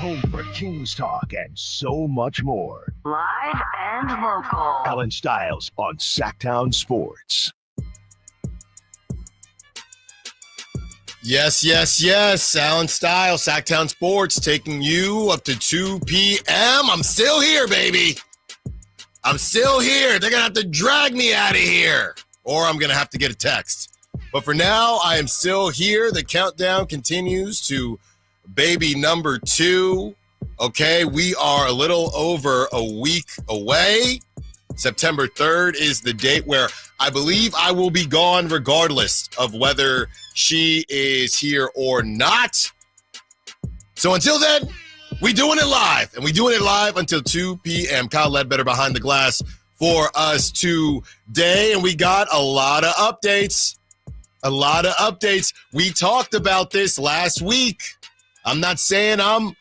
home for Kings talk and so much more. Live and local. Allen Stiles on Sacktown Sports. Yes. Allen Stiles, Sacktown Sports, taking you up to 2 p.m. I'm still here, baby. I'm still here. They're going to have to drag me out of here, or I'm going to have to get a text. But for now, I am still here. The countdown continues to baby number 2. Okay, we are a little over a week away. September 3rd is the date where I believe I will be gone regardless of whether she is here or not. So until then, we doing it live, and we doing it live until 2 p.m. Kyle Ledbetter behind the glass for us today, and we got a lot of updates. We talked about this last week. I'm not saying I'm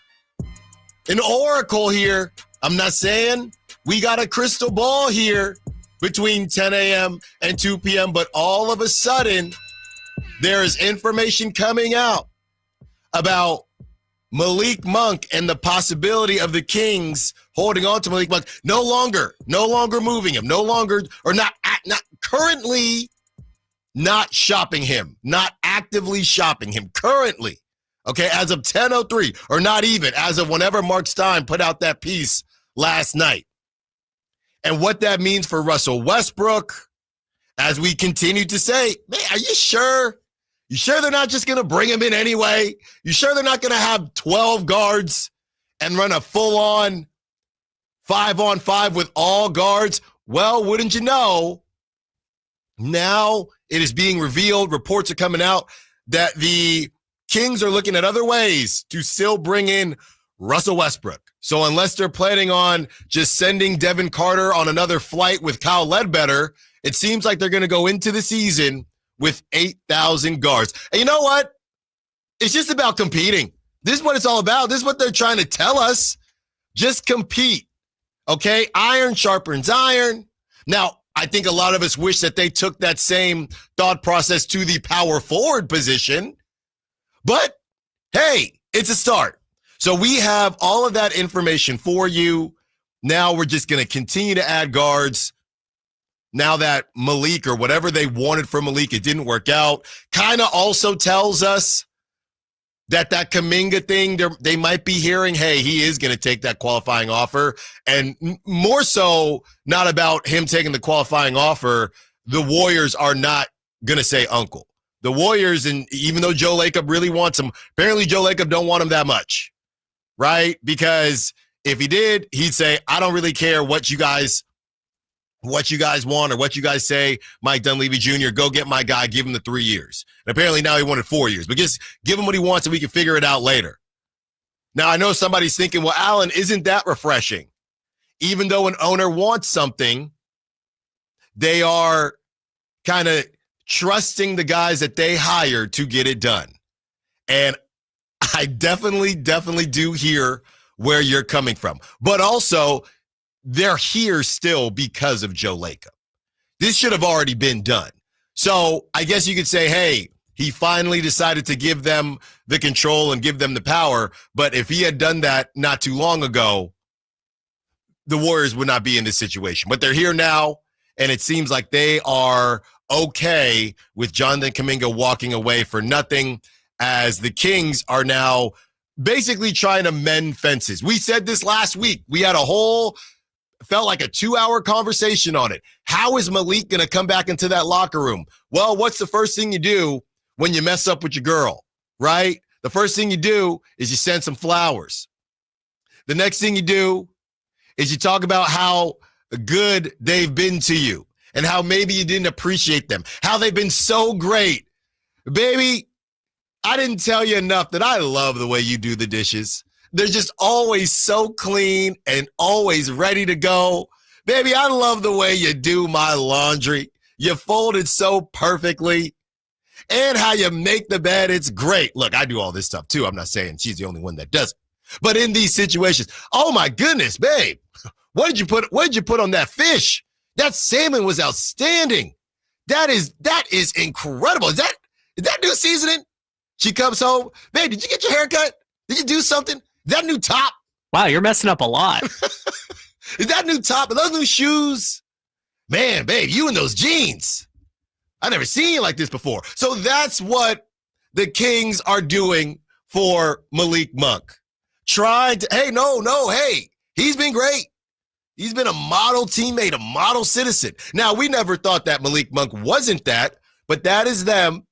an oracle here. I'm not saying we got a crystal ball here between 10 a.m. and 2 p.m., but all of a sudden, there is information coming out about Malik Monk and the possibility of the Kings holding on to Malik Monk, no longer moving him, currently not shopping him, not actively shopping him currently. Okay, as of 10:03, or not even as of whenever Mark Stein put out that piece last night. And what that means for Russell Westbrook, as we continue to say, man, are you sure? You sure they're not just going to bring him in anyway? You sure they're not going to have 12 guards and run a full-on 5-on-5 with all guards? Well, wouldn't you know, now it is being revealed, reports are coming out, that the Kings are looking at other ways to still bring in Russell Westbrook. So unless they're planning on just sending Devin Carter on another flight with Kyle Ledbetter, it seems like they're going to go into the season with 8,000 guards. And you know what? It's just about competing. This is what it's all about. This is what they're trying to tell us. Just compete. Okay? Iron sharpens iron. Now, I think a lot of us wish that they took that same thought process to the power forward position. But, hey, it's a start. So we have all of that information for you. Now we're just going to continue to add guards. Now that Malik, or whatever they wanted from Malik, it didn't work out. Kind of also tells us that Kuminga thing, they might be hearing, hey, he is going to take that qualifying offer. And more so, not about him taking the qualifying offer, the Warriors are not going to say uncle. The Warriors, and even though Joe Lacob really wants him, apparently Joe Lacob don't want him that much, right? Because if he did, he'd say, I don't really care what you guys want or what you guys say. Mike Dunleavy Jr., go get my guy, give him the 3 years. And apparently now he wanted 4 years, but just give him what he wants and we can figure it out later. Now, I know somebody's thinking, well, Allen, isn't that refreshing? Even though an owner wants something, they are kind of trusting the guys that they hired to get it done. And I definitely do hear where you're coming from. But also, they're here still because of Joe Lacob. This should have already been done. So I guess you could say, hey, he finally decided to give them the control and give them the power. But if he had done that not too long ago, the Warriors would not be in this situation. But they're here now, and it seems like they are okay with Jonathan Kuminga walking away for nothing, as the Kings are now basically trying to mend fences. We said this last week. We had felt like a 2-hour conversation on it. How is Malik going to come back into that locker room? Well, what's the first thing you do when you mess up with your girl, right? The first thing you do is you send some flowers. The next thing you do is you talk about how good they've been to you and how maybe you didn't appreciate them, how they've been so great. Baby, I didn't tell you enough that I love the way you do the dishes. They're just always so clean and always ready to go. Baby, I love the way you do my laundry. You fold it so perfectly. And how you make the bed, it's great. Look, I do all this stuff too. I'm not saying she's the only one that does it. But in these situations, oh my goodness, babe, what did you put on that fish? That salmon was outstanding. That is incredible. Is that new seasoning? She comes home, babe, did you get your hair cut? Did you do something? Is that new top? Wow, you're messing up a lot. Is that new top? Are those new shoes? Man, babe, you in those jeans. I never seen you like this before. So that's what the Kings are doing for Malik Monk. Trying to, hey, he's been great. He's been a model teammate, a model citizen. Now, we never thought that Malik Monk wasn't that, but that is them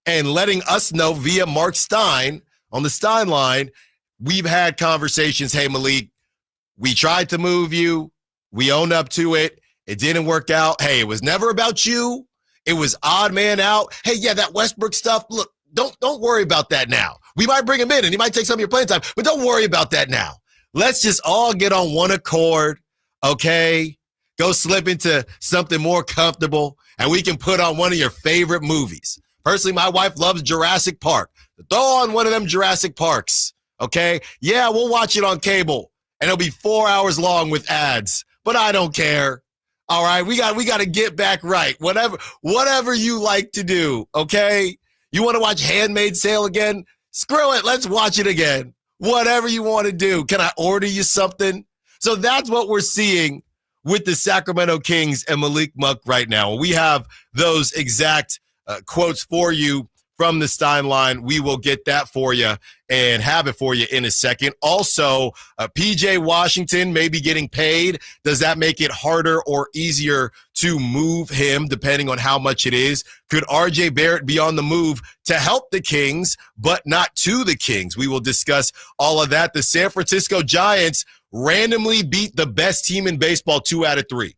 and letting us know via Mark Stein on the Stein line. We've had conversations. Hey, Malik, we tried to move you. We owned up to it. It didn't work out. Hey, it was never about you. It was odd man out. Hey, yeah, that Westbrook stuff. Look, don't worry about that now. We might bring him in and he might take some of your playing time, but don't worry about that now. Let's just all get on one accord, okay? Go slip into something more comfortable and we can put on one of your favorite movies. Personally, my wife loves Jurassic Park. Throw on one of them Jurassic Parks, okay? Yeah, we'll watch it on cable and it'll be 4 hours long with ads, but I don't care. All right, we got to get back right. Whatever you like to do, okay? You want to watch Handmaid's Tale again? Screw it, let's watch it again. Whatever you want to do. Can I order you something? So that's what we're seeing with the Sacramento Kings and Malik Monk right now. We have those exact quotes for you from the Stein line. We will get that for you and have it for you in a second. Also, PJ Washington may be getting paid. Does that make it harder or easier to move him, depending on how much it is? Could RJ Barrett be on the move to help the Kings, but not to the Kings? We will discuss all of that. The San Francisco Giants randomly beat the best team in baseball 2 out of 3.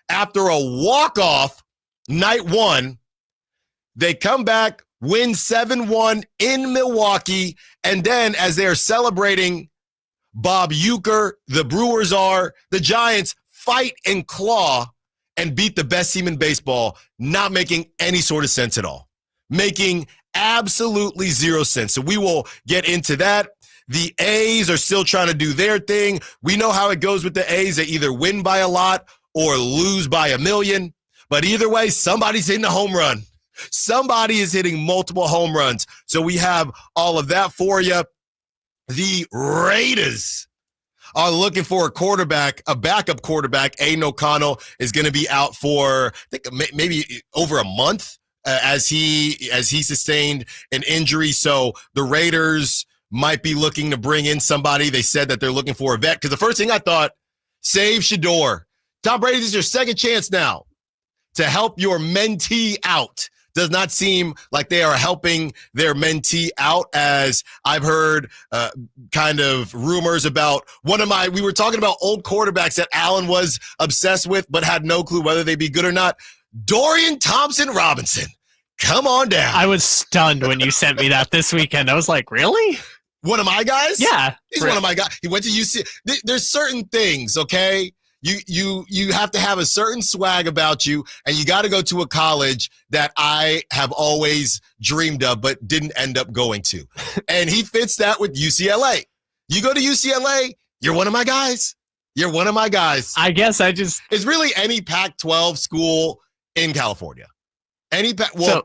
After a walk-off night one, they come back, win 7-1 in Milwaukee, and then as they're celebrating Bob Uecker, the Brewers are, the Giants fight and claw and beat the best team in baseball, not making any sort of sense at all. Making absolutely zero sense. So we will get into that. The A's are still trying to do their thing. We know how it goes with the A's. They either win by a lot or lose by a million. But either way, somebody's hitting a home run. Somebody is hitting multiple home runs. So we have all of that for you. The Raiders are looking for a quarterback, a backup quarterback. Aiden O'Connell is going to be out for, I think, maybe over a month as he sustained an injury. So the Raiders might be looking to bring in somebody. They said that they're looking for a vet because the first thing I thought, save Shador. Tom Brady, this is your second chance now to help your mentee out. Does not seem like they are helping their mentee out, as I've heard kind of rumors about we were talking about old quarterbacks that Allen was obsessed with but had no clue whether they'd be good or not. Dorian Thompson-Robinson, come on down. I was stunned when you sent me that this weekend. I was like, really? One of my guys? Yeah. He's one of my guys. He went to UC. There's certain things, okay? You have to have a certain swag about you, and you got to go to a college that I have always dreamed of but didn't end up going to. And he fits that with UCLA. You go to UCLA, you're one of my guys. You're one of my guys. I guess It's really any Pac-12 school in California.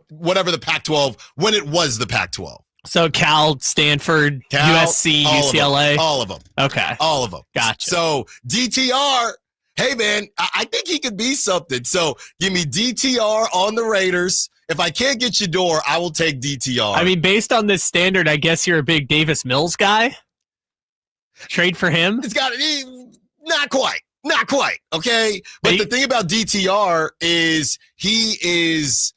Whatever the Pac-12, when it was the Pac-12. So Cal, Stanford, USC, UCLA? All of them. Okay. All of them. Gotcha. So DTR, hey, man, I think he could be something. So give me DTR on the Raiders. If I can't get Shador, I will take DTR. I mean, based on this standard, I guess you're a big Davis Mills guy? Trade for him? It's got to not quite, okay? But the thing about DTR is he is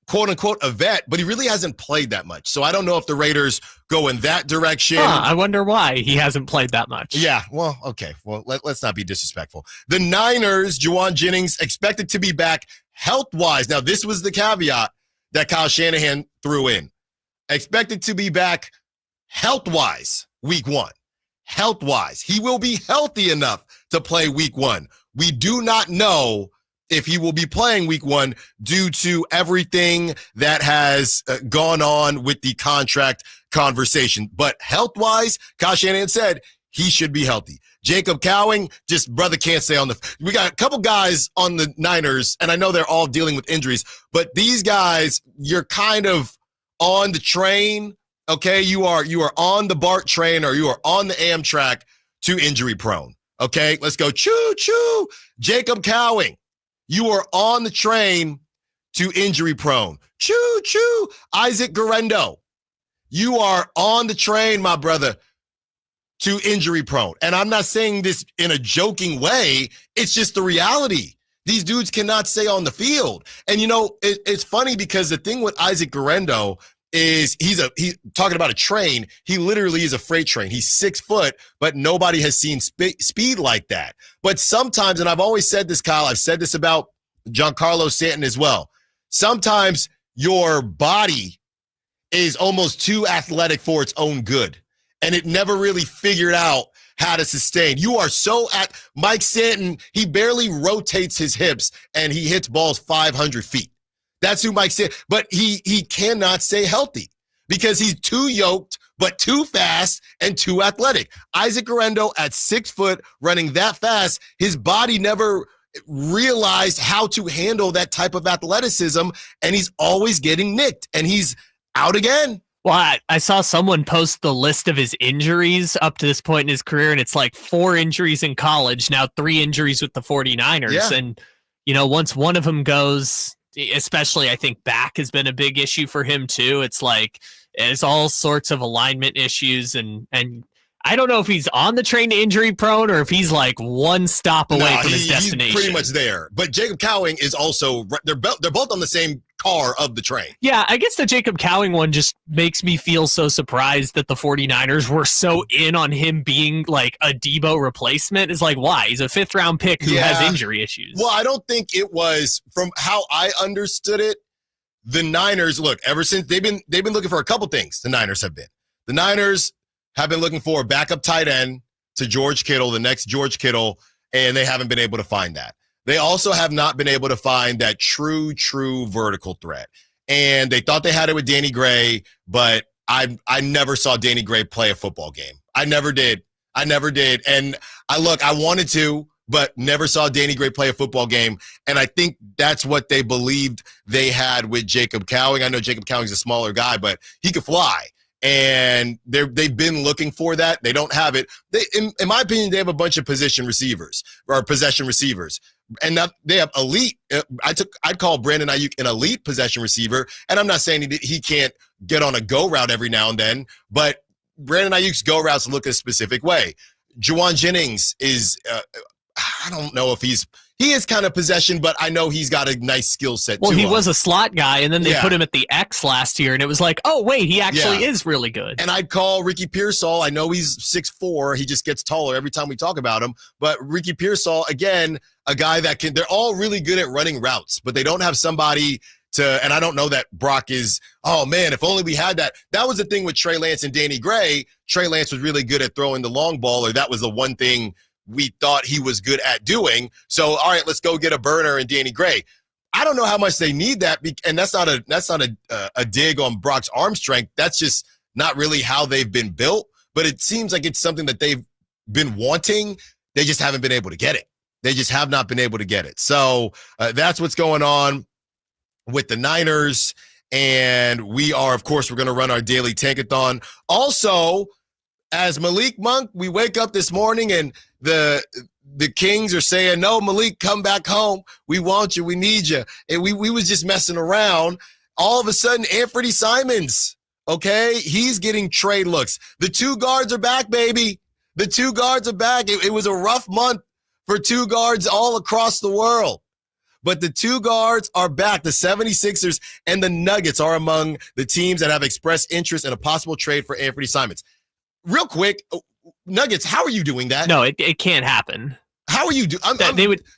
quote-unquote a vet, but he really hasn't played that much. So I don't know if the Raiders go in that direction. I wonder why he hasn't played that much. Yeah, well, okay. Well, let's not be disrespectful. The Niners, Juwan Jennings, expected to be back health-wise. Now, this was the caveat that Kyle Shanahan threw in. Expected to be back health-wise week 1. Health-wise. He will be healthy enough to play week 1. We do not know if he will be playing week 1 due to everything that has gone on with the contract conversation. But health-wise, Kyle Shanahan said he should be healthy. Jacob Cowing, just brother can't stay on we got a couple guys on the Niners, and I know they're all dealing with injuries, but these guys, you're kind of on the train okay? You are on the BART train or you are on the Amtrak to injury prone, okay? Let's go choo-choo. Jacob Cowing, you are on the train to injury prone. Choo-choo. Isaac Garendo, you are on the train, my brother, to injury prone. And I'm not saying this in a joking way. It's just the reality. These dudes cannot stay on the field. And, it's funny because the thing with Isaac Garendo is he's talking about a train. He literally is a freight train. He's 6 foot, but nobody has seen speed like that. But sometimes, and I've always said this, Kyle, I've said this about Giancarlo Stanton as well. Sometimes your body is almost too athletic for its own good. And it never really figured out how to sustain. You are Mike Stanton, he barely rotates his hips and he hits balls 500 feet. That's who Mike Stanton, but he cannot stay healthy because he's too yoked, but too fast and too athletic. Isaac Garendo at 6 foot running that fast, his body never realized how to handle that type of athleticism, and he's always getting nicked and he's out again. Well, I saw someone post the list of his injuries up to this point in his career, and it's like 4 injuries in college, now 3 injuries with the 49ers. Yeah. And, once one of them goes, especially I think back has been a big issue for him too. It's like there's all sorts of alignment issues, and I don't know if he's on the train to injury prone or if he's like one stop away from his destination. He's pretty much there. But Jacob Cowing is also, they're both on the same car of the train. Yeah, I guess the Jacob Cowing one just makes me feel so surprised that the 49ers were so in on him being like a Debo replacement. It's like, why? He's a 5th round pick who has injury issues. Well, I don't think it was, from how I understood it, the Niners, look, ever since they've been looking for a couple things. The Niners have been looking for a backup tight end to George Kittle, the next George Kittle, and they haven't been able to find that. They also have not been able to find that true vertical threat. And they thought they had it with Danny Gray, but I never saw Danny Gray play a football game. I never did. And I wanted to, but never saw Danny Gray play a football game. And I think that's what they believed they had with Jacob Cowing. I know Jacob Cowing's a smaller guy, but he could fly. And they've been looking for that. They don't have it. In my opinion, they have a bunch of possession receivers. And they have elite. I'd call Brandon Ayuk an elite possession receiver. And I'm not saying he can't get on a go route every now and then, but Brandon Ayuk's go routes look a specific way. Juwan Jennings is, I don't know if he is kind of possession, but I know he's got a nice skill set. Well, he was a slot guy, and then they put him at the X last year, and it was like, oh, wait, he actually is really good. And I'd call Ricky Pearsall. I know he's 6'4". He just gets taller every time we talk about him. But Ricky Pearsall, again, a guy that they're all really good at running routes, but they don't have somebody and I don't know that Brock is, oh, man, if only we had that. That was the thing with Trey Lance and Danny Gray. Trey Lance was really good at throwing the long ball, or that was the one thing we thought he was good at doing. So, all right, let's go get a burner in Danny Gray. I don't know how much they need that, and that's not a dig on Brock's arm strength. That's just not really how they've been built. But it seems like it's something that they've been wanting. They just haven't been able to get it. They just have not been able to get it. So that's what's going on with the Niners. And we're going to run our daily tankathon. Also, as Malik Monk, we wake up this morning and the Kings are saying, no, Malik, come back home. We want you. We need you. And we was just messing around. All of a sudden, Anthony Simons, okay, he's getting trade looks. The 2 guards are back, baby. The 2 guards are back. It was a rough month for 2 guards all across the world. But the 2 guards are back. The 76ers and the Nuggets are among the teams that have expressed interest in a possible trade for Anthony Simons. Real quick, Nuggets, how are you doing that? No, it can't happen. How are you doing? I'm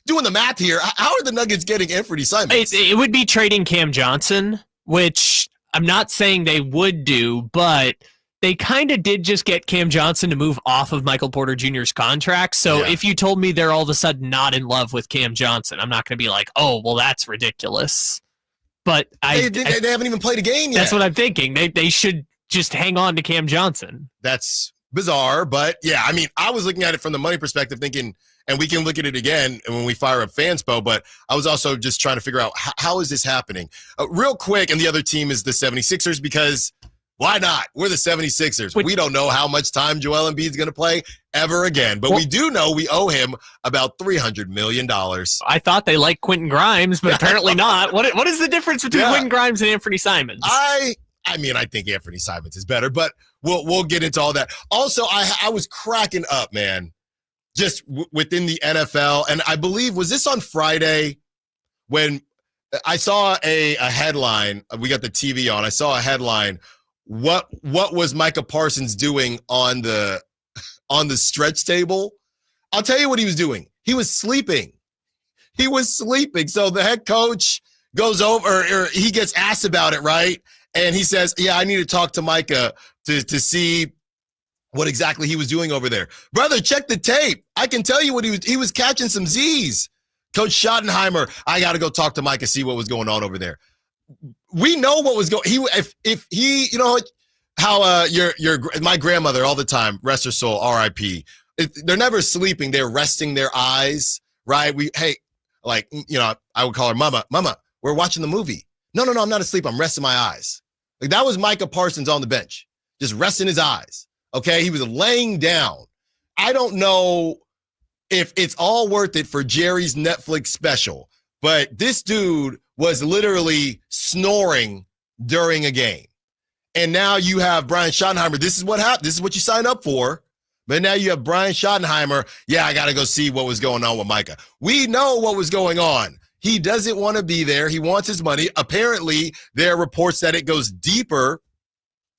doing the math here. How are the Nuggets getting Anthony Simons? It would be trading Cam Johnson, which I'm not saying they would do, but they kind of did just get Cam Johnson to move off of Michael Porter Jr.'s contract. So if you told me they're all of a sudden not in love with Cam Johnson, I'm not going to be like, oh, well, that's ridiculous. But they haven't even played a game yet. That's what I'm thinking. They should just hang on to Cam Johnson. That's bizarre. But, yeah, I mean, I was looking at it from the money perspective thinking, and we can look at it again when we fire up Fanspo, but I was also just trying to figure out how is this happening? Real quick, and the other team is the 76ers because – Why not? We're the 76ers. We don't know how much time Joel Embiid's going to play ever again, but we do know we owe him about $300 million. I thought they liked Quentin Grimes, but apparently not. What is the difference between Quentin Grimes and Anthony Simons? I mean, I think Anthony Simons is better, but we'll get into all that. Also, I was cracking up, man, just within the NFL, and I believe, was this on Friday when I saw a headline? We got the TV on. I saw a headline. What was Micah Parsons doing on the stretch table? I'll tell you what he was doing. He was sleeping. So the head coach goes over, or he gets asked about it, right? And he says, yeah, I need to talk to Micah to see what exactly he was doing over there. Brother, check the tape. I can tell you what he was catching some Z's. Coach Schottenheimer, I got to go talk to Micah, see what was going on over there. We know what was going. If he, you know how my grandmother all the time, rest her soul, R.I.P. They're never sleeping; they're resting their eyes, right? I would call her Mama. Mama, we're watching the movie. No, I'm not asleep. I'm resting my eyes. Like that was Micah Parsons on the bench, just resting his eyes. Okay, he was laying down. I don't know if it's all worth it for Jerry's Netflix special, but this dude was literally snoring during a game. And now you have Brian Schottenheimer. This is what happened. This is what you signed up for. But now you have Brian Schottenheimer. Yeah, I got to go see what was going on with Micah. We know what was going on. He doesn't want to be there. He wants his money. Apparently, there are reports that it goes deeper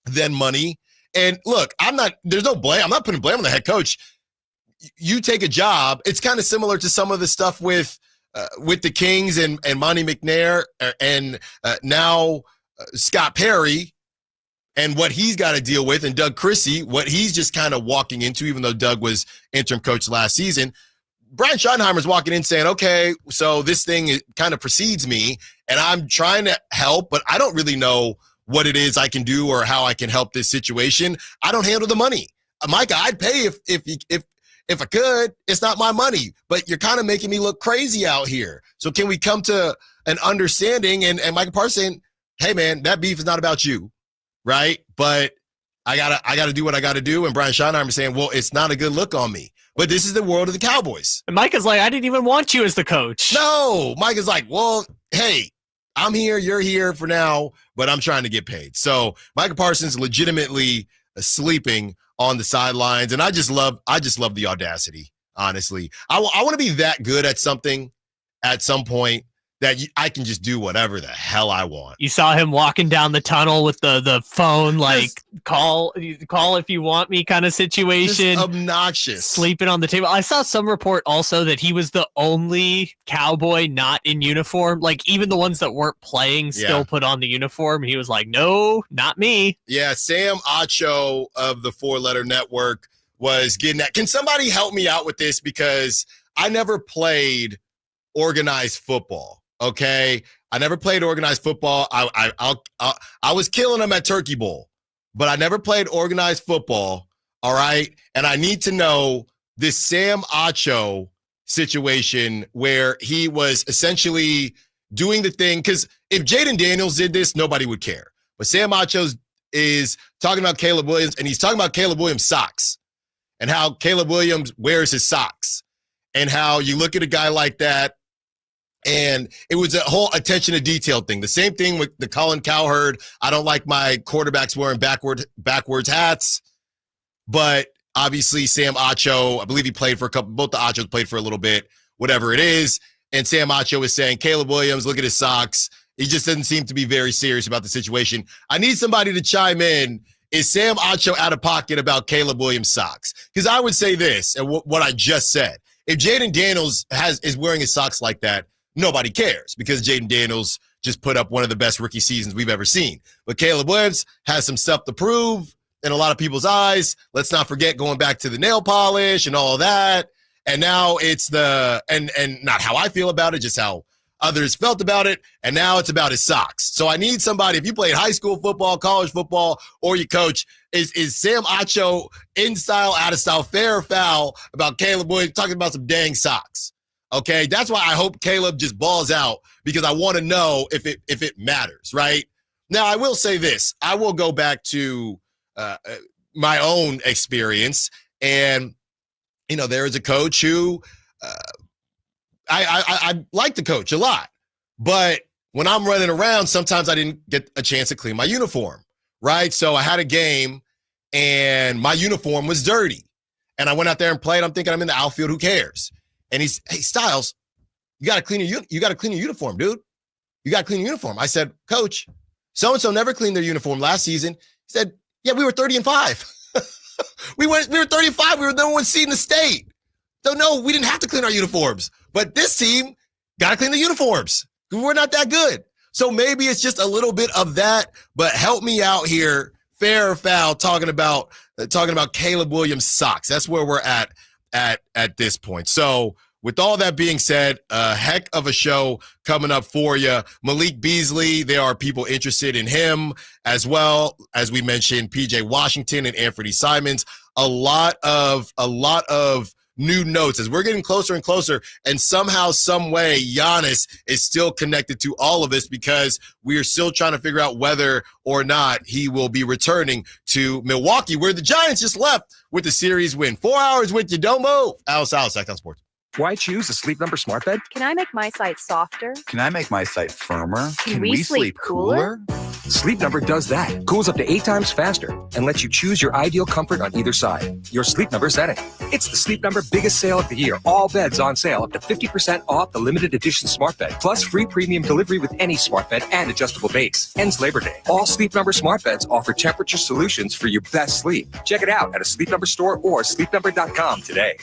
than money. And look, there's no blame. I'm not putting blame on the head coach. You take a job. It's kind of similar to some of the stuff with the Kings and Monty McNair and now Scott Perry and what he's got to deal with, and Doug Christie, what he's just kind of walking into, even though Doug was interim coach last season. Brian Schottenheimer's walking in saying, okay, so this thing kind of precedes me, and I'm trying to help, but I don't really know what it is I can do or how I can help this situation. I don't handle the money. Micah, I'd pay if I could. It's not my money, but you're kind of making me look crazy out here. So can we come to an understanding? And Micah Parsons saying, hey, man, that beef is not about you, right? But I gotta do what I gotta do. And Brian Schottenheimer saying, well, it's not a good look on me. But this is the world of the Cowboys. And Micah's like, I didn't even want you as the coach. No, Micah's like, well, hey, I'm here, you're here for now, but I'm trying to get paid. So Micah Parsons legitimately sleeping on the sidelines, and I just love the audacity. Honestly, I want to be that good at something at some point that I can just do whatever the hell I want. You saw him walking down the tunnel with the phone, like call if you want me kind of situation. Just obnoxious. Sleeping on the table. I saw some report also that he was the only Cowboy not in uniform. Like even the ones that weren't playing still put on the uniform. He was like, no, not me. Yeah, Sam Acho of the 4-Letter Network was getting that. Can somebody help me out with this? Because I never played organized football. Okay, I never played organized football. I was killing them at Turkey Bowl, but I never played organized football. All right, and I need to know this Sam Acho situation where he was essentially doing the thing. Because if Jaden Daniels did this, nobody would care. But Sam Acho is talking about Caleb Williams, and he's talking about Caleb Williams' socks and how Caleb Williams wears his socks, and how you look at a guy like that. And it was a whole attention to detail thing. The same thing with the Colin Cowherd. I don't like my quarterbacks wearing backwards hats. But obviously Sam Acho, I believe he played for both the Achos played for a little bit, whatever it is. And Sam Acho is saying, Caleb Williams, look at his socks. He just doesn't seem to be very serious about the situation. I need somebody to chime in. Is Sam Acho out of pocket about Caleb Williams' socks? Because I would say this, and what I just said. If Jaden Daniels is wearing his socks like that, nobody cares because Jaden Daniels just put up one of the best rookie seasons we've ever seen. But Caleb Williams has some stuff to prove in a lot of people's eyes. Let's not forget going back to the nail polish and all of that. And now it's and not how I feel about it, just how others felt about it. And now it's about his socks. So I need somebody, if you played high school football, college football, or you coach, is Sam Acho in style, out of style, fair or foul about Caleb Williams talking about some dang socks? Okay, that's why I hope Caleb just balls out, because I want to know if it matters, right? Now, I will say this. I will go back to my own experience. And, there is a coach who I like the coach a lot. But when I'm running around, sometimes I didn't get a chance to clean my uniform, right? So I had a game, and my uniform was dirty. And I went out there and played. I'm thinking I'm in the outfield. Who cares? And he's, hey, Stiles, you got to clean your uniform, dude. You got to clean your uniform. I said, Coach, so-and-so never cleaned their uniform last season. He said, yeah, we were 30-5. we were 30-5. We were the number one seed in the state. So no, we didn't have to clean our uniforms. But this team got to clean the uniforms. We're not that good. So maybe it's just a little bit of that, but help me out here, fair or foul, talking about Caleb Williams' socks. That's where we're at this point. So with all that being said, a heck of a show coming up for you. Malik Beasley, there are people interested in him as well. As we mentioned, PJ Washington and Anthony Simons. A lot of new notes as we're getting closer and closer, and somehow, some way, Giannis is still connected to all of this because we are still trying to figure out whether or not he will be returning to Milwaukee, where the Giants just left with the series win. 4 hours with you. Don't move. Allen Stiles, Sacramento Sports. Why choose a Sleep Number smart bed? Can I make my site softer? Can I make my site firmer? Can we sleep cooler? Sleep Number does that. Cools up to 8 times faster and lets you choose your ideal comfort on either side. Your Sleep Number setting. It's the Sleep Number biggest sale of the year. All beds on sale up to 50% off the limited edition smart bed. Plus free premium delivery with any smart bed and adjustable base. Ends Labor Day. All Sleep Number smart beds offer temperature solutions for your best sleep. Check it out at a Sleep Number store or sleepnumber.com today.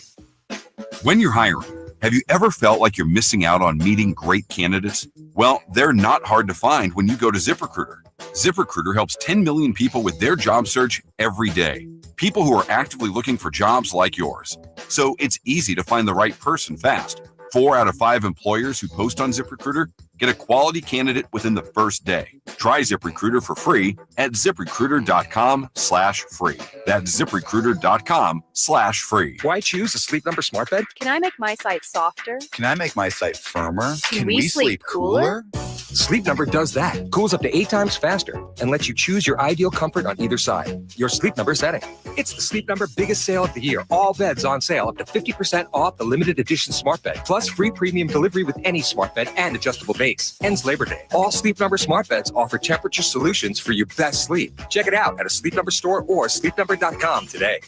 When you're hiring, have you ever felt like you're missing out on meeting great candidates? Well, they're not hard to find when you go to ZipRecruiter. ZipRecruiter helps 10 million people with their job search every day. People who are actively looking for jobs like yours. So it's easy to find the right person fast. 4 out of 5 employers who post on ZipRecruiter get a quality candidate within the first day. Try ZipRecruiter for free at ZipRecruiter.com/free. That's ZipRecruiter.com/free. Why choose a Sleep Number smart bed? Can I make my site softer? Can I make my site firmer? Can we sleep cooler? Sleep Number does that. Cools up to 8 times faster and lets you choose your ideal comfort on either side. Your Sleep Number setting. It's the Sleep Number biggest sale of the year. All beds on sale up to 50% off the limited edition smart bed. Plus free premium delivery with any smart bed and adjustable base. Ends Labor Day. All Sleep Number smart beds offer temperature solutions for your best sleep. Check it out at a Sleep Number store or sleepnumber.com today.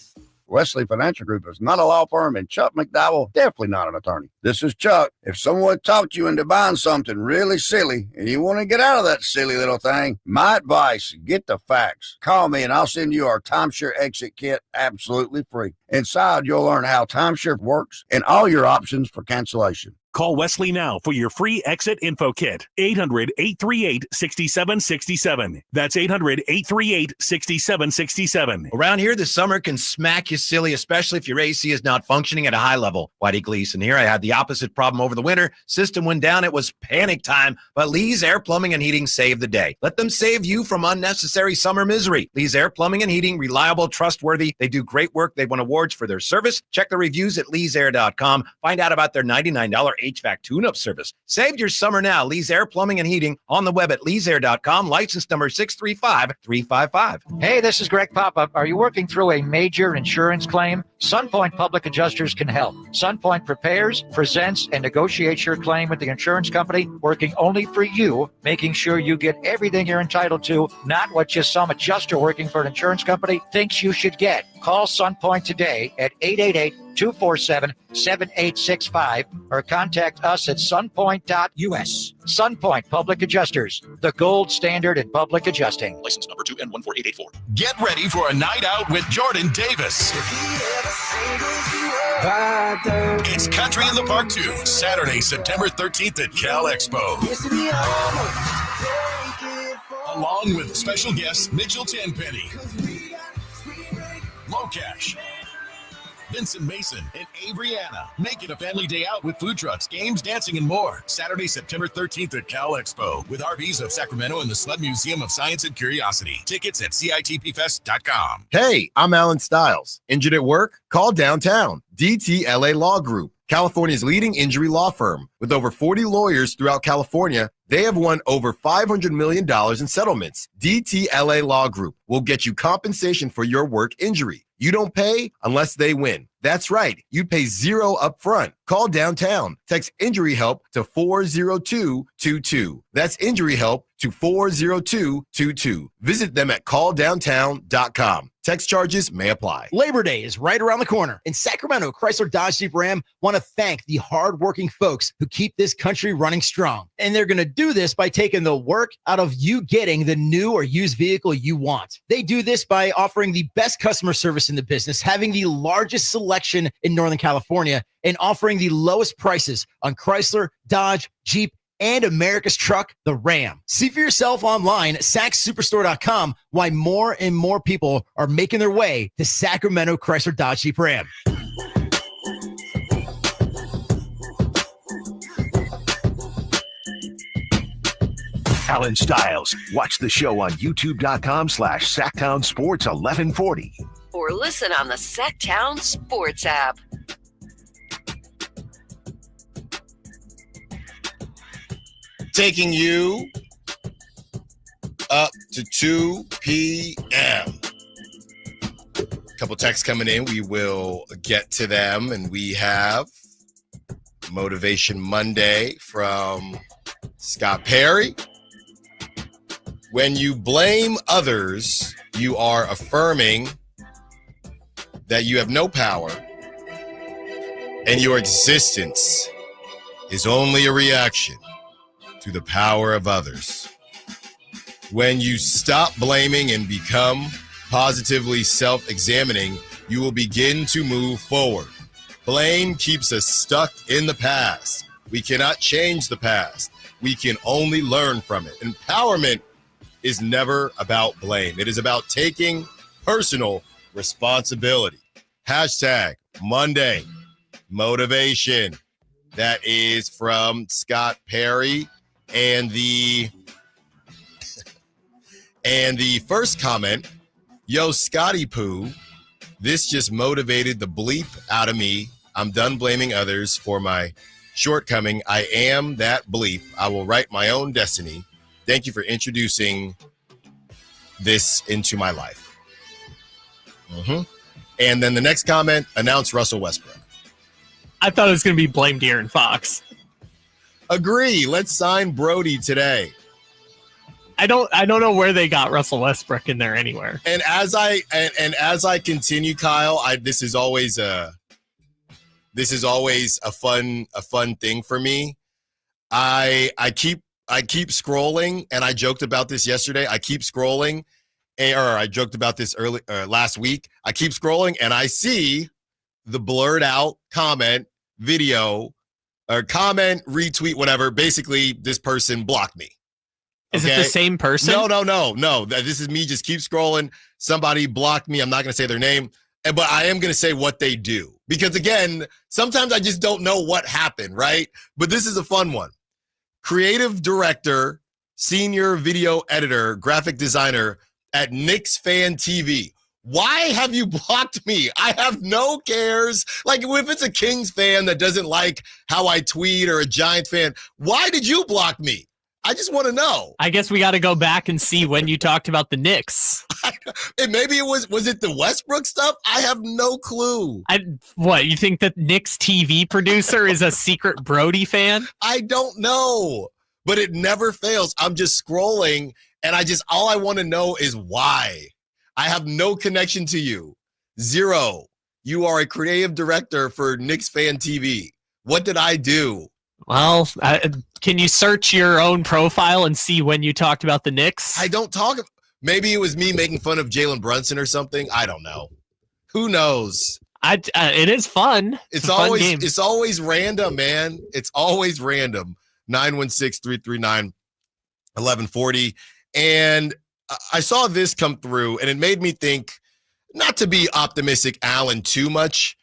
Wesley Financial Group is not a law firm, and Chuck McDowell definitely not an attorney. This is Chuck. If someone talked you into buying something really silly and you want to get out of that silly little thing, my advice, get the facts. Call me and I'll send you our timeshare exit kit absolutely free. Inside, you'll learn how timeshare works and all your options for cancellation. Call Wesley now for your free exit info kit. 800-838-6767. That's 800-838-6767. Around here, the summer can smack you silly, especially if your AC is not functioning at a high level. Whitey Gleason here. I had the opposite problem over the winter. System went down. It was panic time, but Lee's Air Plumbing and Heating saved the day. Let them save you from unnecessary summer misery. Lee's Air Plumbing and Heating, reliable, trustworthy. They do great work. They've won awards for their service. Check the reviews at leesair.com. Find out about their $99 HVAC tune-up service. Save your summer now. Lee's Air Plumbing and Heating on the web at leesair.com. License number 635-355. Hey, this is Greg Papa. Are you working through a major insurance claim? Sunpoint Public Adjusters can help. Sunpoint prepares, presents, and negotiates your claim with the insurance company, working only for you, making sure you get everything you're entitled to, not what just some adjuster working for an insurance company thinks you should get. Call Sunpoint today at 888-247-7865 or contact us at sunpoint.us. Sunpoint Public Adjusters, the gold standard in public adjusting. License number 2N14884. Get ready for a night out with Jordan Davis. It's Country in the Park 2, Saturday, September 13th at Cal Expo. Along with special guests Mitchell Tenpenny, Locash, Vincent Mason, and Avery-Anna. Make it a family day out with food trucks, games, dancing, and more. Saturday, September 13th at Cal Expo with RVs of Sacramento and the Sled Museum of Science and Curiosity. Tickets at CITPFest.com. Hey, I'm Allen Stiles. Injured at work? Call downtown. DTLA Law Group. California's leading injury law firm. With over 40 lawyers throughout California, they have won over $500 million in settlements. DTLA Law Group will get you compensation for your work injury. You don't pay unless they win. That's right. You pay zero up front. Call downtown. Text Injury Help to 40222. That's Injury Help to 40222. Visit them at calldowntown.com. Text charges may apply. Labor Day is right around the corner. In Sacramento, Chrysler Dodge Jeep Ram want to thank the hardworking folks who keep this country running strong. And they're going to do this by taking the work out of you getting the new or used vehicle you want. They do this by offering the best customer service in the business, having the largest selection in Northern California, and offering the lowest prices on Chrysler, Dodge, Jeep, and America's truck, the Ram. See for yourself online at sacssuperstore.com why more and more people are making their way to Sacramento Chrysler Dodge Jeep Ram. Allen Stiles. Watch the show on youtube.com/Sacktown Sports 1140. Or listen on the Sacktown Sports app. Taking you up to 2 p.m. Couple texts coming in. We will get to them. And we have Motivation Monday from Scott Perry. When you blame others, you are affirming that you have no power and your existence is only a reaction to the power of others. When you stop blaming and become positively self-examining, you will begin to move forward. Blame keeps us stuck in the past. We cannot change the past. We can only learn from it. Empowerment is never about blame. It is about taking personal responsibility. Hashtag Monday Motivation. That is from Scott Perry. And the first comment, yo, Scotty Poo, this just motivated the bleep out of me. I'm done blaming others for my shortcoming. I am that bleep. I will write my own destiny. Thank you for introducing this into my life. And then the next comment, announce Russell Westbrook. I thought it was going to be blame De'Aaron Fox. Agree. Let's sign Brody today. I don't know where they got Russell Westbrook in there anywhere. And as I continue, Kyle, this is always a fun thing for me. I keep scrolling, and I joked about this yesterday. I keep scrolling, or I joked about this last week. I keep scrolling, and I see the blurred out comment, video, or comment, retweet, whatever. Basically, this person blocked me. Is it the same person? No. This is me. Just keep scrolling. Somebody blocked me. I'm not going to say their name, but I am going to say what they do. Because, again, sometimes I just don't know what happened, right? But this is a fun one. Creative director, senior video editor, graphic designer at Knicks Fan TV. Why have you blocked me? I have no cares. Like, if it's a Kings fan that doesn't like how I tweet, or a Giants fan, why did you block me? I just want to know. I guess we got to go back and see when you talked about the Knicks. And maybe it was it the Westbrook stuff? I have no clue. What, you think that Knicks TV producer is a secret Brody fan? I don't know, but it never fails. I'm just scrolling, and all I want to know is why. I have no connection to you. Zero. You are a creative director for Knicks Fan TV. What did I do? Well, can you search your own profile and see when you talked about the Knicks? I don't talk. Maybe it was me making fun of Jalen Brunson or something. I don't know. Who knows? It is fun. It's always random, man. It's always random. 916-339-1140. And I saw this come through, and it made me think, not to be optimistic, Allen, too much.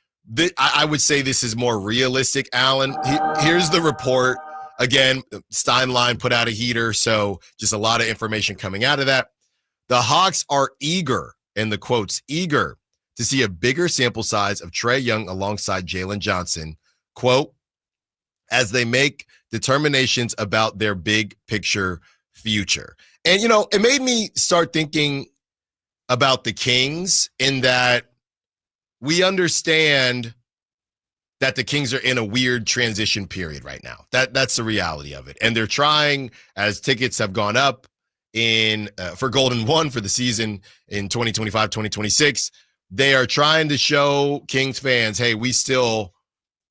I would say this is more realistic, Allen. Here's the report. Again, Steinlein put out a heater, so just a lot of information coming out of that. The Hawks are eager, in the quotes, eager to see a bigger sample size of Trae Young alongside Jalen Johnson quote, as they make determinations about their big picture future. And, it made me start thinking about the Kings in that we understand that the Kings are in a weird transition period right now. That's the reality of it. And they're trying, as tickets have gone up for Golden One for the season in 2025, 2026, they are trying to show Kings fans, hey, we still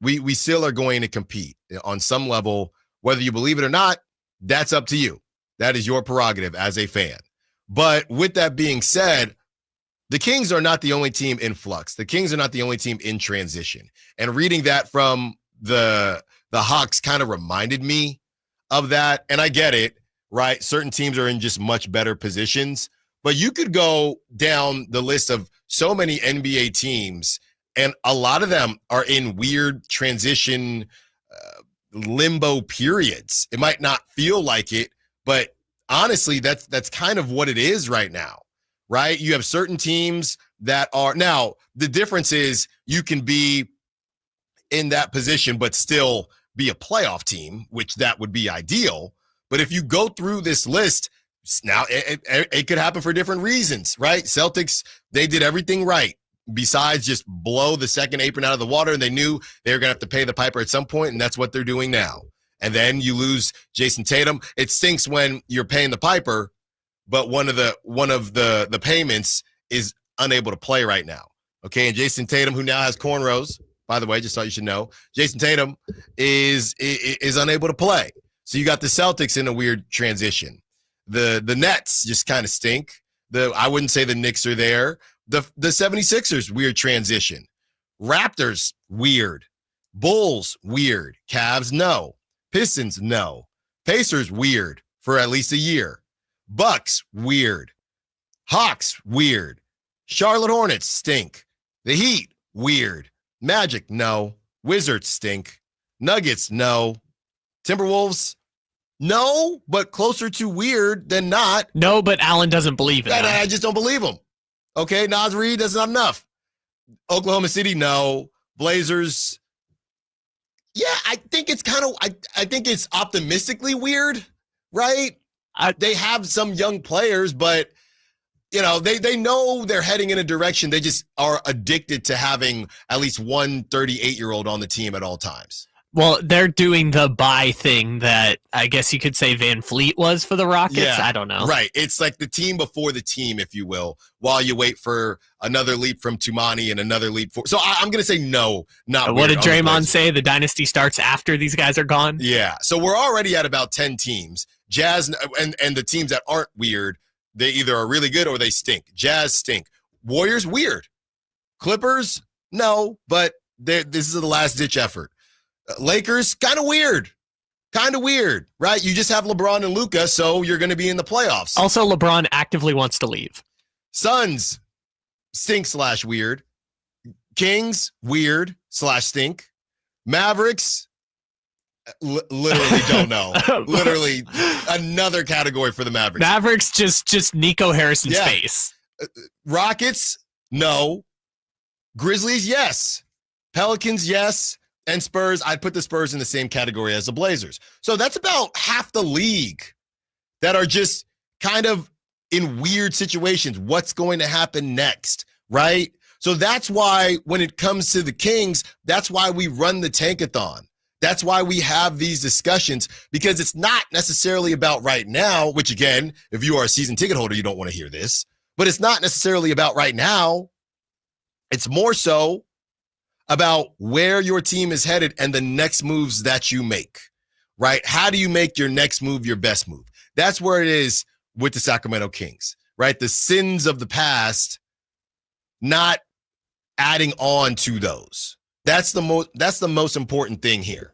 are going to compete on some level. Whether you believe it or not, that's up to you. That is your prerogative as a fan. But with that being said, the Kings are not the only team in flux. The Kings are not the only team in transition. And reading that from the Hawks kind of reminded me of that. And I get it, right? Certain teams are in just much better positions. But you could go down the list of so many NBA teams, and a lot of them are in weird transition limbo periods. It might not feel like it, but honestly, that's kind of what it is right now. Right? You have certain teams that are now, the difference is you can be in that position, but still be a playoff team, which that would be ideal. But if you go through this list now, it could happen for different reasons, right? Celtics, they did everything right besides just blow the second apron out of the water. And they knew they were going to have to pay the piper at some point, and that's what they're doing now. And then you lose Jason Tatum. It stinks when you're paying the piper, but one of the payments is unable to play right now. Okay, and Jason Tatum, who now has cornrows, by the way, just thought you should know, Jason Tatum is unable to play. So you got the Celtics in a weird transition. The Nets just kind of stink. I wouldn't say the Knicks are there. The 76ers, weird transition. Raptors, weird. Bulls, weird. Cavs, no. Pistons, no. Pacers, weird for at least a year. Bucks, weird. Hawks, weird. Charlotte Hornets, stink. The Heat, weird. Magic, no. Wizards, stink. Nuggets, no. Timberwolves, no, but closer to weird than not. No, but Allen doesn't believe it. I just don't believe him. Okay, Nas Reed, that's not enough. Oklahoma City, no. Blazers, yeah, I think it's I think it's optimistically weird, right? They have some young players, but they know they're heading in a direction. They just are addicted to having at least one 38-year-old on the team at all times. Well, they're doing the buy thing that I guess you could say Van Fleet was for the Rockets. Yeah, I don't know. Right. It's like the team before the team, if you will, while you wait for another leap from Tumani and another leap for. So I'm going to say no, not What weird did Draymond say? The dynasty starts after these guys are gone? Yeah. So we're already at about 10 teams. Jazz and the teams that aren't weird, they either are really good or they stink. Jazz stink. Warriors, weird. Clippers, no, but this is the last-ditch effort. Lakers, kind of weird, right? You just have LeBron and Luka, so you're going to be in the playoffs. Also, LeBron actively wants to leave. Suns, stink/weird. Kings, weird/stink. Mavericks, literally don't know. Literally another category for the Mavericks. Mavericks, just Nico Harrison's face. Rockets, no. Grizzlies, yes. Pelicans, yes. And Spurs, I'd put the Spurs in the same category as the Blazers. So that's about half the league that are just kind of in weird situations. What's going to happen next, right? So that's why when it comes to the Kings, that's why we run the Tankathon. That's why we have these discussions, because it's not necessarily about right now, which again, if you are a season ticket holder, you don't want to hear this, but it's not necessarily about right now. It's more so about where your team is headed and the next moves that you make, right? How do you make your next move your best move? That's where it is with the Sacramento Kings, right? The sins of the past, not adding on to those. That's the most important thing here,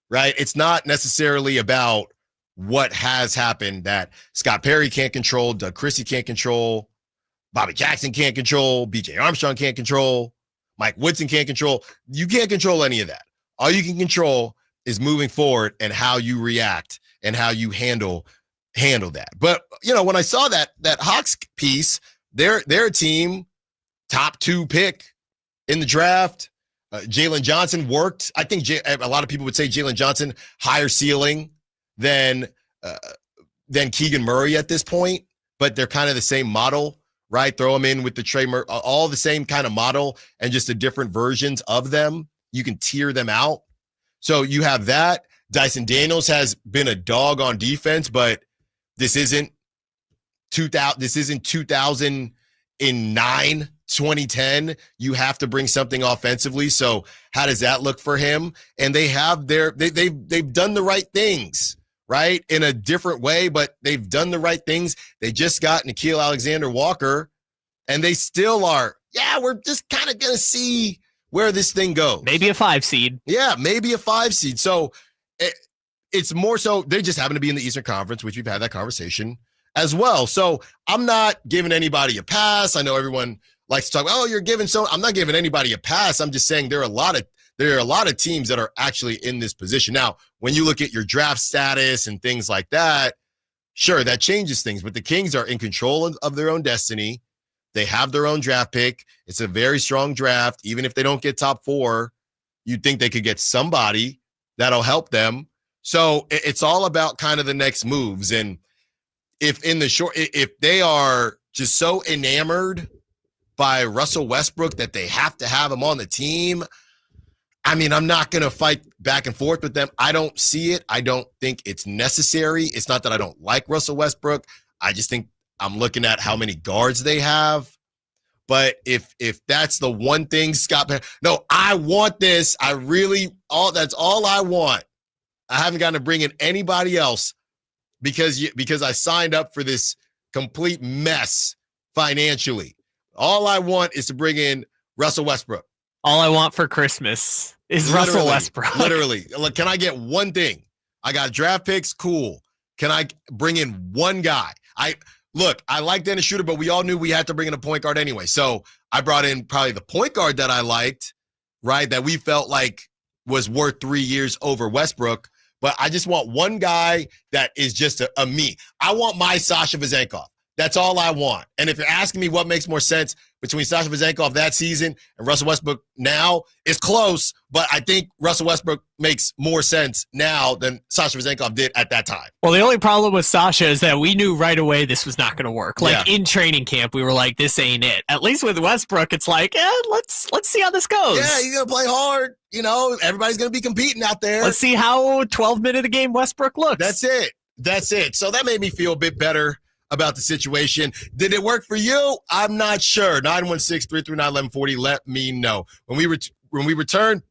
right? It's not necessarily about what has happened that Scott Perry can't control, Doug Christie can't control, Bobby Jackson can't control, BJ Armstrong can't control, Mike Woodson can't control. You can't control any of that. All you can control is moving forward and how you react and how you handle that. But, when I saw that Hawks piece, their team, top 2 pick in the draft, Jalen Johnson worked. I think a lot of people would say Jalen Johnson higher ceiling than Keegan Murray at this point, but they're kind of the same model, right? Throw them in with the Trey Murray, all the same kind of model and just the different versions of them. You can tier them out. So you have that. Dyson Daniels has been a dog on defense, but this isn't 2009, 2010. You have to bring something offensively. So how does that look for him? And they have they've done the right things, right? In a different way, but they've done the right things. They just got Nickeil Alexander-Walker, and they still are, we're just kind of going to see where this thing goes. Maybe a 5 seed. Yeah, maybe a 5 seed. So it's more so they just happen to be in the Eastern Conference, which we've had that conversation as well. So I'm not giving anybody a pass. I know everyone likes to talk, you're giving I'm not giving anybody a pass. I'm just saying there are a lot of teams that are actually in this position. Now, when you look at your draft status and things like that, sure, that changes things, but the Kings are in control of their own destiny. They have their own draft pick. It's a very strong draft. Even if they don't get top 4, you'd think they could get somebody that'll help them. So it's all about kind of the next moves. And if they are just so enamored by Russell Westbrook that they have to have him on the team, I mean, I'm not going to fight back and forth with them. I don't see it. I don't think it's necessary. It's not that I don't like Russell Westbrook. I just think I'm looking at how many guards they have. But if that's the one thing, I want this. That's all I want. I haven't gotten to bring in anybody else because I signed up for this complete mess financially. All I want is to bring in Russell Westbrook. All I want for Christmas is Russell Westbrook. Literally. Look, can I get one thing? I got draft picks. Cool. Can I bring in one guy? I like Dennis Schroeder, but we all knew we had to bring in a point guard anyway. So I brought in probably the point guard that I liked, right, that we felt like was worth 3 years over Westbrook. But I just want one guy that is just a me. I want my Sasha Vezenkov. That's all I want. And if you're asking me what makes more sense between Sasha Vezenkov that season and Russell Westbrook now, it's close, but I think Russell Westbrook makes more sense now than Sasha Vezenkov did at that time. Well, the only problem with Sasha is that we knew right away this was not going to work. In training camp, we were like, this ain't it. At least with Westbrook, it's like, let's see how this goes. Yeah, you're going to play hard. Everybody's going to be competing out there. Let's see how 12-minute a game Westbrook looks. That's it. So that made me feel a bit better about the situation. Did it work for you? I'm not sure. 916-339-1140. Let me know. When we return,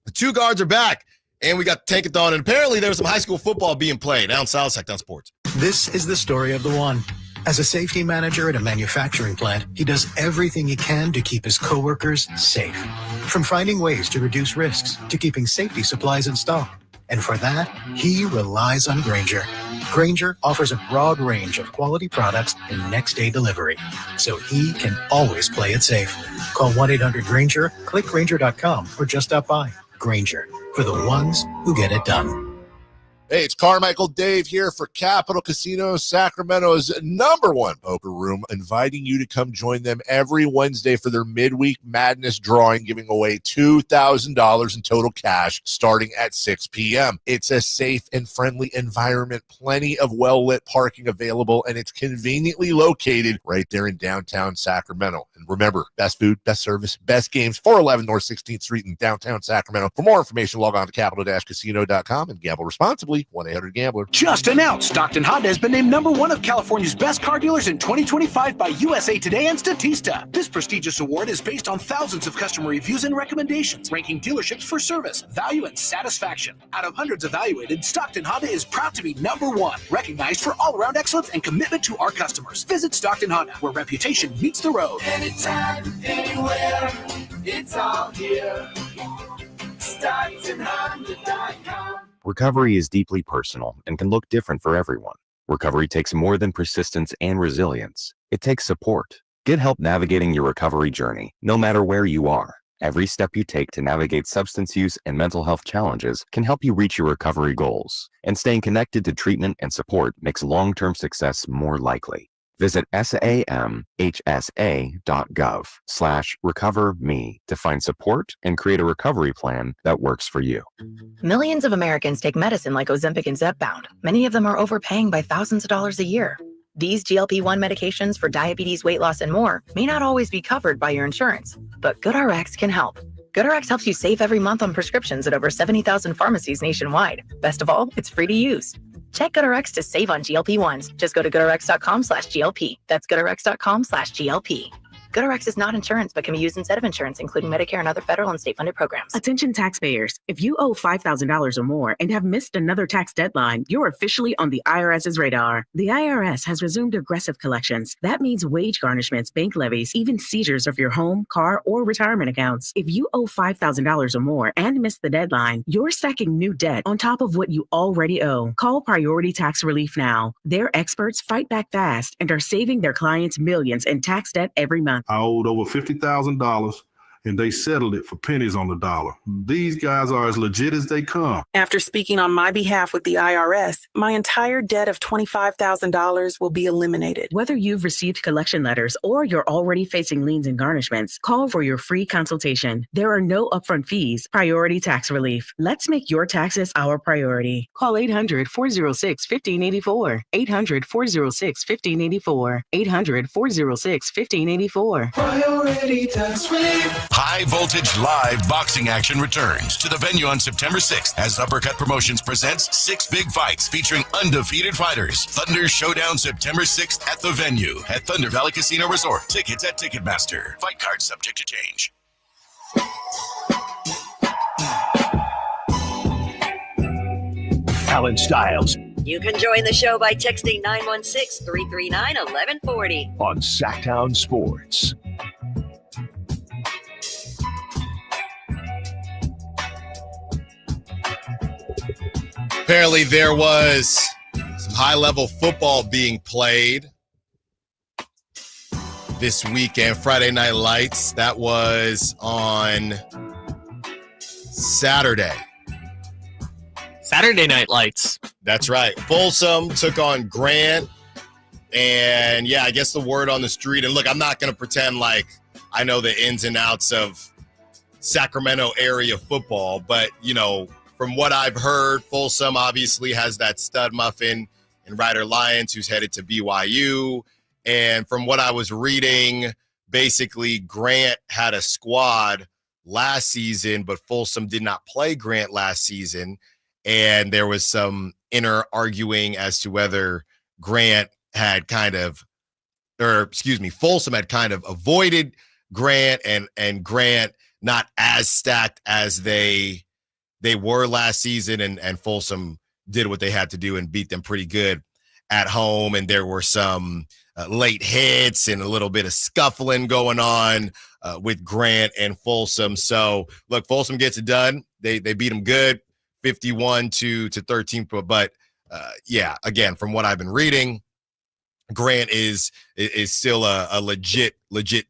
the 2 guards are back, and we got Tankathon, and apparently there was some high school football being played. Allen Stiles, Sacktown Sports. This is the story of the one. As a safety manager at a manufacturing plant, he does everything he can to keep his coworkers safe. From finding ways to reduce risks to keeping safety supplies in stock. And for that, he relies on Grainger. Grainger offers a broad range of quality products and next-day delivery, so he can always play it safe. Call 1-800-GRAINGER, click Grainger.com, or just stop by. Grainger, for the ones who get it done. Hey, it's Carmichael Dave here for Capital Casino, Sacramento's #1 poker room, inviting you to come join them every Wednesday for their midweek madness drawing, giving away $2,000 in total cash starting at 6 p.m. It's a safe and friendly environment, plenty of well-lit parking available, and it's conveniently located right there in downtown Sacramento. And remember, best food, best service, best games, 411 North 16th Street in downtown Sacramento. For more information, log on to capital-casino.com and gamble responsibly. 1-800-GAMBLER. Just announced, Stockton Honda has been named #1 of California's best car dealers in 2025 by USA Today and Statista. This prestigious award is based on thousands of customer reviews and recommendations, ranking dealerships for service, value, and satisfaction. Out of hundreds evaluated, Stockton Honda is proud to be #1, recognized for all-around excellence and commitment to our customers. Visit Stockton Honda, where reputation meets the road. Anytime, anywhere, it's all here. StocktonHonda.com. Recovery is deeply personal and can look different for everyone. Recovery takes more than persistence and resilience. It takes support. Get help navigating your recovery journey, no matter where you are. Every step you take to navigate substance use and mental health challenges can help you reach your recovery goals. And staying connected to treatment and support makes long-term success more likely. Visit samhsa.gov/recoverme to find support and create a recovery plan that works for you. Millions of Americans take medicine like Ozempic and Zepbound. Many of them are overpaying by thousands of dollars a year. These GLP-1 medications for diabetes, weight loss, and more may not always be covered by your insurance, but GoodRx can help. GoodRx helps you save every month on prescriptions at over 70,000 pharmacies nationwide. Best of all, it's free to use. Check GoodRx to save on GLP-1s. Just go to goodrx.com/GLP. That's goodrx.com/GLP. GoodRx is not insurance, but can be used instead of insurance, including Medicare and other federal and state-funded programs. Attention taxpayers. If you owe $5,000 or more and have missed another tax deadline, you're officially on the IRS's radar. The IRS has resumed aggressive collections. That means wage garnishments, bank levies, even seizures of your home, car, or retirement accounts. If you owe $5,000 or more and missed the deadline, you're stacking new debt on top of what you already owe. Call Priority Tax Relief now. Their experts fight back fast and are saving their clients millions in tax debt every month. I owed over $50,000 and they settled it for pennies on the dollar. These guys are as legit as they come. After speaking on my behalf with the IRS, my entire debt of $25,000 will be eliminated. Whether you've received collection letters or you're already facing liens and garnishments, call for your free consultation. There are no upfront fees. Priority Tax Relief. Let's make your taxes our priority. Call 800-406-1584. 800-406-1584. 800-406-1584. Priority Tax Relief. High Voltage Live boxing action returns to the venue on September 6th as Uppercut Promotions presents 6 big fights featuring undefeated fighters. Thunder Showdown September 6th at the venue at Thunder Valley Casino Resort. Tickets at Ticketmaster. Fight cards subject to change. Allen Stiles You can join the show by texting 916-339-1140 on Sacktown Sports. Apparently there was some high-level football being played this weekend. Friday Night Lights. That was on Saturday. Saturday Night Lights. That's right. Folsom took on Grant. And, yeah, I guess the word on the street. And, look, I'm not going to pretend like I know the ins and outs of Sacramento area football. But, you know, from what I've heard, Folsom obviously has that stud muffin in Ryder Lyons, who's headed to BYU. And from what I was reading, basically Grant had a squad last season, but Folsom did not play Grant last season. And there was some inner arguing as to whether Folsom had kind of avoided Grant and Grant not as stacked as they were last season, and Folsom did what they had to do and beat them pretty good at home. And there were some late hits and a little bit of scuffling going on with Grant and Folsom. So, look, Folsom gets it done. They beat them good, 51-13. But, yeah, again, from what I've been reading, Grant is still a legit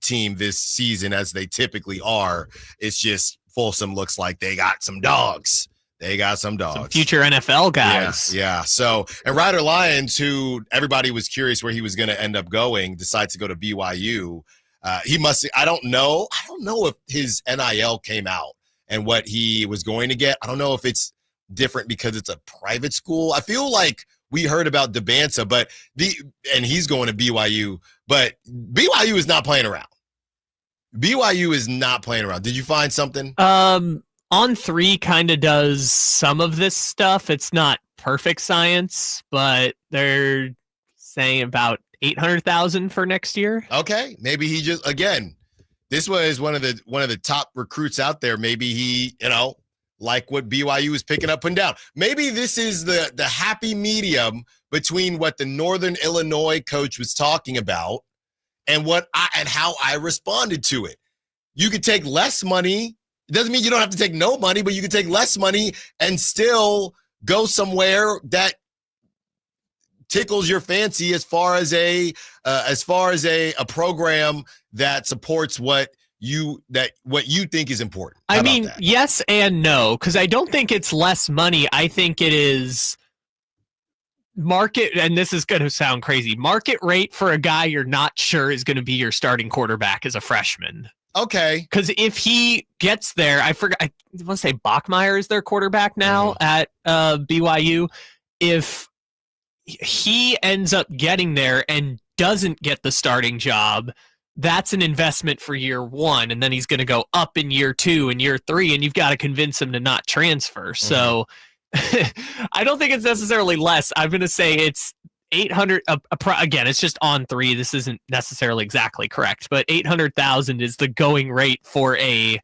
team this season, as they typically are. It's just Folsom looks like they got some dogs. Some future NFL guys. Yeah. So, and Ryder Lyons, who everybody was curious where he was going to end up going, decides to go to BYU. I don't know if his NIL came out and what he was going to get. I don't know if it's different because it's a private school. I feel like we heard about DeBanza, and he's going to BYU, but BYU is not playing around. BYU is not playing around. Did you find something? On3 kind of does some of this stuff. It's not perfect science, but they're saying about 800,000 for next year. Okay, maybe he just, again, this was one of the top recruits out there. Maybe he, like what BYU is picking up and down. Maybe this is the happy medium between what the Northern Illinois coach was talking about and how I responded to it. You could take less money. It doesn't mean you don't have to take no money, but you can take less money and still go somewhere that tickles your fancy as far as a program that supports what you think is important. I mean, yes and no, because I don't think it's less money. I think it is market, and this is going to sound crazy, market rate for a guy you're not sure is going to be your starting quarterback as a freshman. Okay. Because if he gets there, I want to say Bachmeier is their quarterback now at BYU. If he ends up getting there and doesn't get the starting job, that's an investment for year one, and then he's going to go up in year 2 and year 3, and you've got to convince him to not transfer. So I don't think it's necessarily less. I'm going to say it's 800. Again, it's just on 3. This isn't necessarily exactly correct, but 800,000 is the going rate for a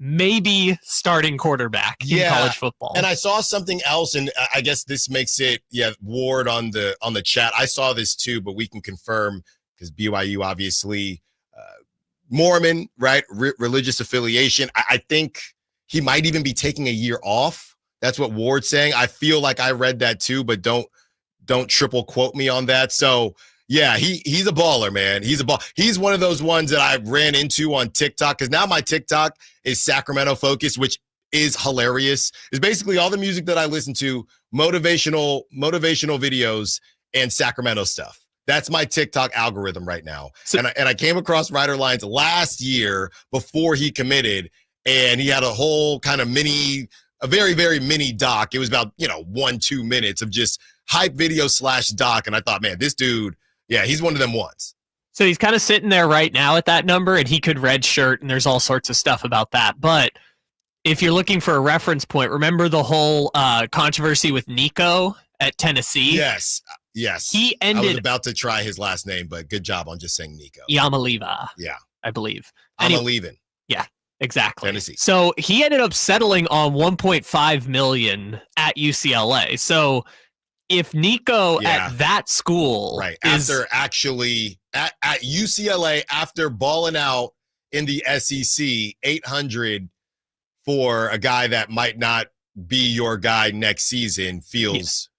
maybe starting quarterback in college football. And I saw something else, and I guess this makes it, Ward on the chat. I saw this too, but we can confirm because BYU obviously Mormon, right? Religious affiliation. I think he might even be taking a year off. That's what Ward's saying. I feel like I read that too, but don't triple quote me on that. So yeah, he's a baller, man. He's one of those ones that I ran into on TikTok, because now my TikTok is Sacramento focused, which is hilarious. It's basically all the music that I listen to, motivational videos and Sacramento stuff. That's my TikTok algorithm right now. So, and I came across Ryder Lyons last year before he committed, and he had a whole kind of a very, very mini doc. It was about 1-2 minutes of just hype video / doc. And I thought, man, this dude, he's one of them ones. So he's kind of sitting there right now at that number, and he could redshirt, and there's all sorts of stuff about that. But if you're looking for a reference point, remember the whole controversy with Nico at Tennessee? Yes. He ended. I was about to try his last name, but good job on just saying Nico. Yamaliva. Yeah. I believe. I'm leaving. Yeah, exactly. Tennessee. So he ended up settling on $1.5 million at UCLA. So if Nico at that school after actually at UCLA, after balling out in the SEC, 800 for a guy that might not be your guy next season feels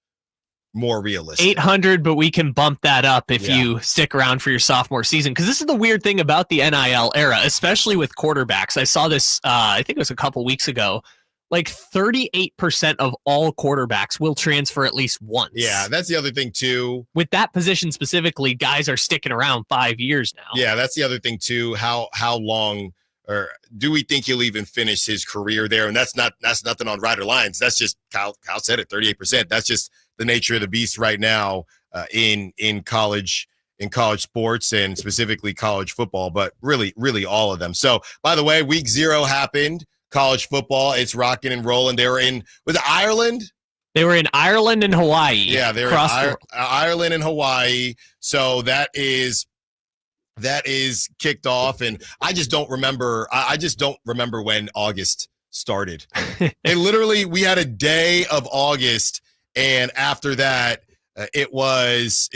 more realistic. 800, but we can bump that up if you stick around for your sophomore season, because this is the weird thing about the NIL era, especially with quarterbacks. I saw this, I think it was a couple weeks ago. Like 38% of all quarterbacks will transfer at least once. Yeah, that's the other thing too. With that position specifically, guys are sticking around 5 years now. Yeah, that's the other thing too. How long, or do we think he'll even finish his career there? And that's nothing on Ryder Lyons. That's just Kyle said it, 38%. That's just the nature of the beast right now in college sports, and specifically college football, but really all of them. So by the way, week 0 happened. College football, it's rocking and rolling. They were was it Ireland? They were in Ireland and Hawaii. Yeah, they were in Ireland and Hawaii. So that is kicked off, and I just don't remember. I just don't remember when August started. And literally, we had a day of August, and after that, it was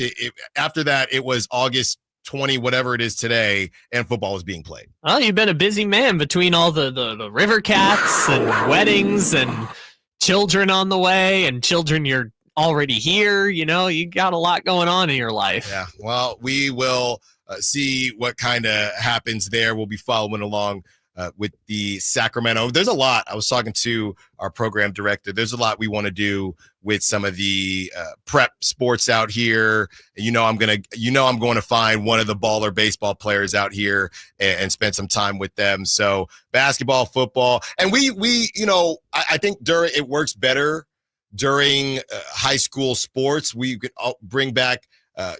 August 20, whatever it is today, and football was being played. Well, you've been a busy man between all the River Cats and weddings and children on the way and children you're already here. You got a lot going on in your life. Yeah, well, we will see what kind of happens there. We'll be following along with the Sacramento. There's a lot. I was talking to our program director. There's a lot we want to do with some of the prep sports out here. I'm going to find one of the baller baseball players out here and spend some time with them. So basketball, football, and we I think it works better during high school sports. We could bring back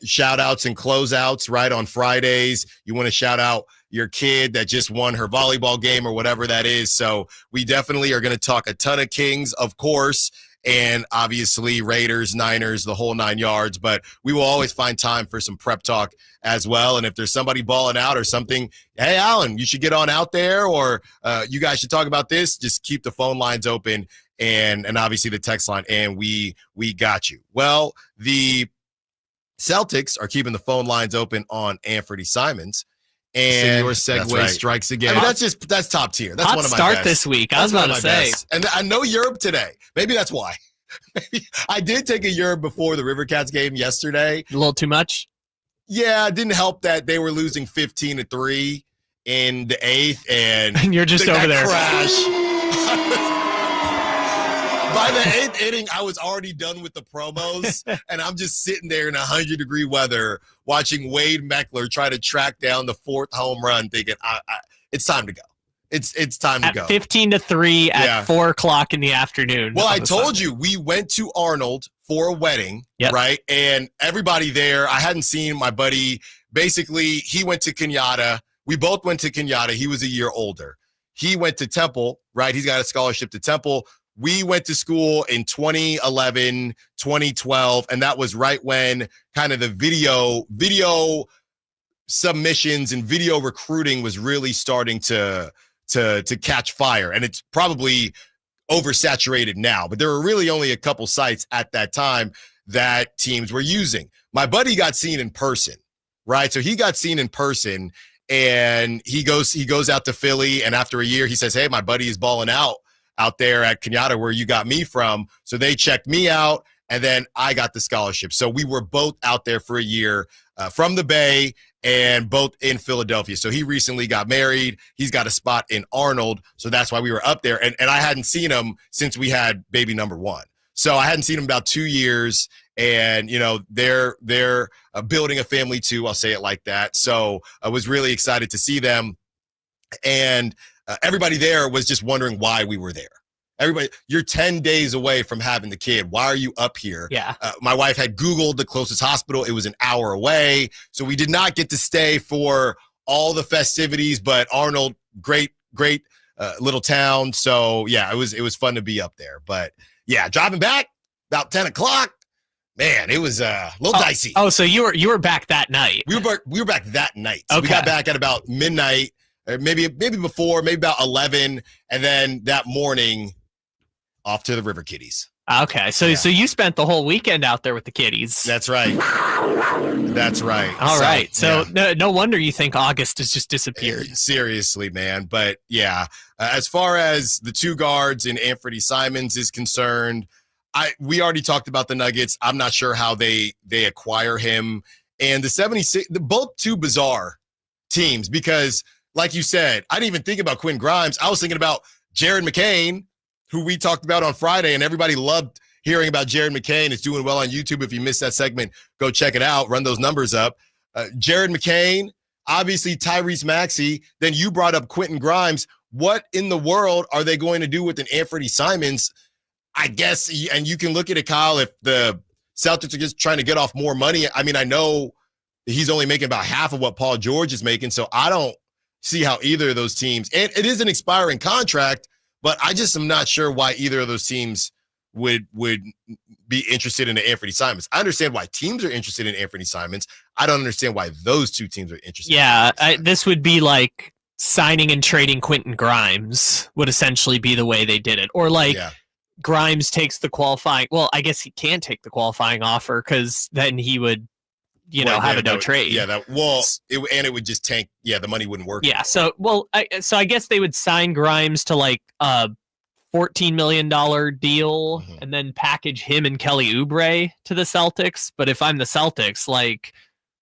shout outs and closeouts right on Fridays. You want to shout out your kid that just won her volleyball game or whatever that is. So we definitely are going to talk a ton of Kings, of course, and obviously Raiders, Niners, the whole 9 yards. But we will always find time for some prep talk as well. And if there's somebody balling out or something, hey, Allen, you should get on out there, or you guys should talk about this. Just keep the phone lines open and obviously the text line, and we got you. Well, the Celtics are keeping the phone lines open on Anthony Simons. And your segue strikes again. I mean, that's top tier. That's Hot one of my start best. This week. I was about to say. Best. And I know Europe today. Maybe that's why. Maybe I did take a Europe before the River Cats game yesterday. A little too much? Yeah, it didn't help that they were losing 15-3 in the 8th, and you're just over there. Crash. By the 8th inning, I was already done with the promos, and I'm just sitting there in 100-degree weather watching Wade Meckler try to track down the 4th home run, thinking, it's time to go. It's time to go. 15-3 at 4 o'clock in the afternoon. Well, I told you, we went to Arnold for a wedding, right? And everybody there, I hadn't seen my buddy. Basically, he went to Kenyatta. We both went to Kenyatta. He was a year older. He went to Temple, right? He's got a scholarship to Temple. We went to school in 2011, 2012, and that was right when kind of the video submissions and video recruiting was really starting to catch fire. And it's probably oversaturated now, but there were really only a couple sites at that time that teams were using. My buddy got seen in person, right? So he got seen in person, and he goes out to Philly, and after a year he says, hey, my buddy is balling out there at Kenyatta where you got me from. So they checked me out, and then I got the scholarship. So we were both out there for a year from the Bay and both in Philadelphia. So he recently got married. He's got a spot in Arnold. So that's why we were up there. And I hadn't seen him since we had baby number 1. So I hadn't seen him about 2 years. And, you know, they're building a family too. I'll say it like that. So I was really excited to see them. And everybody there was just wondering why we were there. Everybody, you're 10 days away from having the kid. Why are you up here? Yeah. My wife had Googled the closest hospital. It was an hour away. So we did not get to stay for all the festivities, but Arnold, great little town. So yeah, it was fun to be up there. But yeah, driving back about 10 o'clock, man, it was a little dicey. Oh, so you were back that night. We were back that night. So Okay. We got back at about midnight, or maybe before, maybe about 11. And then that morning, off to the River Kitties. Okay, so you spent the whole weekend out there with the kiddies. That's right. That's right. All right. So no wonder you think August has just disappeared. Seriously, man. But yeah, as far as the 2 guards and Anthony Simons is concerned, we already talked about the Nuggets. I'm not sure how they acquire him. And the 76, both 2 bizarre teams, because like you said, I didn't even think about Quentin Grimes. I was thinking about Jared McCain, who we talked about on Friday, and everybody loved hearing about Jared McCain. It's doing well on YouTube. If you missed that segment, go check it out. Run those numbers up. Jared McCain, obviously Tyrese Maxey. Then you brought up Quentin Grimes. What in the world are they going to do with an Anthony Simons? I guess, and you can look at it, Kyle, if the Celtics are just trying to get off more money. I mean, I know he's only making about half of what Paul George is making, so I don't see how either of those teams, and it is an expiring contract, but I just am not sure why either of those teams would be interested in Anthony Simons. I understand why teams are interested in Anthony Simons. I don't understand why those 2 teams are interested. Yeah, this would be like signing and trading Quentin Grimes would essentially be the way they did it. Or like Grimes takes the qualifying. Well, I guess he can't take the qualifying offer because then he would, have a no trade. Yeah, it would just tank. Yeah, the money wouldn't work. Yeah, so I guess they would sign Grimes to like a $14 million deal and then package him and Kelly Oubre to the Celtics. But if I'm the Celtics, like,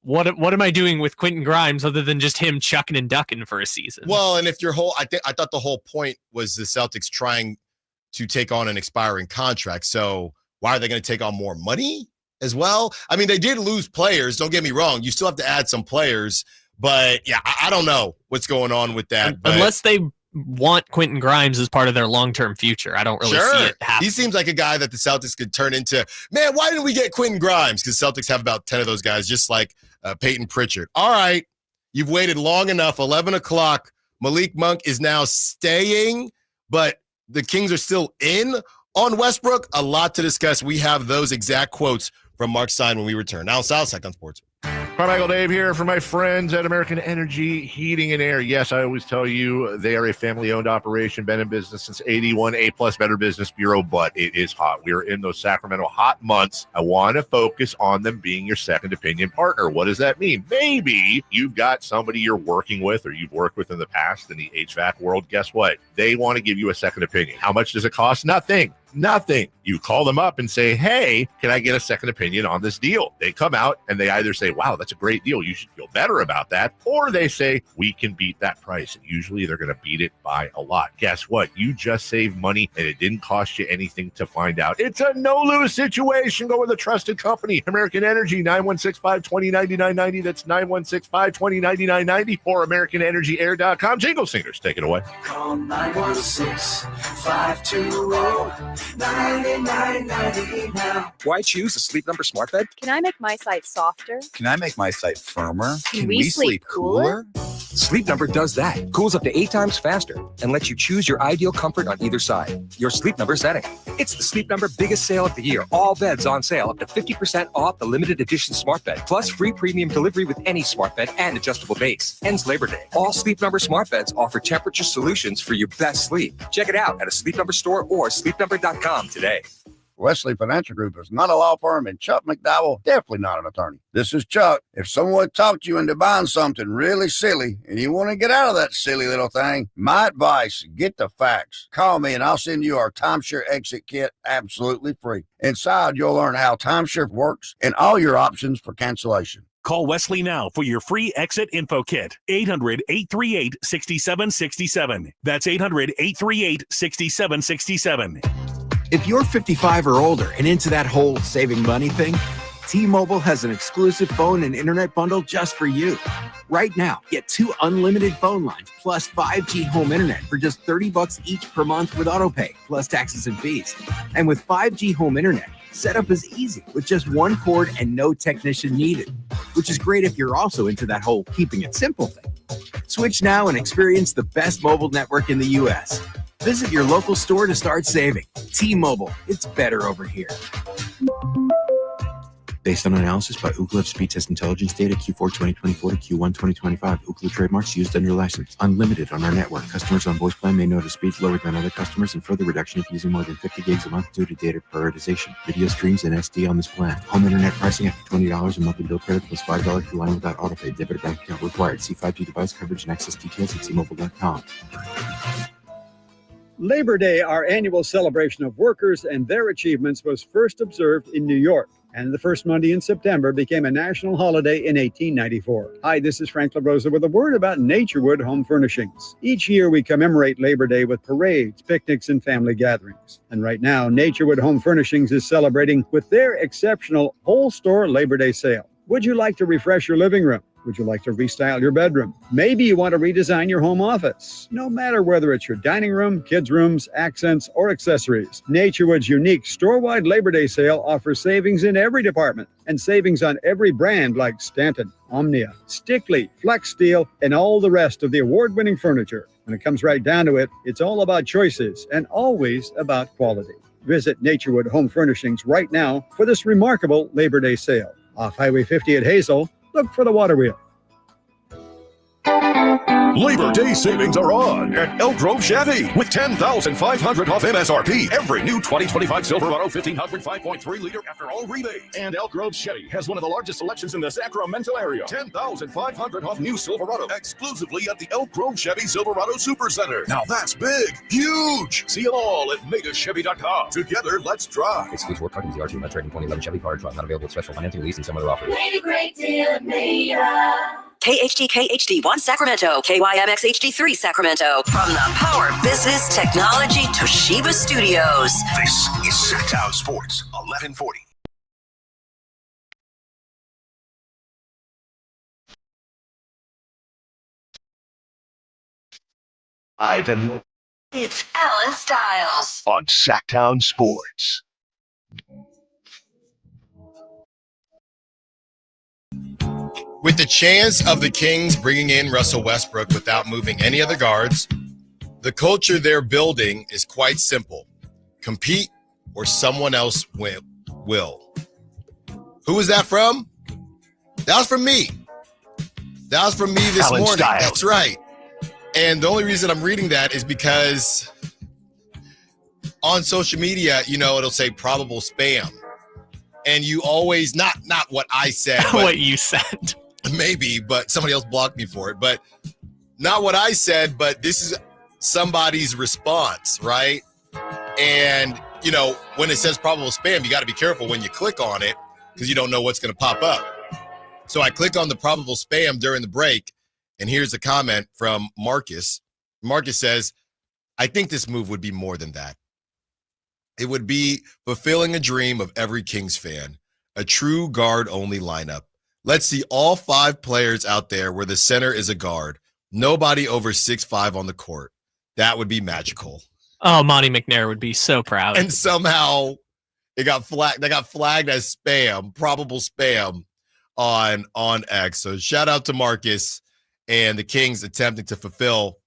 what am I doing with Quentin Grimes other than just him chucking and ducking for a season? Well, and if I thought the whole point was the Celtics trying to take on an expiring contract. So why are they going to take on more money as well? I mean, they did lose players. Don't get me wrong. You still have to add some players. But, yeah, I don't know what's going on with that. Unless they want Quentin Grimes as part of their long-term future. I don't really see it happen. He seems like a guy that the Celtics could turn into, man, why didn't we get Quentin Grimes? Because Celtics have about 10 of those guys, just like Peyton Pritchard. All right, you've waited long enough. 11 o'clock. Malik Monk is now staying, but the Kings are still in on Westbrook. A lot to discuss. We have those exact quotes from Mark Stein when we return. Allen Stiles, on Sports. Carmichael Dave here for my friends at American Energy Heating and Air. Yes, I always tell you they are a family-owned operation, been in business since 81, A-plus Better Business Bureau, but it is hot. We are in those Sacramento hot months. I want to focus on them being your second opinion partner. What does that mean? Maybe you've got somebody you're working with or you've worked with in the past in the HVAC world. Guess what? They want to give you a second opinion. How much does it cost? Nothing. Nothing. You call them up and say, hey, can I get a second opinion on this deal? They come out and they either say, wow, that's a great deal, you should feel better about that, or they say, we can beat that price. And usually they're going to beat it by a lot. Guess what? You just saved money and it didn't cost you anything to find out. It's a no-lose situation. Go with a trusted company. American Energy, 916-520-9990. That's 916-520-9990 or AmericanEnergyAir.com. Jingle singers, take it away. Call 916-520-9990 now. Why choose a Sleep Number smart bed? Can I make my site softer? Can I make my site firmer? Can we sleep cooler? Sleep Number does that. Cools up to 8 times faster and lets you choose your ideal comfort on either side. Your Sleep Number setting. It's the Sleep Number biggest sale of the year. All beds on sale up to 50% off the limited edition smart bed, plus free premium delivery with any smart bed and adjustable base. Ends Labor Day. All Sleep Number smart beds offer temperature solutions for your best sleep. Check it out at a Sleep Number store or sleepnumber.com today. Wesley Financial Group is not a law firm, and Chuck McDowell, definitely not an attorney. This is Chuck. If someone talked you into buying something really silly and you want to get out of that silly little thing, my advice, get the facts. Call me and I'll send you our timeshare exit kit absolutely free. Inside, you'll learn how timeshare works and all your options for cancellation. Call Wesley now for your free exit info kit. 800-838-6767. That's 800-838-6767. If you're 55 or older and into that whole saving money thing, T-Mobile has an exclusive phone and internet bundle just for you. Right now, get 2 unlimited phone lines plus 5G home internet for just $30 each per month with autopay, plus taxes and fees. And with 5G home internet, setup is easy with just 1 cord and no technician needed, which is great if you're also into that whole keeping it simple thing. Switch now and experience the best mobile network in the U.S. Visit your local store to start saving. T-Mobile, it's better over here. Based on analysis by Ookla Speed Test Intelligence data Q4 2024 to Q1 2025. Ookla trademarks used under license. Unlimited on our network. Customers on voice plan may notice speeds lower than other customers and further reduction if using more than 50 gigs a month due to data prioritization. Video streams and SD on this plan. Home internet pricing after $20 a monthly bill credit plus $5 per line without autopay. Debit or bank account required. See 5G device coverage and access details at T-Mobile.com. Labor Day, our annual celebration of workers and their achievements, was first observed in New York, and the first Monday in September became a national holiday in 1894. Hi, this is Frank LaRosa with a word about Naturewood Home Furnishings. Each year we commemorate Labor Day with parades, picnics, and family gatherings. And right now, Naturewood Home Furnishings is celebrating with their exceptional whole store Labor Day sale. Would you like to refresh your living room? Would you like to restyle your bedroom? Maybe you want to redesign your home office. No matter whether it's your dining room, kids' rooms, accents, or accessories, Naturewood's unique store-wide Labor Day sale offers savings in every department and savings on every brand like Stanton, Omnia, Stickley, Flex Steel, and all the rest of the award-winning furniture. When it comes right down to it, it's all about choices and always about quality. Visit Naturewood Home Furnishings right now for this remarkable Labor Day sale. Off Highway 50 at Hazel, look for the water wheel. Labor Day savings are on at Elk Grove Chevy with $10,500 off MSRP. Every new 2025 Silverado 1500 5.3 liter after all rebates. And Elk Grove Chevy has one of the largest selections in the Sacramento area. $10,500 off new Silverado exclusively at the Elk Grove Chevy Silverado Supercenter. Now that's big, huge. See them all at megachevy.com. Together, let's drive. Exclusive work parking ZR2 Met Trading 2011 Chevy Power Truck. Not available with special financing, lease, and some other offers. Made a great deal at Meta. KHD1 Sacramento, KYMX HD3 Sacramento. From the Power Business Technology Toshiba Studios. This is Sacktown Sports 1140. Ivan. It's Allen Stiles On Sacktown Sports. With the chance of the Kings bringing in Russell Westbrook without moving any other guards, the culture they're building is quite simple. Compete or someone else will. Who was that from? That was from me. That was from me this Allen morning. Stiles. That's right. And the only reason I'm reading that is because on social media, it'll say probable spam. And you always, not what I said. But what you said. Maybe, but somebody else blocked me for it. But not what I said, but this is somebody's response, right? And when it says probable spam, you got to be careful when you click on it because you don't know what's going to pop up. So I click on the probable spam during the break, and here's a comment from Marcus. Marcus says, I think this move would be more than that. It would be fulfilling a dream of every Kings fan, a true guard-only lineup. Let's see all 5 players out there where the center is a guard. Nobody over 6'5" on the court. That would be magical. Oh, Monty McNair would be so proud. And somehow it got flagged. They got flagged as spam, probable spam on X. So shout out to Marcus and the Kings attempting to fulfill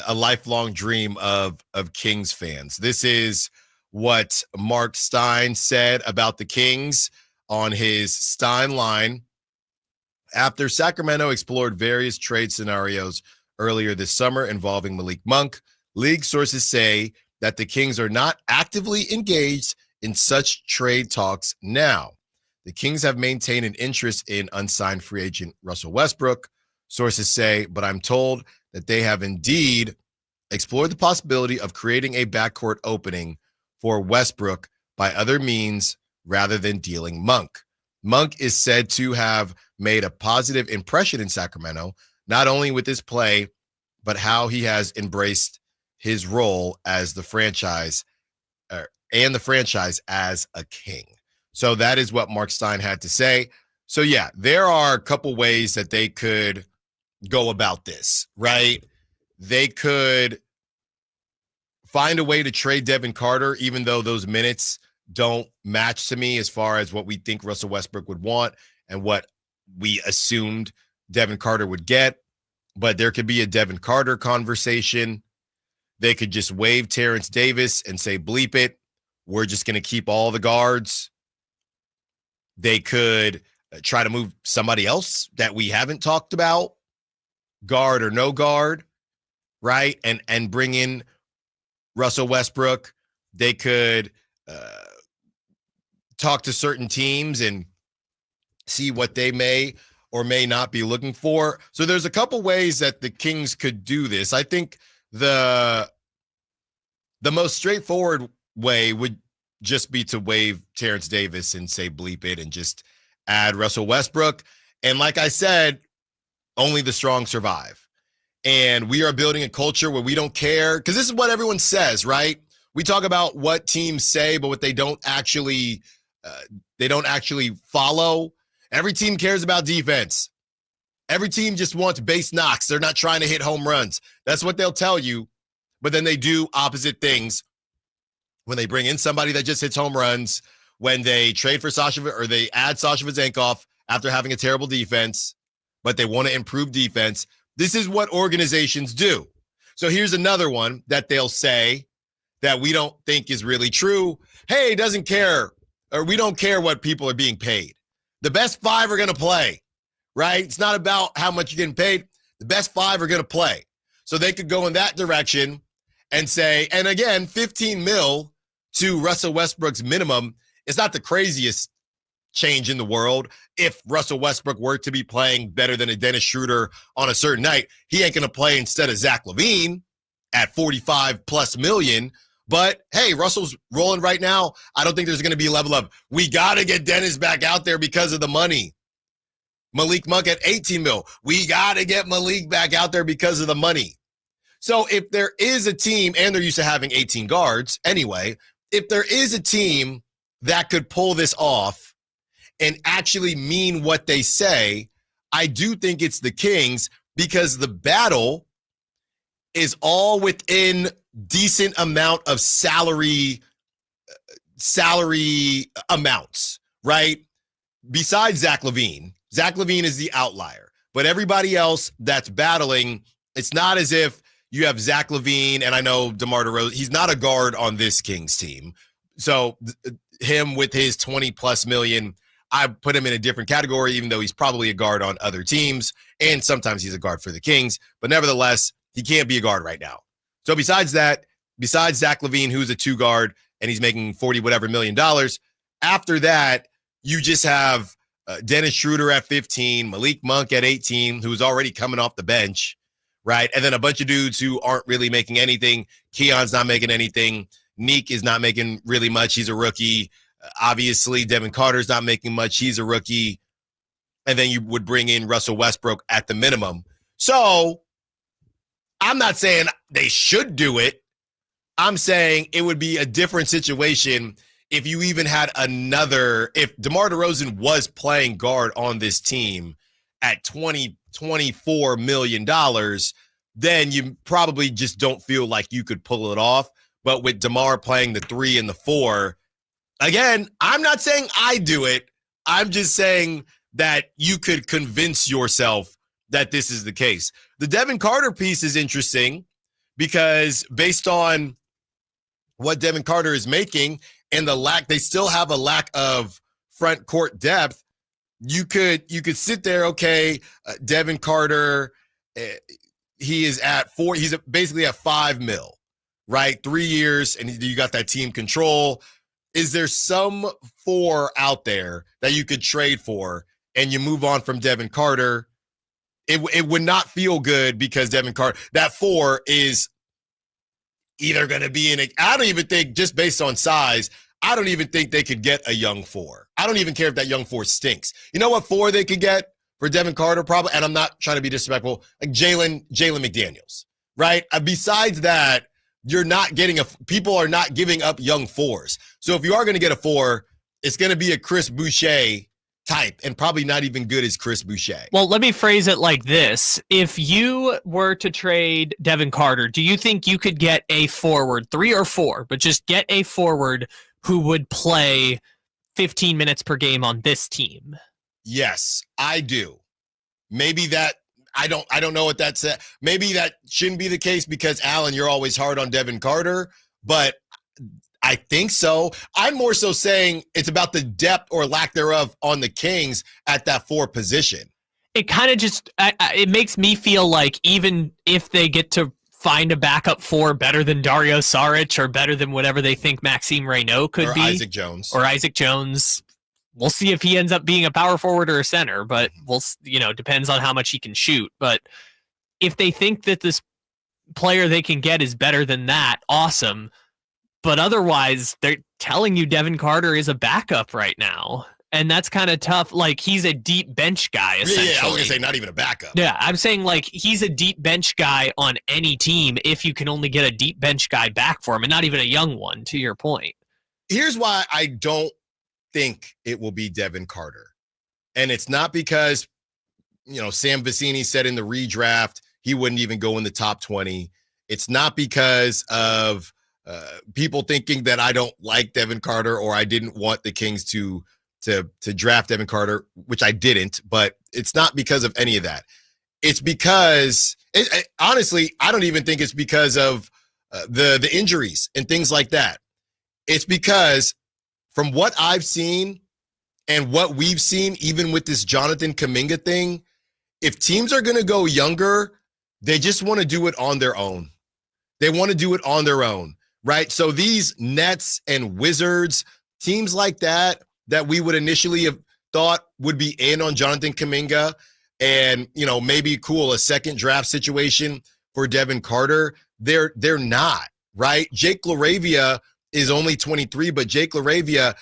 a lifelong dream of Kings fans. This is what Mark Stein said about the Kings on his Stein line. After Sacramento explored various trade scenarios earlier this summer involving Malik Monk, league sources say that the Kings are not actively engaged in such trade talks now. The Kings have maintained an interest in unsigned free agent Russell Westbrook, sources say, but I'm told that they have indeed explored the possibility of creating a backcourt opening for Westbrook by other means rather than dealing Monk. Monk is said to have made a positive impression in Sacramento, not only with his play, but how he has embraced his role as the franchise and the franchise as a King. So that is what Mark Stein had to say. So yeah, there are a couple ways that they could go about this, right? They could find a way to trade Devin Carter, even though those minutes don't match to me as far as what we think Russell Westbrook would want and what we assumed Devin Carter would get. But there could be a Devin Carter conversation. They could just waive Terrence Davis and say, bleep it. We're just going to keep all the guards. They could try to move somebody else that we haven't talked about, guard or no guard, right? And bring in Russell Westbrook. They could talk to certain teams and see what they may or may not be looking for. So there's a couple ways that the Kings could do this. I think the most straightforward way would just be to waive Terrence Davis and say bleep it and just add Russell Westbrook. And like I said, only the strong survive. And we are building a culture where we don't care, because this is what everyone says, right? We talk about what teams say, but what they don't actually follow. Every team cares about defense. Every team just wants base knocks. They're not trying to hit home runs. That's what they'll tell you. But then they do opposite things when they bring in somebody that just hits home runs, when they trade for Sasha or they add Sasha Vezenkov after having a terrible defense, but they want to improve defense. This is what organizations do. So here's another one that they'll say that we don't think is really true. Hey, doesn't care, or we don't care what people are being paid. The best 5 are going to play, right? It's not about how much you're getting paid. The best 5 are going to play. So they could go in that direction and say, and again, 15 mil to Russell Westbrook's minimum is not the craziest change in the world. If Russell Westbrook were to be playing better than a Dennis Schroeder on a certain night, he ain't going to play instead of Zach LaVine at 45 plus million. But hey, Russell's rolling right now. I don't think there's going to be a level of, we got to get Dennis back out there because of the money. Malik Monk at 18 mil. We got to get Malik back out there because of the money. So if there is a team, and they're used to having 18 guards anyway, if there is a team that could pull this off and actually mean what they say, I do think it's the Kings, because the battle is all within decent amount of salary amounts, right? Besides Zach LaVine. Zach LaVine is the outlier, but everybody else that's battling, it's not as if you have Zach LaVine, and I know DeMar DeRozan, he's not a guard on this Kings team. So him with his 20 plus million, I put him in a different category, even though he's probably a guard on other teams, and sometimes he's a guard for the Kings, but nevertheless, he can't be a guard right now. So besides that, besides Zach LaVine, who's a 2 guard, and he's making 40 whatever million dollars, after that, you just have Dennis Schroeder at 15, Malik Monk at 18, who's already coming off the bench, right? And then a bunch of dudes who aren't really making anything. Keon's not making anything. Neek is not making really much. He's a rookie. Obviously, Devin Carter's not making much. He's a rookie. And then you would bring in Russell Westbrook at the minimum. So I'm not saying they should do it. I'm saying it would be a different situation if you even had if DeMar DeRozan was playing guard on this team at $24 million, then you probably just don't feel like you could pull it off. But with DeMar playing the 3 and the 4, again, I'm not saying I do it. I'm just saying that you could convince yourself that this is the case. The Devin Carter piece is interesting because based on what Devin Carter is making and they still have a lack of front court depth. You could sit there, okay, Devin Carter, he is at 4, he's basically at $5 million, right? 3 years, and you got that team control. Is there some 4 out there that you could trade for and you move on from Devin Carter? It would not feel good because Devin Carter, that 4 is either going to be I don't even think, just based on size, I don't even think they could get a young 4. I don't even care if that young 4 stinks. You know what 4 they could get for Devin Carter? Probably, and I'm not trying to be disrespectful, like Jalen McDaniels, right? Besides that, people are not giving up young 4s. So if you are going to get a 4, it's going to be a Chris Boucher type, and probably not even good as Chris Boucher. Well, let me phrase it like this. If you were to trade Devin Carter, do you think you could get a forward, 3 or 4, but just get a forward who would play 15 minutes per game on this team? Yes, I do. Maybe that, I don't know what that said. Maybe that shouldn't be the case because, Allen, you're always hard on Devin Carter, but I think so. I'm more so saying it's about the depth or lack thereof on the Kings at that 4 position. It kind of just, it makes me feel like even if they get to find a backup 4 better than Dario Saric or better than whatever they think Maxime Reynaud could be. Isaac Jones. We'll see if he ends up being a power forward or a center, but depends on how much he can shoot. But if they think that this player they can get is better than that, awesome. But otherwise, they're telling you Devin Carter is a backup right now. And that's kind of tough. Like, he's a deep bench guy, essentially. Yeah, I was going to say not even a backup. Yeah, I'm saying, like, he's a deep bench guy on any team if you can only get a deep bench guy back for him, and not even a young one, to your point. Here's why I don't think it will be Devin Carter. And it's not because, Sam Vecini said in the redraft he wouldn't even go in the top 20. It's not because of people thinking that I don't like Devin Carter or I didn't want the Kings to draft Devin Carter, which I didn't, but it's not because of any of that. It's because, honestly, I don't even think it's because of the injuries and things like that. It's because from what I've seen and what we've seen, even with this Jonathan Kuminga thing, if teams are going to go younger, they just want to do it on their own. They want to do it on their own, right? So these Nets and Wizards, teams like that we would initially have thought would be in on Jonathan Kuminga and, maybe a second draft situation for Devin Carter, they're not, right? Jake LaRavia is only 23, but Jake LaRavia,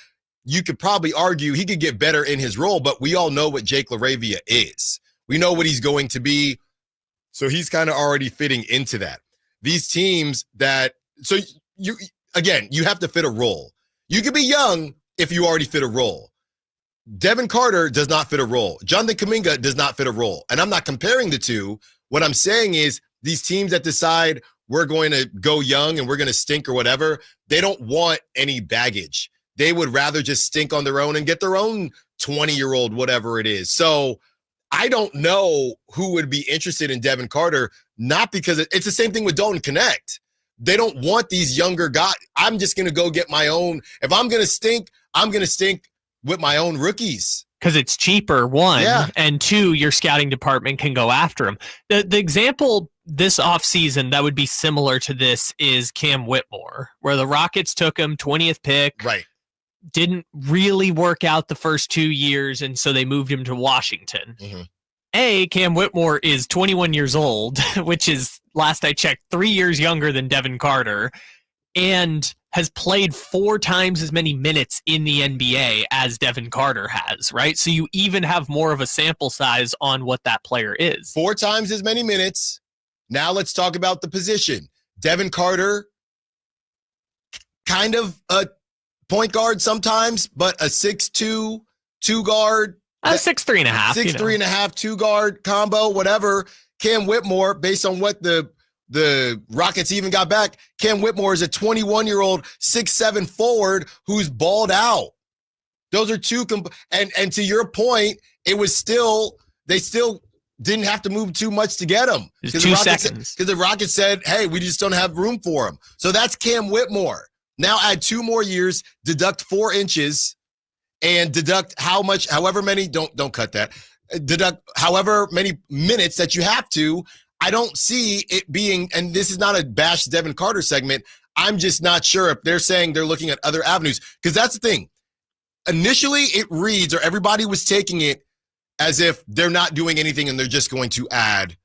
you could probably argue he could get better in his role, but we all know what Jake LaRavia is. We know what he's going to be. So he's kind of already fitting into that. These teams you have to fit a role. You could be young if you already fit a role. Devin Carter does not fit a role. Jonathan Kuminga does not fit a role. And I'm not comparing the two. What I'm saying is these teams that decide we're going to go young and we're going to stink or whatever, they don't want any baggage. They would rather just stink on their own and get their own 20-year-old, whatever it is. So I don't know who would be interested in Devin Carter, not because it's the same thing with Dalton Connect. They don't want these younger guys. I'm just going to go get my own. If I'm going to stink, I'm going to stink with my own rookies. Because it's cheaper, one, and two, your scouting department can go after him. The example this offseason that would be similar to this is Cam Whitmore, where the Rockets took him 20th pick. Right. Didn't really work out the first 2 years, and so they moved him to Washington. Mm-hmm. Cam Whitmore is 21 years old, which is, last I checked, 3 years younger than Devin Carter, and has played 4 times as many minutes in the NBA as Devin Carter has, right? So you even have more of a sample size on what that player is. 4 times as many minutes. Now let's talk about the position. Devin Carter, kind of a point guard sometimes, but a 6'2", 2 guard. 6'3.5". 6'3.5", 2 guard combo, whatever. Cam Whitmore, based on what the Rockets even got back, Cam Whitmore is a 21-year-old 6'7" forward who's balled out. Those are two, and to your point, it was still, they still didn't have to move too much to get him. It's 2 seconds. Because the Rockets said, hey, we just don't have room for him. So that's Cam Whitmore. Now add 2 more years, deduct 4 inches, and deduct however many, don't cut that, deduct however many minutes that you have to. I don't see it being, and this is not a bash Devin Carter segment, I'm just not sure if they're saying they're looking at other avenues. Because that's the thing. Initially, it reads, or everybody was taking it as if they're not doing anything and they're just going to add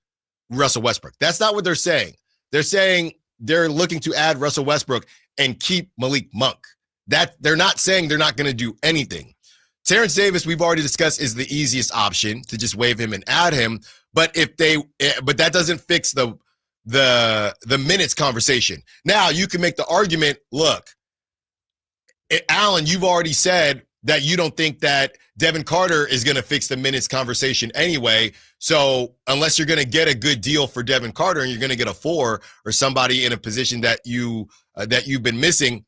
Russell Westbrook. That's not what they're saying. They're saying they're looking to add Russell Westbrook and keep Malik Monk. That they're not saying they're not going to do anything. Terrence Davis, we've already discussed, is the easiest option to just waive him and add him. But that doesn't fix the minutes conversation. Now you can make the argument, look, Allen, you've already said that you don't think that Devin Carter is going to fix the minutes conversation anyway. So unless you're going to get a good deal for Devin Carter and you're going to get a 4 or somebody in a position that you've been missing,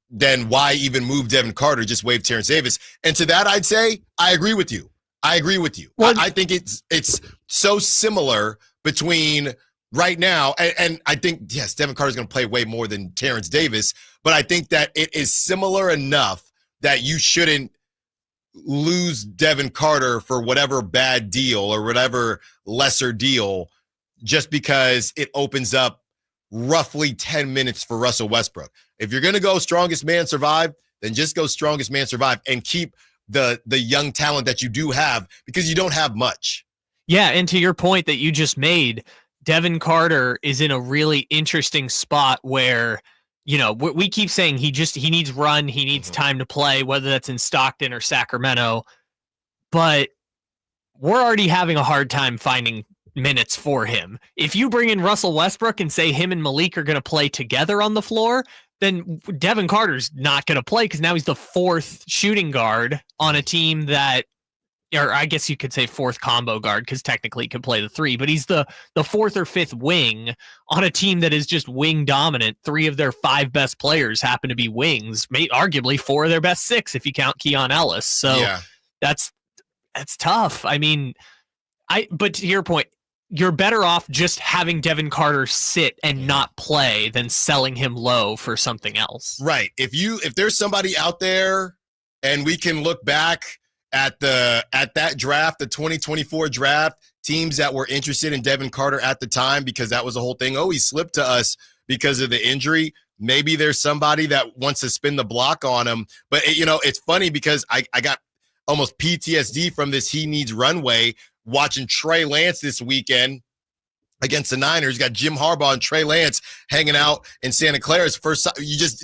then why even move Devin Carter? Just waive Terrence Davis. And to that, I'd say I agree with you. Well, I think it's so similar between right now, and I think, yes, Devin Carter's going to play way more than Terrence Davis, but I think that it is similar enough that you shouldn't lose Devin Carter for whatever bad deal or whatever lesser deal just because it opens up roughly 10 minutes for Russell Westbrook. If you're going to go strongest man survive, then just go strongest man survive and keep the young talent that you do have, because you don't have much. Yeah, and to your point that you just made, Devin Carter is in a really interesting spot where, you know, we keep saying he needs run, he needs time to play, whether that's in Stockton or Sacramento, but we're already having a hard time finding minutes for him. If you bring in Russell Westbrook and say him and Malik are going to play together on the floor, then Devin Carter's not going to play because now he's the 4th shooting guard on a team that, or I guess you could say 4th combo guard because technically he could play the 3, but he's the 4th or 5th wing on a team that is just wing dominant. 3 of their 5 best players happen to be wings, arguably 4 of their best 6 if you count Keon Ellis. So yeah, that's tough. I mean, but to your point, you're better off just having Devin Carter sit and not play than selling him low for something else. Right. If there's somebody out there and we can look back at that draft, the 2024 draft, teams that were interested in Devin Carter at the time, because that was the whole thing. Oh, he slipped to us because of the injury. Maybe there's somebody that wants to spin the block on him. But, it's funny because I got almost PTSD from this he needs runway watching Trey Lance this weekend against the Niners. Got Jim Harbaugh and Trey Lance hanging out in Santa Clara's first.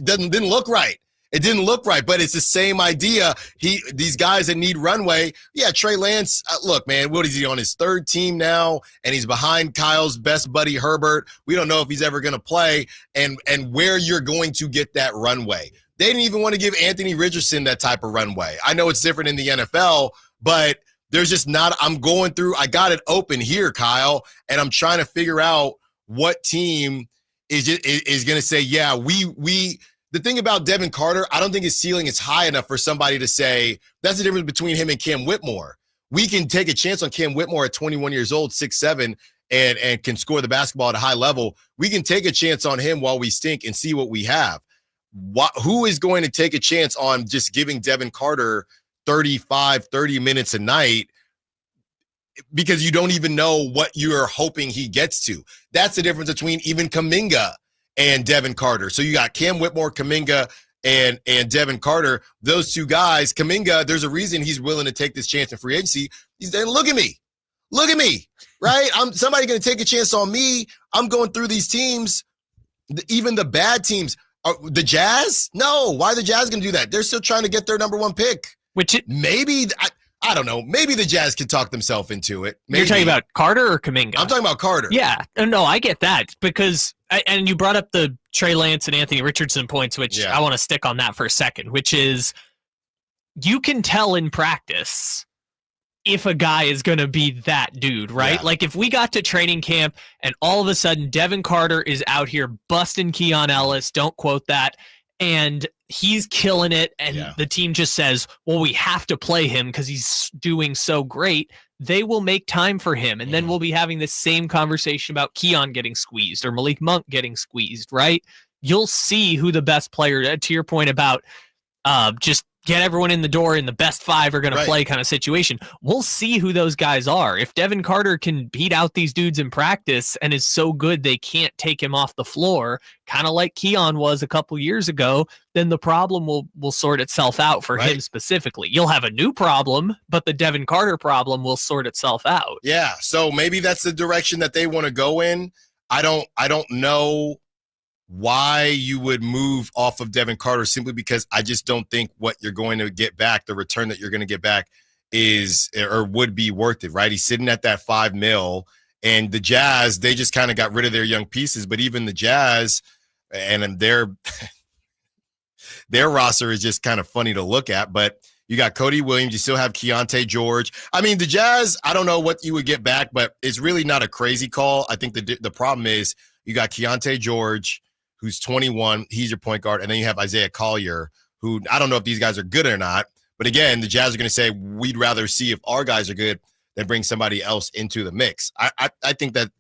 Didn't look right. It didn't look right, but it's the same idea. These guys that need runway. Yeah, Trey Lance, look, man, what is he on his 3rd team now? And he's behind Kyle's best buddy, Herbert. We don't know if he's ever going to play and where you're going to get that runway. They didn't even want to give Anthony Richardson that type of runway. I know it's different in the NFL, but there's just not, I got it open here, Kyle, and I'm trying to figure out what team is going to say, yeah, the thing about Devin Carter, I don't think his ceiling is high enough for somebody to say, that's the difference between him and Cam Whitmore. We can take a chance on Cam Whitmore at 21 years old, 6'7", and can score the basketball at a high level. We can take a chance on him while we stink and see what we have. Who is going to take a chance on just giving Devin Carter 30 minutes a night because you don't even know what you're hoping he gets to? That's the difference between even Kuminga and Devin Carter. So you got Cam Whitmore, Kuminga, and Devin Carter. Those 2 guys, Kuminga, there's a reason he's willing to take this chance in free agency. He's saying, look at me, right? I'm somebody going to take a chance on me. I'm going through these teams, even the bad teams. The Jazz? No. Why the Jazz going to do that? They're still trying to get their number 1 pick. Maybe, I don't know. Maybe the Jazz can talk themselves into it. Maybe. You're talking about Carter or Kuminga? I'm talking about Carter. Yeah. No, I get that because, and you brought up the Trey Lance and Anthony Richardson points, which I want to stick on that for a second, which is you can tell in practice if a guy is going to be that dude, right? Yeah. Like if we got to training camp and all of a sudden Devin Carter is out here busting Keon Ellis, don't quote that, and he's killing it, and the team just says, well, we have to play him because he's doing so great, they will make time for him. And then we'll be having the same conversation about Keon getting squeezed or Malik Monk getting squeezed, right? You'll see who the best player, to your point about just get everyone in the door and the best 5 are going to play kind of situation. We'll see who those guys are. If Devin Carter can beat out these dudes in practice and is so good they can't take him off the floor, kind of like Keon was a couple years ago, then the problem will sort itself out for him specifically. You'll have a new problem, but the Devin Carter problem will sort itself out. Yeah, so maybe that's the direction that they want to go in. I don't know why you would move off of Devin Carter, simply because I just don't think what you're going to get back, the return that you're going to get back is or would be worth it, right? He's sitting at that $5 million, and the Jazz, they just kind of got rid of their young pieces, but even the Jazz and their roster is just kind of funny to look at. But you got Cody Williams, you still have Keontae George. I mean, the Jazz, I don't know what you would get back, but it's really not a crazy call. I think the problem is you got Keontae George, who's 21. He's your point guard. And then you have Isaiah Collier, who I don't know if these guys are good or not. But again, the Jazz are going to say, we'd rather see if our guys are good than bring somebody else into the mix. I think that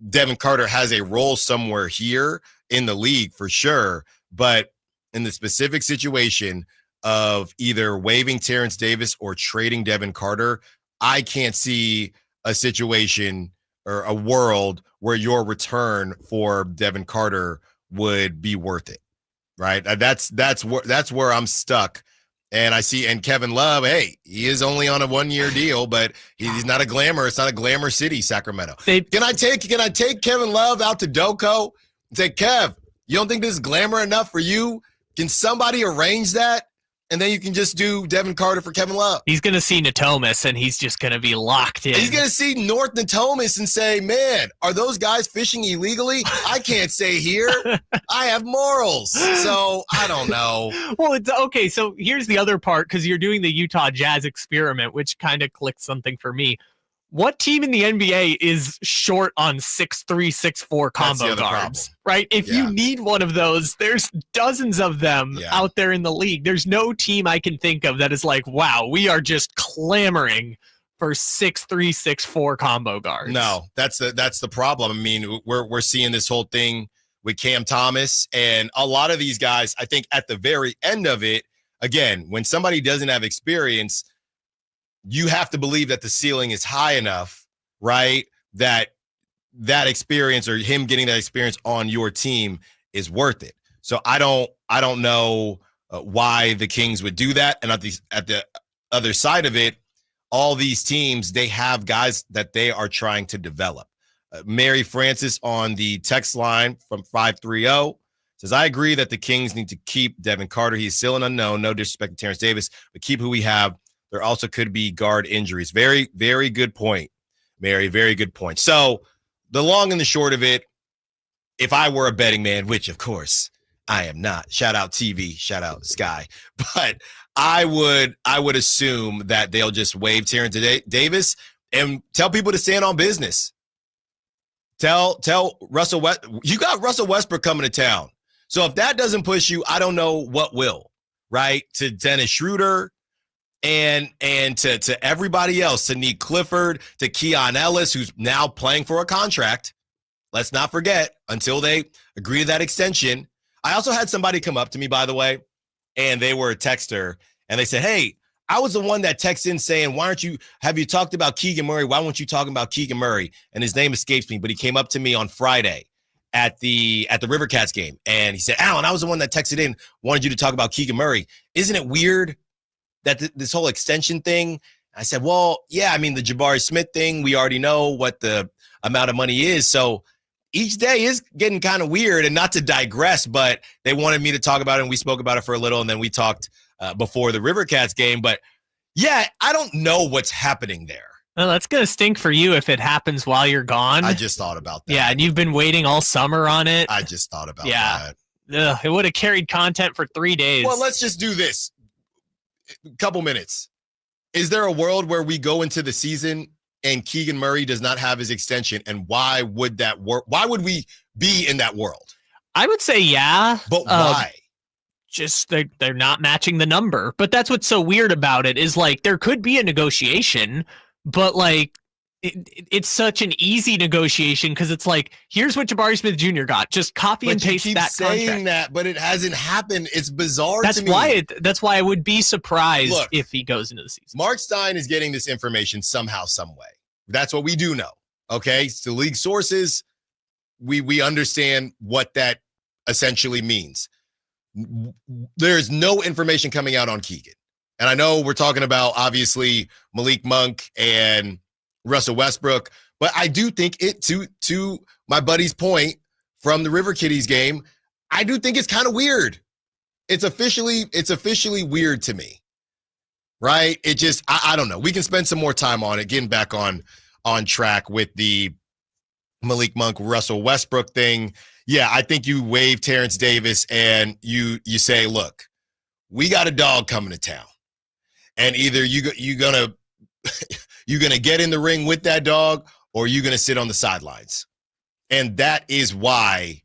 Devin Carter has a role somewhere here in the league for sure. But in the specific situation of either waiving Terrence Davis or trading Devin Carter, I can't see a situation or a world where your return for Devin Carter would be worth it, right? That's where I'm stuck. And I see, and Kevin Love, hey, he is only on a 1-year deal, but he's not a glamour. It's not a glamour city, Sacramento. Can I take Kevin Love out to Doco and say, Kev, you don't think this is glamour enough for you? Can somebody arrange that? And then you can just do Devin Carter for Kevin Love. He's going to see Natomas, and he's just going to be locked in. And he's going to see North Natomas and say, man, are those guys fishing illegally? I can't stay here. I have morals. So I don't know. Well, it's okay. So here's the other part, because you're doing the Utah Jazz experiment, which kind of clicked something for me. What team in the NBA is short on 6'3", 6'4" combo guards, right? If you need one of those, there's dozens of them out there in the league. There's no team I can think of that is like, wow, we are just clamoring for 6'3", 6'4" combo guards. No, that's the problem. I mean, we're seeing this whole thing with Cam Thomas and a lot of these guys. I think at the very end of it, again, when somebody doesn't have experience, you have to believe that the ceiling is high enough, right? That experience or him getting that experience on your team is worth it. So I don't know why the Kings would do that. And at the other side of it, all these teams, they have guys that they are trying to develop. Mary Francis on the text line from 530 says, I agree that the Kings need to keep Devin Carter. He's still an unknown. No disrespect to Terrence Davis, but keep who we have. There also could be guard injuries. Very, very good point, Mary. Very good point. So the long and the short of it, if I were a betting man, which of course I am not, shout out TV, shout out Sky, but I would assume that they'll just waive Terrence Davis and tell people to stand on business. Tell Russell you got Russell Westbrook coming to town. So if that doesn't push you, I don't know what will, right? To Dennis Schroeder, and to everybody else, to Nick Clifford, to Keon Ellis, who's now playing for a contract. Let's not forget, until they agree to that extension. I also had somebody come up to me, by the way, and they were a texter, and they said, hey, I was the one that texted in saying, have you talked about Keegan Murray? Why weren't you talking about Keegan Murray? And his name escapes me, but he came up to me on Friday at the River Cats game, and he said, Allen, I was the one that texted in, wanted you to talk about Keegan Murray. Isn't it weird that this whole extension thing? I said, well, yeah, I mean, the Jabari Smith thing, we already know what the amount of money is. So each day is getting kind of weird, and not to digress, but they wanted me to talk about it, and we spoke about it for a little, and then we talked before the River Cats game. But, yeah, I don't know what's happening there. Well, that's going to stink for you if it happens while you're gone. I just thought about that. Yeah, and you've been waiting all summer on it. I just thought about that. Ugh, it would have carried content for 3 days. Well, let's just do this. A couple minutes. Is there a world where we go into the season and Keegan Murray does not have his extension, and why would that work? Why would we be in that world? I would say yeah. But why? Just they're not matching the number. But that's what's so weird about it is, like, there could be a negotiation, but, like, it's such an easy negotiation because it's like, here's what Jabari Smith Jr. got. Just copy and paste that saying contract. That, but it hasn't happened. It's bizarre to me. That's why I would be surprised if he goes into the season. Mark Stein is getting this information somehow, some way. That's what we do know. Okay, it's the league sources. We understand what that essentially means. There's no information coming out on Keegan. And I know we're talking about, obviously, Malik Monk and Russell Westbrook, but I do think it, to my buddy's point from the River Kitties game, I do think it's kind of weird. It's officially weird to me, right? It just, I don't know. We can spend some more time on it, getting back on track with the Malik Monk, Russell Westbrook thing. Yeah, I think you waive Terrence Davis and you say, look, we got a dog coming to town. And either you're gonna get in the ring with that dog, or you're gonna sit on the sidelines. And that is why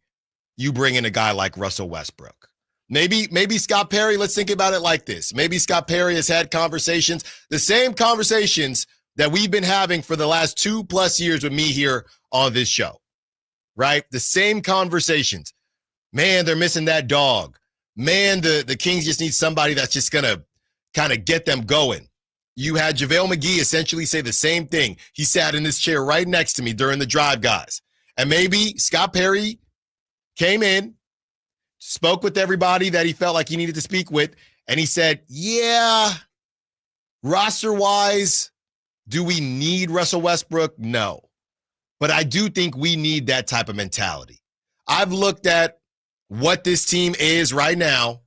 you bring in a guy like Russell Westbrook. Maybe Scott Perry, let's think about it like this. Maybe Scott Perry has had conversations, the same conversations that we've been having for the last 2+ years with me here on this show, right? The same conversations. Man, they're missing that dog. Man, the Kings just need somebody that's just gonna kind of get them going. You had JaVale McGee essentially say the same thing. He sat in this chair right next to me during the drive, guys. And maybe Scott Perry came in, spoke with everybody that he felt like he needed to speak with, and he said, yeah, roster-wise, do we need Russell Westbrook? No. But I do think we need that type of mentality. I've looked at what this team is right now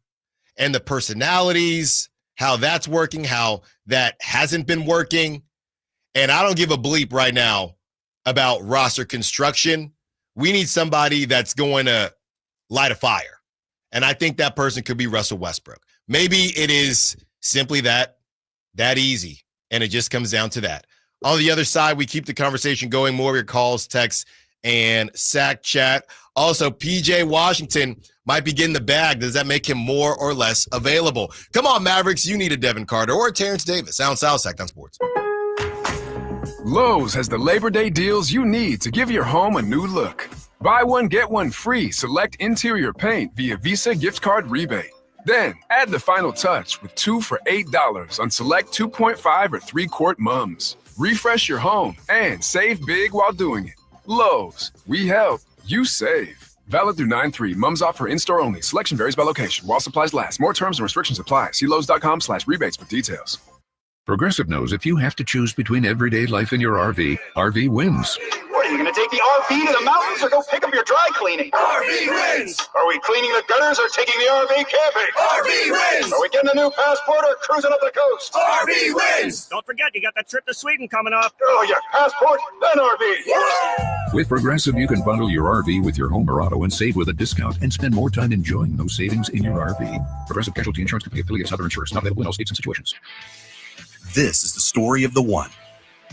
and the personalities, how that's working, how that hasn't been working. And I don't give a bleep right now about roster construction. We need somebody that's going to light a fire. And I think that person could be Russell Westbrook. Maybe it is simply that easy, and it just comes down to that. On the other side, we keep the conversation going, more of your calls, texts, and Sack Chat. Also, PJ Washington might be getting the bag. Does that make him more or less available? Come on, Mavericks. You need a Devin Carter or a Terrence Davis. Sound South, Sack on Sports. Lowe's has the Labor Day deals you need to give your home a new look. Buy one, get one free select interior paint via Visa gift card rebate. Then add the final touch with 2 for $8 on select 2.5 or 3-quart mums. Refresh your home and save big while doing it. Lowe's, we help, you save. Valid through 9/3. Mums offer in-store only. Selection varies by location. While supplies last. More terms and restrictions apply. See Lowe's.com/rebates for details. Progressive knows if you have to choose between everyday life and your RV, RV wins. What, are you going to take the RV to the mountains or go pick up your dry cleaning? RV wins! Are we cleaning the gutters or taking the RV camping? RV wins! Are we getting a new passport or cruising up the coast? RV wins! Don't forget, you got that trip to Sweden coming up. Oh, yeah, passport, then RV. Yeah. With Progressive, you can bundle your RV with your home or auto and save with a discount and spend more time enjoying those savings in your RV. Progressive Casualty Insurance Company affiliates, other insurers, not available in all states and situations. This is the story of the one.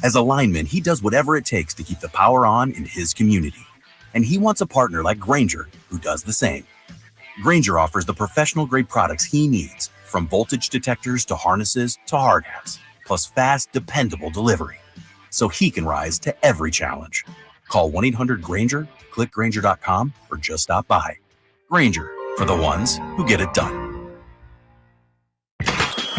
As a lineman, he does whatever it takes to keep the power on in his community. And he wants a partner like Grainger who does the same. Grainger offers the professional-grade products he needs, from voltage detectors to harnesses to hard hats, plus fast, dependable delivery, so he can rise to every challenge. Call 1-800-GRAINGER, click Grainger.com, or just stop by. Grainger, for the ones who get it done.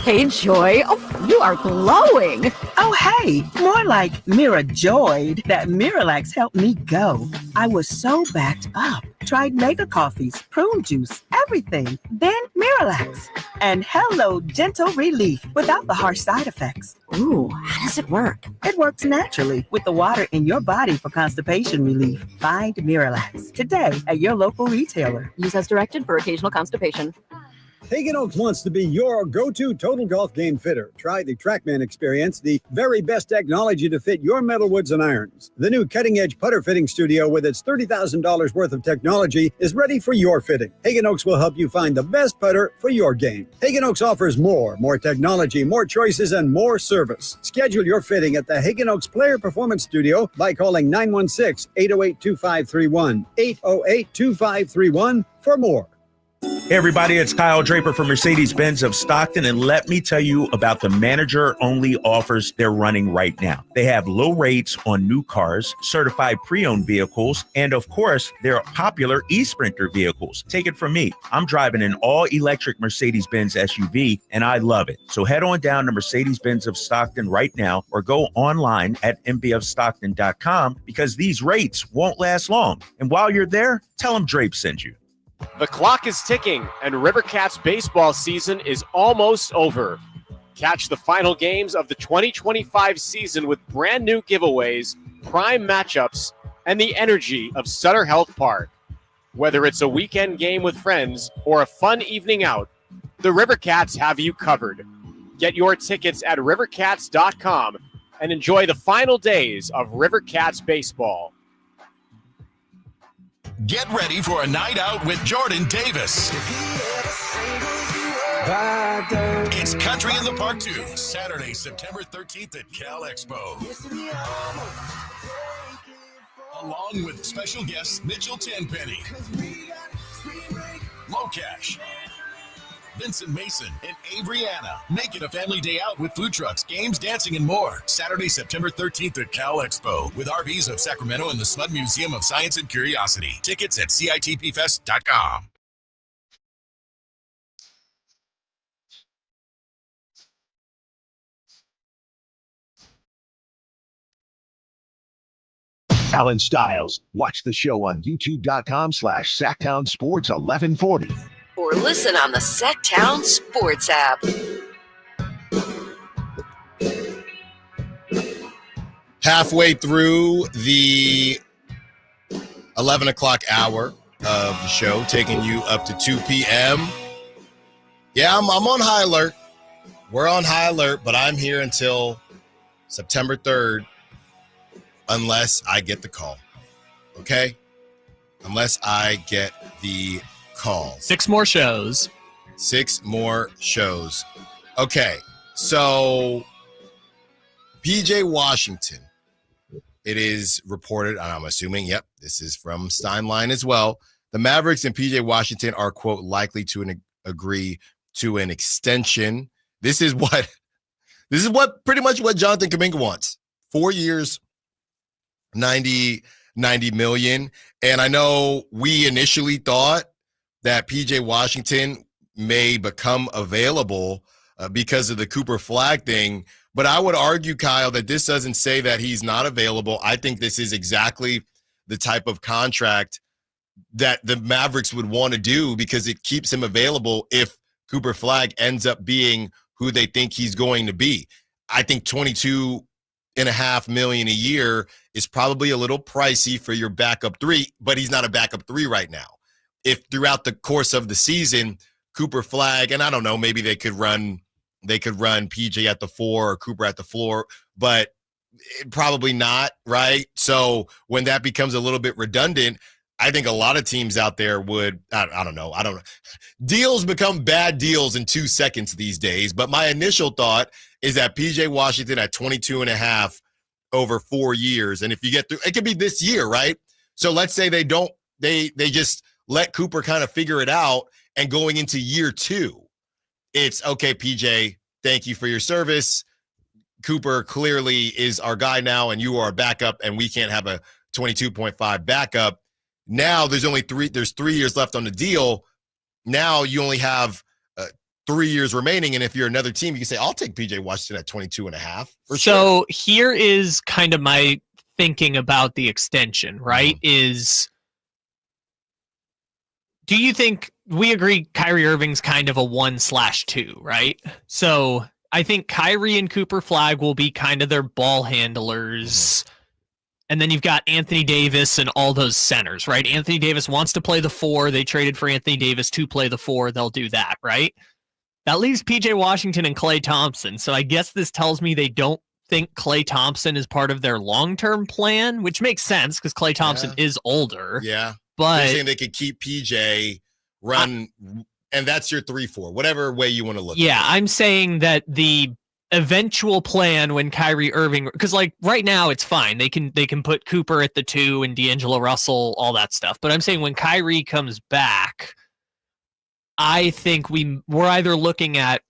Hey, Joy. Oh, you are glowing. Oh, hey, more like Mira joyed that Miralax helped me go. I was so backed up. Tried mega coffees, prune juice, everything. Then Miralax. And hello, gentle relief without the harsh side effects. Ooh, how does it work? It works naturally with the water in your body for constipation relief. Find Miralax today at your local retailer. Use as directed for occasional constipation. Hagen Oaks wants to be your go-to total golf game fitter. Try the TrackMan experience, the very best technology to fit your metalwoods and irons. The new cutting-edge putter fitting studio with its $30,000 worth of technology is ready for your fitting. Hagen Oaks will help you find the best putter for your game. Hagen Oaks offers more technology, more choices, and more service. Schedule your fitting at the Hagen Oaks Player Performance Studio by calling 916-808-2531, 808-2531 for more. Hey everybody, it's Kyle Draper from Mercedes-Benz of Stockton, and let me tell you about the manager-only offers they're running right now. They have low rates on new cars, certified pre-owned vehicles, and of course, their popular e-Sprinter vehicles. Take it from me. I'm driving an all-electric Mercedes-Benz SUV, and I love it. So head on down to Mercedes-Benz of Stockton right now, or go online at mbofstockton.com, because these rates won't last long. And while you're there, tell them Drape sent you. The clock is ticking, and Rivercats baseball season is almost over. Catch the final games of the 2025 season with brand new giveaways, prime matchups, and the energy of Sutter Health Park. Whether it's a weekend game with friends or a fun evening out, the Rivercats have you covered. Get your tickets at rivercats.com and enjoy the final days of Rivercats baseball. Get ready for a night out with Jordan Davis. It's Country in the Park 2, Saturday, September 13th at Cal Expo. Along with special guests Mitchell Tenpenny, Locash, Vincent Mason, and Avery Anna. Make it a family day out with food trucks, games, dancing, and more. Saturday, September 13th at Cal Expo with RVs of Sacramento and the Sled Museum of Science and Curiosity. Tickets at CITPFest.com. Allen Stiles. Watch the show on youtube.com/Sacktown Sports 1140. Or listen on the Sacktown Sports app. Halfway through the 11 o'clock hour of the show, taking you up to 2 p.m. Yeah, I'm on high alert. We're on high alert, but I'm here until September 3rd unless I get the call. Okay? Unless I get the call. 6 more shows. 6 more shows. Okay, so PJ Washington. It is reported, and I'm assuming, yep, this is from Steinline as well. The Mavericks and PJ Washington are, quote, likely to agree to an extension. This is pretty much what Jonathan Kuminga wants. 4 years, 90 million. And I know we initially thought that PJ Washington may become available because of the Cooper Flag thing. But I would argue, Kyle, that this doesn't say that he's not available. I think this is exactly the type of contract that the Mavericks would want to do because it keeps him available if Cooper Flag ends up being who they think he's going to be. I think $22.5 million a year is probably a little pricey for your backup 3, but he's not a backup 3 right now. If throughout the course of the season, Cooper Flag, and I don't know, maybe they could run PJ at the 4 or Cooper at the floor, but probably not, right? So when that becomes a little bit redundant, I think a lot of teams out there would, I don't know. Deals become bad deals in 2 seconds these days, but my initial thought is that PJ Washington at 22.5 over 4 years. And if you get through, it could be this year, right? So let's say they just let Cooper kind of figure it out, and going into year 2, it's okay, PJ, thank you for your service. Cooper clearly is our guy now, and you are a backup, and we can't have a 22.5 backup. Now there's 3 years left on the deal. Now you only have 3 years remaining. And if you're another team, you can say, I'll take PJ Washington at 22.5. So here is kind of my thinking about the extension, right? Is, do you think we agree Kyrie Irving's kind of a 1/2, right? So I think Kyrie and Cooper Flagg will be kind of their ball handlers. And then you've got Anthony Davis and all those centers, right? Anthony Davis wants to play the 4. They traded for Anthony Davis to play the 4. They'll do that, right? That leaves PJ Washington and Klay Thompson. So I guess this tells me they don't think Klay Thompson is part of their long-term plan, which makes sense because Klay Thompson is older. Yeah. But they're saying they could keep PJ run, and that's your 3-4, whatever way you want to look at it. I'm saying that the eventual plan when Kyrie Irving, because like right now it's fine. They can put Cooper at the 2 and D'Angelo Russell, all that stuff. But I'm saying when Kyrie comes back, I think we're either looking at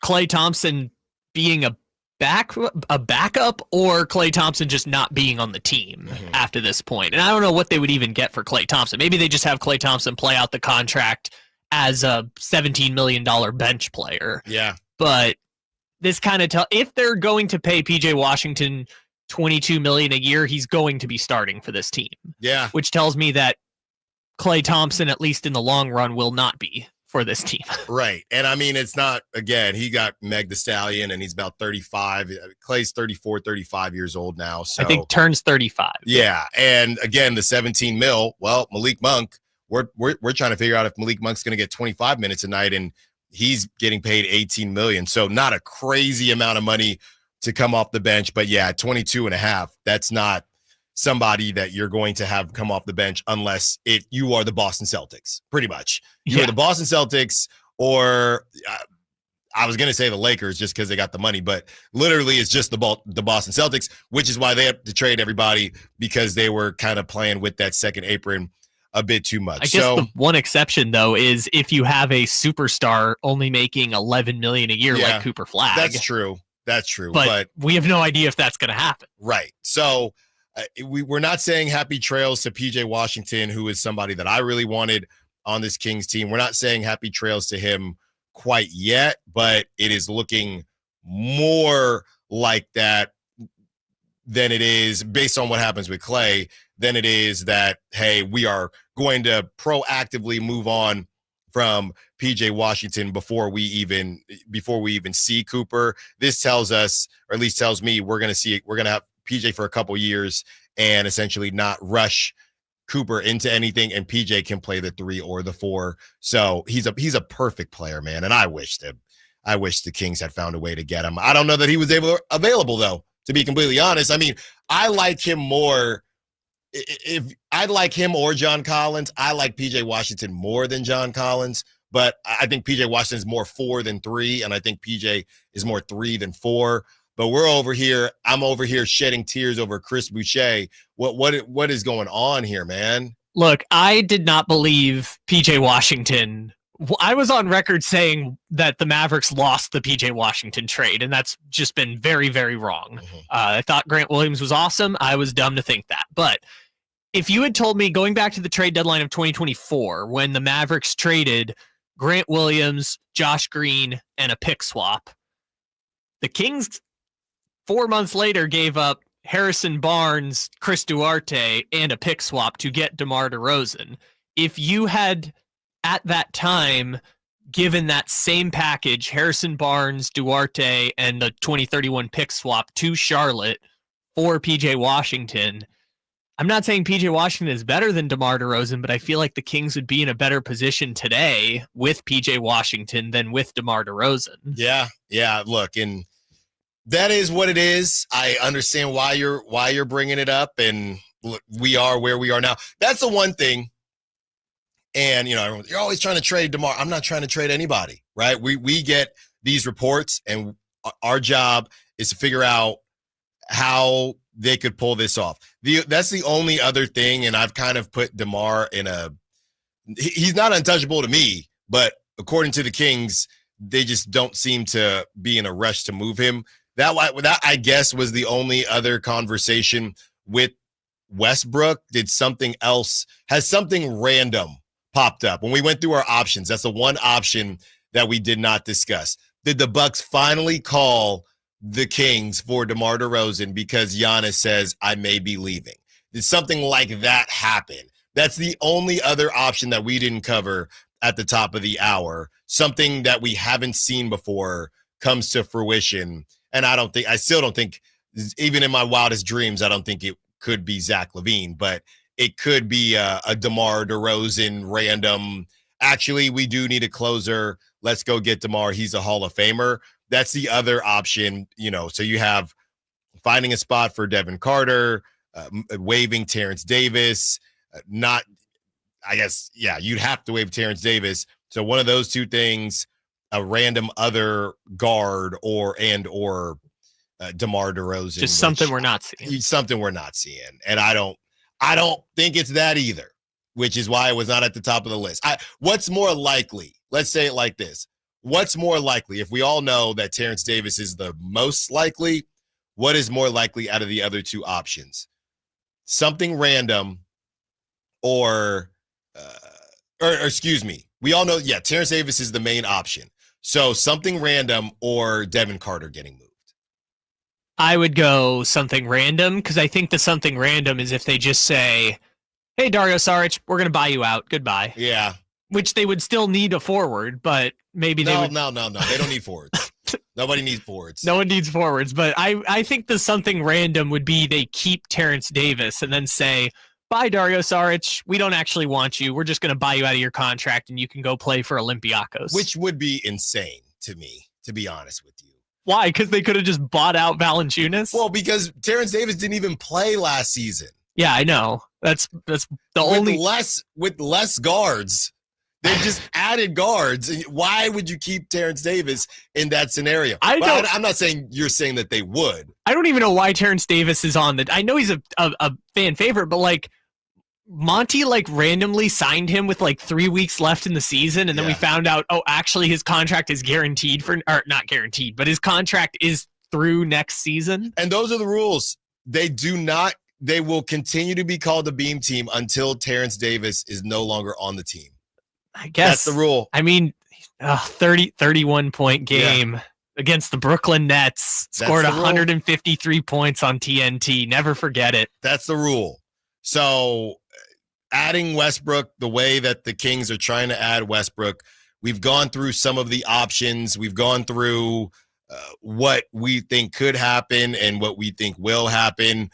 Klay Thompson being a backup or Klay Thompson just not being on the team after this point. And I don't know what they would even get for Klay Thompson. Maybe they just have Klay Thompson play out the contract as a $17 million bench player. Yeah. But this kind of if they're going to pay PJ Washington $22 million a year, he's going to be starting for this team. Yeah. Which tells me that Klay Thompson, at least in the long run, will not be for this team. Right. And I mean, it's not, again, he got Meg the Stallion and he's about 35. Clay's 34, 35 years old now. So I think turns 35. Yeah. And again, the 17 mil, well, Malik Monk, we're trying to figure out if Malik Monk's going to get 25 minutes a night, and he's getting paid $18 million. So not a crazy amount of money to come off the bench. But yeah, 22.5, that's not somebody that you're going to have come off the bench unless you are the Boston Celtics, pretty much. You're the Boston Celtics, or I was going to say the Lakers just because they got the money, but literally it's just the Boston Celtics, which is why they have to trade everybody, because they were kind of playing with that second apron a bit too much. I guess the one exception, though, is if you have a superstar only making $11 million a year like Cooper Flagg. That's true. But we have no idea if that's going to happen. Right. So we're not saying happy trails to PJ Washington, who is somebody that I really wanted on this Kings team. We're not saying happy trails to him quite yet, but it is looking more like that than it is, based on what happens with Klay, than it is that, hey, we are going to proactively move on from PJ Washington before we even see Cooper. This tells us, or at least tells me, we're going to have PJ for a couple years and essentially not rush Cooper into anything, and PJ can play the 3 or the 4. So he's a perfect player, man. And I wish the Kings had found a way to get him. I don't know that he was available though, to be completely honest. I mean, I like him more. If I'd like him or John Collins, I like PJ Washington more than John Collins, but I think PJ Washington is more 4 than 3, and I think PJ is more 3 than 4. But I'm over here shedding tears over Chris Boucher. What is going on here, man? Look, I did not believe PJ Washington. I was on record saying that the Mavericks lost the PJ Washington trade, and that's just been very, very wrong. I thought Grant Williams was awesome. I was dumb to think that. But if you had told me going back to the trade deadline of 2024, when the Mavericks traded Grant Williams, Josh Green, and a pick swap, the Kings 4 months later gave up Harrison Barnes, Chris Duarte, and a pick swap to get DeMar DeRozan. If you had at that time given that same package, Harrison Barnes, Duarte, and the 2031 pick swap to Charlotte for PJ Washington, I'm not saying PJ Washington is better than DeMar DeRozan, but I feel like the Kings would be in a better position today with PJ Washington than with DeMar DeRozan. Yeah. Look, and that is what it is. I understand why you're bringing it up, and look, we are where we are now. That's the one thing. And everyone, you're always trying to trade DeMar. I'm not trying to trade anybody, right? We get these reports, and our job is to figure out how they could pull this off. That's the only other thing, and I've kind of put DeMar in he's not untouchable to me, but according to the Kings, they just don't seem to be in a rush to move him. That I guess was the only other conversation with Westbrook. Has something random popped up. When we went through our options, that's the one option that we did not discuss. Did the Bucks finally call the Kings for DeMar DeRozan because Giannis says, I may be leaving? Did something like that happen? That's the only other option that we didn't cover at the top of the hour. Something that we haven't seen before comes to fruition. And I still don't think, even in my wildest dreams, I don't think it could be Zach LaVine, but it could be a DeMar DeRozan random. Actually, we do need a closer. Let's go get DeMar. He's a Hall of Famer. That's the other option, So you have finding a spot for Devin Carter, waiving Terrence Davis. You'd have to waive Terrence Davis. So one of those two things, a random other guard or DeMar DeRozan. Just something we're not seeing. Something we're not seeing. And I don't think it's that either, which is why it was not at the top of the list. What's more likely? Let's say it like this. What's more likely? If we all know that Terrence Davis is the most likely, what is more likely out of the other two options? Something random or excuse me. We all know, Terrence Davis is the main option. So something random or Devin Carter getting moved. I would go something random because I think the something random is if they just say, hey, Dario Saric, we're going to buy you out. Goodbye. Yeah. Which they would still need a forward, but maybe they would. No. They don't need forwards. Nobody needs forwards. No one needs forwards, but I think the something random would be they keep Terrence Davis and then say, bye, Dario Saric. We don't actually want you. We're just going to buy you out of your contract and you can go play for Olympiacos. Which would be insane to me, to be honest with you. Why? Because they could have just bought out Valanciunas? Well, because Terrence Davis didn't even play last season. Yeah, I know. That's the only with less guards. They just added guards. Why would you keep Terrence Davis in that scenario? I'm not saying you're saying that they would. I don't even know why Terrence Davis is on I know he's a fan favorite, but Monty randomly signed him with 3 weeks left in the season, and then we found out, actually his contract is guaranteed not guaranteed, but his contract is through next season. And those are the rules. They will continue to be called the Beam Team until Terrence Davis is no longer on the team. I guess that's the rule. I mean, 31-point game against the Brooklyn Nets. Scored 153 points on TNT. Never forget it. That's the rule. So adding Westbrook the way that the Kings are trying to add Westbrook, we've gone through some of the options. We've gone through what we think could happen and what we think will happen.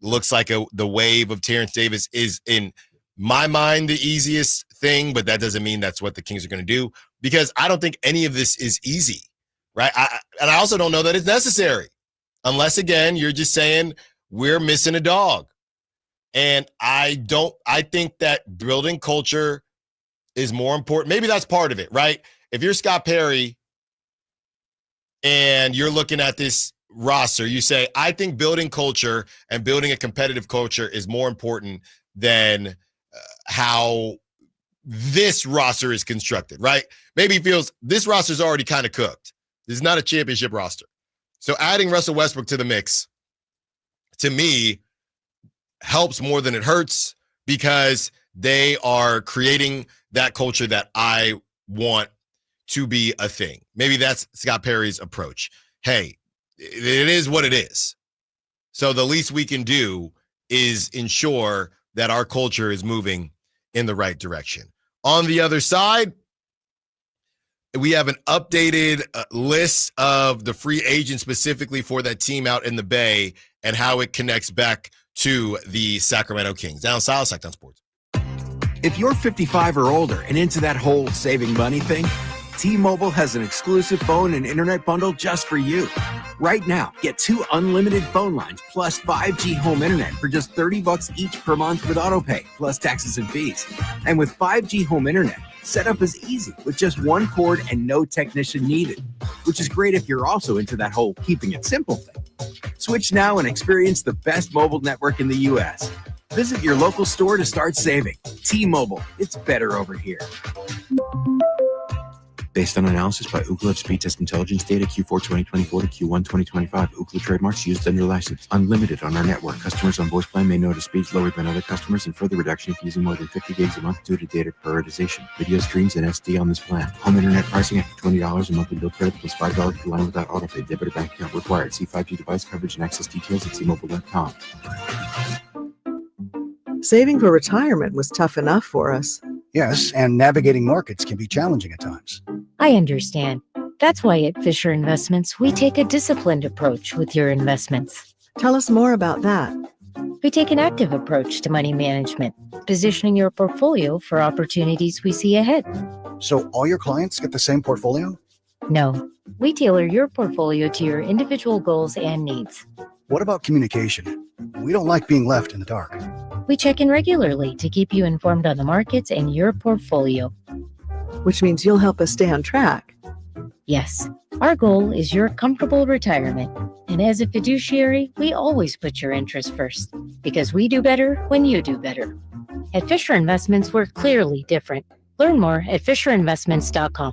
Looks like the wave of Terrence Davis is, in my mind, the easiest thing, but that doesn't mean that's what the Kings are going to do, because I don't think any of this is easy, right? And I also don't know that it's necessary, unless, again, you're just saying we're missing a dog. And I think that building culture is more important. Maybe that's part of it, right? If you're Scott Perry and you're looking at this roster, you say, I think building culture and building a competitive culture is more important than how this roster is constructed, right? Maybe he feels this roster is already kind of cooked. This is not a championship roster. So adding Russell Westbrook to the mix, to me, helps more than it hurts, because they are creating that culture that I want to be a thing. Maybe that's Scott Perry's approach. Hey, it is what it is. So the least we can do is ensure that our culture is moving in the right direction. On the other side, we have an updated list of the free agents specifically for that team out in the Bay and how it connects back to the Sacramento Kings. Allen Stiles, Sacktown Sports. If you're 55 or older and into that whole saving money thing, T-Mobile has an exclusive phone and internet bundle just for you. Right now, get 2 unlimited phone lines plus 5G home internet for just $30 each per month with autopay, plus taxes and fees. And with 5G home internet, setup is easy with just one cord and no technician needed, which is great if you're also into that whole keeping it simple thing. Switch now and experience the best mobile network in the U.S. Visit your local store to start saving. T-Mobile, it's better over here. Based on analysis by Ookla of speed test intelligence data Q4 2024 to Q1 2025. Ookla trademarks used under license. Unlimited on our network. Customers on voice plan may notice speeds lower than other customers and further reduction if using more than 50 gigs a month due to data prioritization. Video streams and SD on this plan. Home internet pricing after $20 a monthly bill credit plus $5 per line without autopay. Debit or bank account required. See 5G device coverage and access details at T-Mobile.com. Saving for retirement was tough enough for us. Yes, and navigating markets can be challenging at times. I understand. That's why at Fisher Investments, we take a disciplined approach with your investments. Tell us more about that. We take an active approach to money management, positioning your portfolio for opportunities we see ahead. So all your clients get the same portfolio? No, we tailor your portfolio to your individual goals and needs. What about communication? We don't like being left in the dark. We check in regularly to keep you informed on the markets and your portfolio. Which means you'll help us stay on track. Yes, our goal is your comfortable retirement. And as a fiduciary, we always put your interests first, because we do better when you do better. At Fisher Investments, we're clearly different. Learn more at FisherInvestments.com.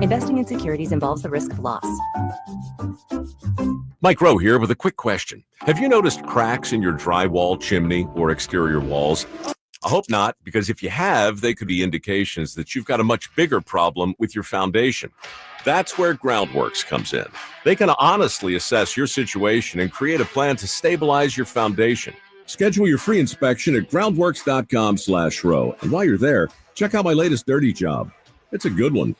Investing in securities involves the risk of loss. Mike Rowe here with a quick question. Have you noticed cracks in your drywall, chimney, or exterior walls? I hope not, because if you have, they could be indications that you've got a much bigger problem with your foundation. That's where Groundworks comes in. They can honestly assess your situation and create a plan to stabilize your foundation. Schedule your free inspection at groundworks.com/row. And while you're there, check out my latest dirty job. It's a good one.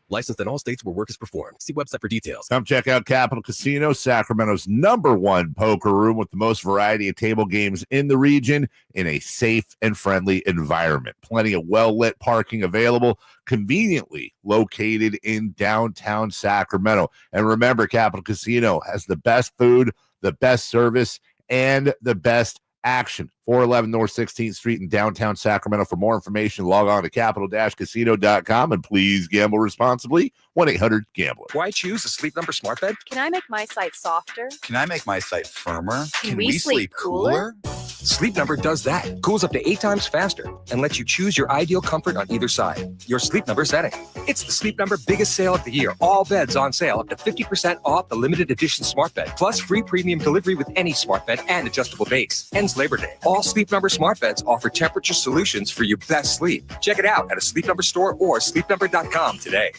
Licensed in all states where work is performed. See website for details. Come check out Capital Casino, Sacramento's #1 poker room with the most variety of table games in the region in a safe and friendly environment. Plenty of well-lit parking available, conveniently located in downtown Sacramento. And remember, Capital Casino has the best food, the best service, and the best action. 411 North 16th Street in downtown Sacramento. For more information, log on to capital-casino.com and please gamble responsibly. 1-800-GAMBLER. Why choose a Sleep Number smart bed? Can I make my site softer? Can I make my site firmer? Can we sleep cooler? Sleep Number does that. Cools up to 8 times faster and lets you choose your ideal comfort on either side. Your Sleep Number setting. It's the Sleep Number biggest sale of the year. All beds on sale up to 50% off the limited edition smart bed. Plus free premium delivery with any smart bed and adjustable base. Ends Labor Day. All Sleep Number smart beds offer temperature solutions for your best sleep. Check it out at a Sleep Number store or sleepnumber.com today.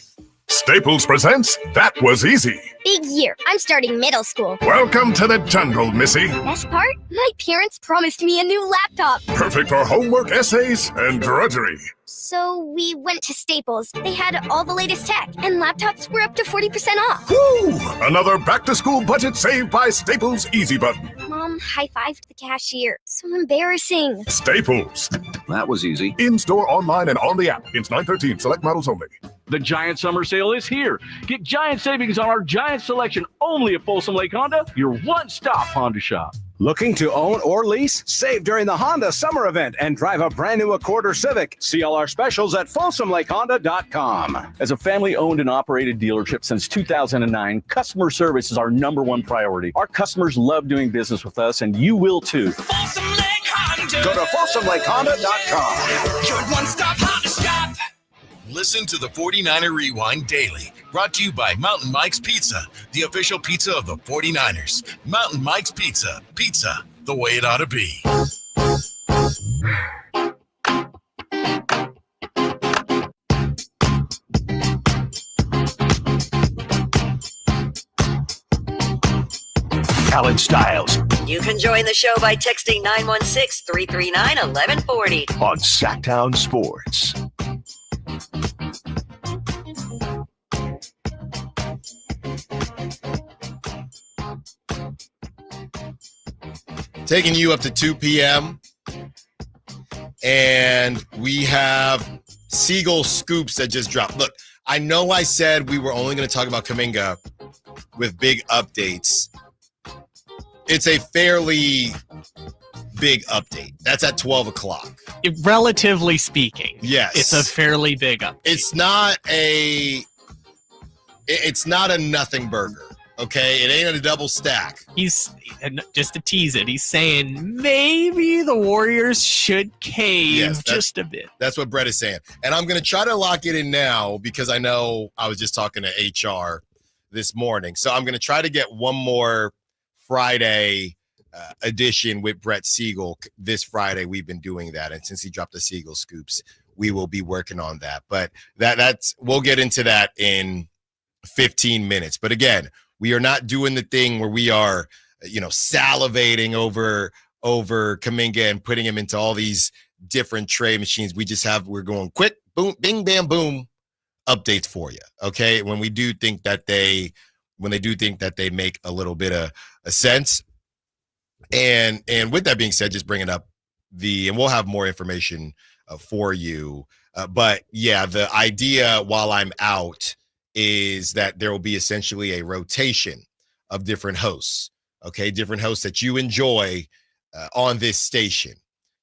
Staples presents That Was Easy. Big year. I'm starting middle school. Welcome to the jungle, Missy. Best part? My parents promised me a new laptop. Perfect for homework, essays, and drudgery. So we went to Staples. They had all the latest tech, and laptops were up to 40% off. Woo! Another back-to-school budget saved by Staples Easy Button. Mom high-fived the cashier. So embarrassing. Staples. That was easy. In-store, online, and on the app. It's 9/13. Select models only. The Giant Summer Sale is here. Get giant savings on our giant selection only at Folsom Lake Honda, your one-stop Honda shop. Looking to own or lease? Save during the Honda Summer Event and drive a brand new Accord or Civic. See all our specials at FolsomLakeHonda.com. As a family-owned and operated dealership since 2009, customer service is our #1 priority. Our customers love doing business with us, and you will too. Folsom Lake Honda. Go to FolsomLakeHonda.com. Your one-stop Honda shop. Listen to the 49er Rewind daily. Brought to you by Mountain Mike's Pizza, the official pizza of the 49ers. Mountain Mike's Pizza. Pizza, the way it ought to be. Allen Stiles You can join the show by texting 916-339-1140 on Sacktown Sports. Taking you up to 2 p.m. And we have Seagull scoops that just dropped. Look, I know I said we were only going to talk about Kuminga with big updates. It's a fairly big update. That's at 12 o'clock. Relatively speaking. Yes. It's a fairly big update. It's not a nothing burger. Okay, it ain't a double stack. He's, just to tease it, he's saying maybe the Warriors should cave just a bit. That's what Brett is saying. And I'm going to try to lock it in now because I know I was just talking to HR this morning. So I'm going to try to get one more Friday edition with Brett Siegel this Friday. We've been doing that. And since he dropped the Siegel scoops, we will be working on that. But that's we'll get into that in 15 minutes. But again, we are not doing the thing where we are, salivating over Kuminga and putting him into all these different trade machines. We're going quick, boom, bing, bam, boom, updates for you. Okay. When they do think that they make a little bit of a sense. And with that being said, just bringing up and we'll have more information for you. But yeah, the idea while I'm out is that there will be essentially a rotation of different hosts, okay? Different hosts that you enjoy on this station.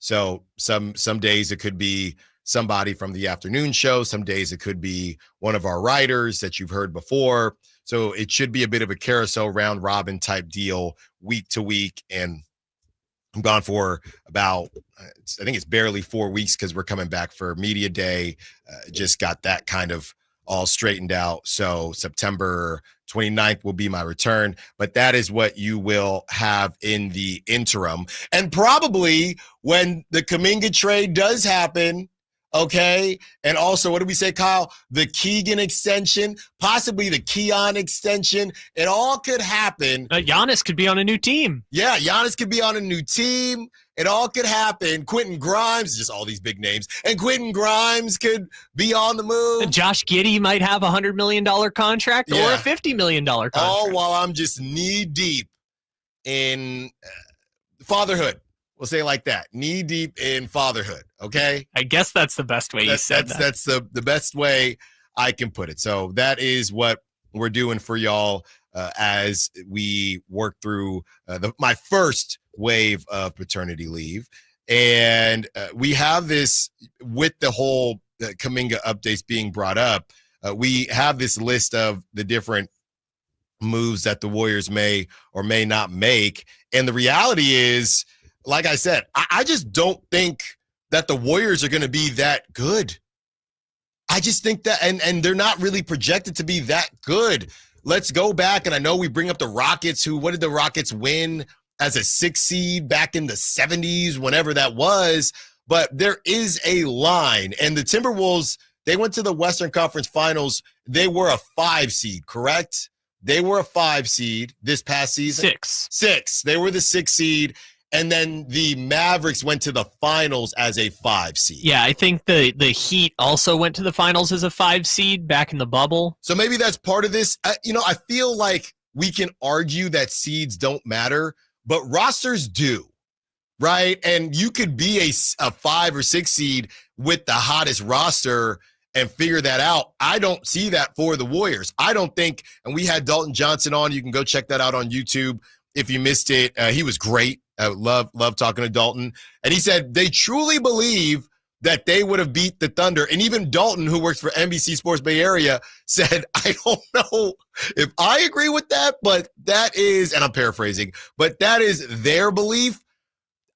So some days it could be somebody from the afternoon show. Some days it could be one of our writers that you've heard before. So it should be a bit of a carousel round robin type deal week to week. And I'm gone for about, I think it's barely 4 weeks because we're coming back for media day. Just got that kind of all straightened out. So September 29th will be my return, but that is what you will have in the interim. And probably when the Kuminga trade does happen, okay, and also, what did we say, Kyle? The Keegan extension, possibly the Keon extension. It all could happen. Giannis could be on a new team. Yeah, Giannis could be on a new team. It all could happen. Quentin Grimes, just all these big names. And Quentin Grimes could be on the move. And Josh Giddey might have a $100 million contract or a $50 million contract. All while I'm just knee deep in fatherhood. We'll say it like that. Knee deep in fatherhood. Okay. I guess that's the best way you said that. That's the best way I can put it. So that is what we're doing for y'all as we work through my first wave of paternity leave. And we have this with the whole Kuminga updates being brought up. We have this list of the different moves that the Warriors may or may not make. And the reality is, like I said, I just don't think that the Warriors are going to be that good. I just think that, and they're not really projected to be that good. Let's go back, and I know we bring up the Rockets, what did the Rockets win as a 6 seed back in the 70s, whenever that was? But there is a line, and the Timberwolves, they went to the Western Conference Finals. They were a 5 seed, correct? They were a 5 seed this past season. 6. They were the 6 seed. And then the Mavericks went to the finals as a 5 seed. Yeah, I think the Heat also went to the finals as a 5 seed back in the bubble. So maybe that's part of this. I feel like we can argue that seeds don't matter, but rosters do, right? And you could be a 5 or 6 seed with the hottest roster and figure that out. I don't see that for the Warriors. I don't think, and we had Dalton Johnson on. You can go check that out on YouTube if you missed it. He was great. I love talking to Dalton. And he said they truly believe that they would have beat the Thunder. And even Dalton, who works for NBC Sports Bay Area, said, I don't know if I agree with that, but that is, and I'm paraphrasing, but that is their belief.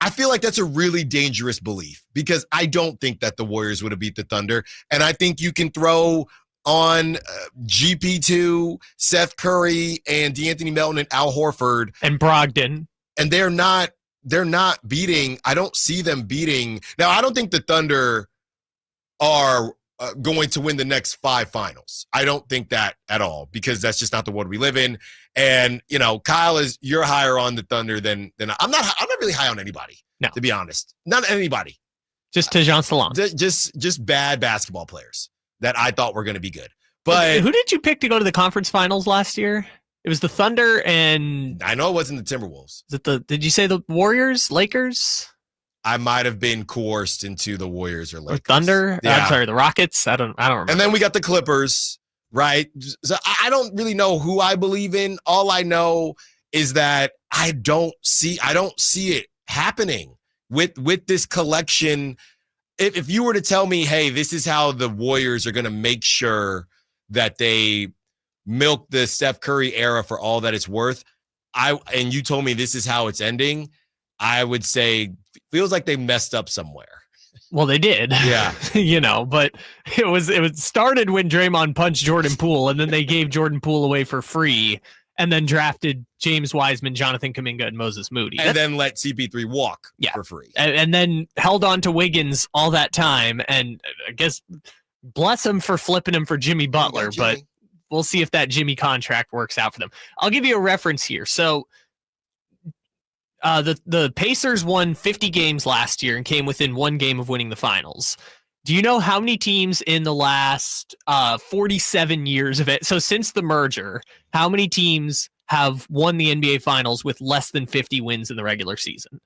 I feel like that's a really dangerous belief because I don't think that the Warriors would have beat the Thunder. And I think you can throw on GP2, Seth Curry, and DeAnthony Melton and Al Horford. And Brogdon. And they're not beating. I don't see them beating. Now, I don't think the Thunder are going to win the next 5 finals. I don't think that at all because that's just not the world we live in. And, Kyle, you're higher on the Thunder than I'm not really high on anybody, no, to be honest. Not anybody. Just Tejan Salon. Just bad basketball players that I thought were going to be good. But who did you pick to go to the conference finals last year? It was the Thunder and I know it wasn't the Timberwolves. Did you say the Warriors, Lakers? I might have been coerced into the Warriors or Lakers. Or Thunder? Yeah. I'm sorry, the Rockets. I don't remember. And then we got the Clippers, right? So I don't really know who I believe in. All I know is that I don't see it happening with this collection. If you were to tell me, hey, this is how the Warriors are going to make sure that they milk the Steph Curry era for all that it's worth, and you told me this is how it's ending, I would say feels like they messed up somewhere. Well, they did. Yeah. But it started when Draymond punched Jordan Poole, and then they gave Jordan Poole away for free, and then drafted James Wiseman, Jonathan Kuminga, and Moses Moody. And then let CP3 walk for free. And then held on to Wiggins all that time, and I guess bless him for flipping him for Jimmy Butler, but we'll see if that Jimmy contract works out for them. I'll give you a reference here. So the Pacers won 50 games last year and came within 1 game of winning the finals. Do you know how many teams in the last 47 years of it? So since the merger, how many teams have won the NBA finals with less than 50 wins in the regular season?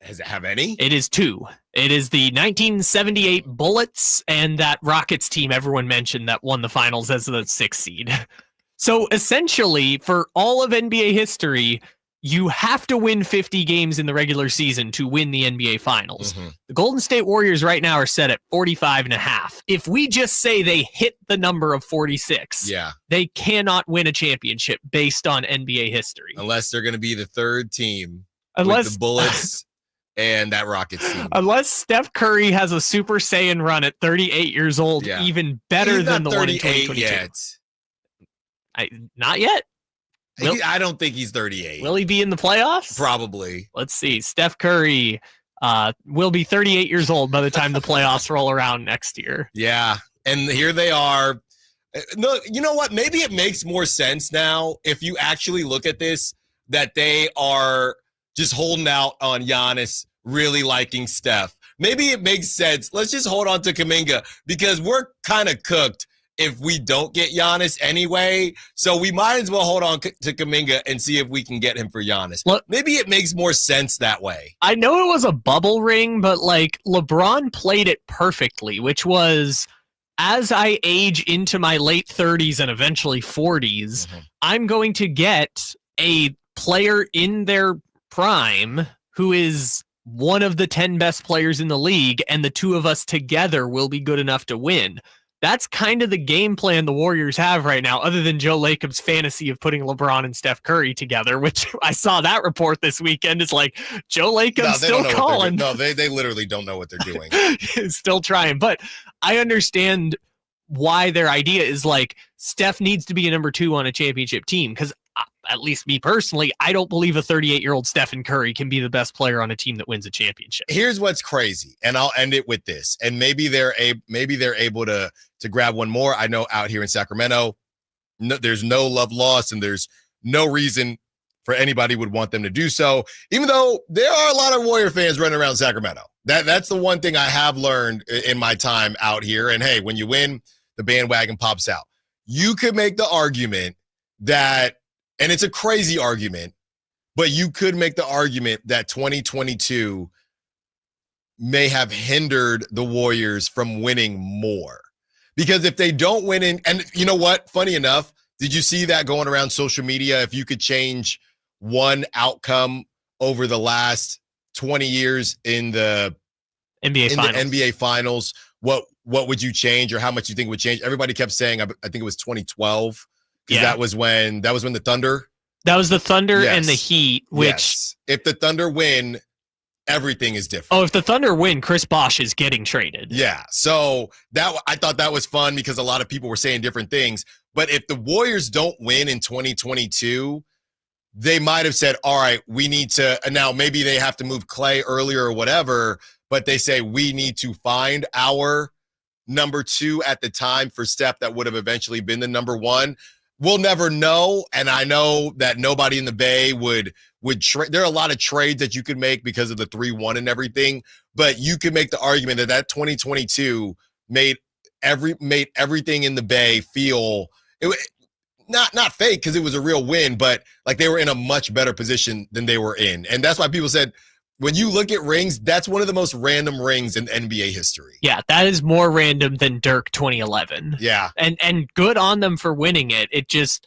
Does it have any? It is 2. It is the 1978 Bullets and that Rockets team everyone mentioned that won the finals as the 6th seed. So essentially, for all of NBA history, you have to win 50 games in the regular season to win the NBA finals. Mm-hmm. The Golden State Warriors right now are set at 45.5. If we just say they hit the number of 46, they cannot win a championship based on NBA history. Unless they're going to be the 3rd team with the Bullets and that Rockets team. Unless Steph Curry has a Super Saiyan run at 38 years old, even better than the one in 2022. Yet. Not yet. I don't think he's 38. Will he be in the playoffs? Probably. Let's see. Steph Curry will be 38 years old by the time the playoffs roll around next year. Yeah. And here they are. No, you know what? Maybe it makes more sense now if you actually look at this, that they are just holding out on Giannis really liking Steph. Maybe it makes sense. Let's just hold on to Kuminga because we're kind of cooked if we don't get Giannis anyway. So we might as well hold on to Kuminga and see if we can get him for Giannis. Look, maybe it makes more sense that way. I know it was a bubble ring, but like LeBron played it perfectly, which was as I age into my late 30s and eventually 40s, I'm going to get a player in their prime who is one of the 10 best players in the league, and the two of us together will be good enough to win. That's kind of the game plan the Warriors have right now, other than Joe Lacob's fantasy of putting LeBron and Steph Curry together, which I saw that report this weekend. It's like Joe Lacob's still calling. No, they literally don't know what they're doing. Still trying. But I understand why their idea is like Steph needs to be a number 2 on a championship team, because at least me personally, I don't believe a 38-year-old Stephen Curry can be the best player on a team that wins a championship. Here's what's crazy, and I'll end it with this. And maybe they're able to grab one more. I know out here in Sacramento, there's no love lost, and there's no reason for anybody would want them to do so. Even though there are a lot of Warrior fans running around Sacramento. That's the one thing I have learned in my time out here. And hey, when you win, the bandwagon pops out. You could make the argument that. And it's a crazy argument, but you could make the argument that 2022 may have hindered the Warriors from winning more. Because if they don't win and you know what? Funny enough, did you see that going around social media? If you could change one outcome over the last 20 years in the NBA Finals, what would you change, or how much you think would change? Everybody kept saying, I think it was 2012. Because that was when the Thunder. That was the Thunder and the Heat, which if the Thunder win, everything is different. Oh, if the Thunder win, Chris Bosh is getting traded. Yeah. So I thought that was fun because a lot of people were saying different things. But if the Warriors don't win in 2022, they might have said, all right, we need to, now maybe they have to move Clay earlier or whatever, but they say we need to find our number 2 at the time for Steph that would have eventually been the number 1. We'll never know, and I know that nobody in the Bay would trade. There are a lot of trades that you could make because of the 3-1 and everything, but you could make the argument that 2022 made everything in the Bay feel not fake because it was a real win, but like they were in a much better position than they were in, and that's why people said, when you look at rings, that's one of the most random rings in NBA history. Yeah, that is more random than Dirk 2011. Yeah. And good on them for winning it. It just,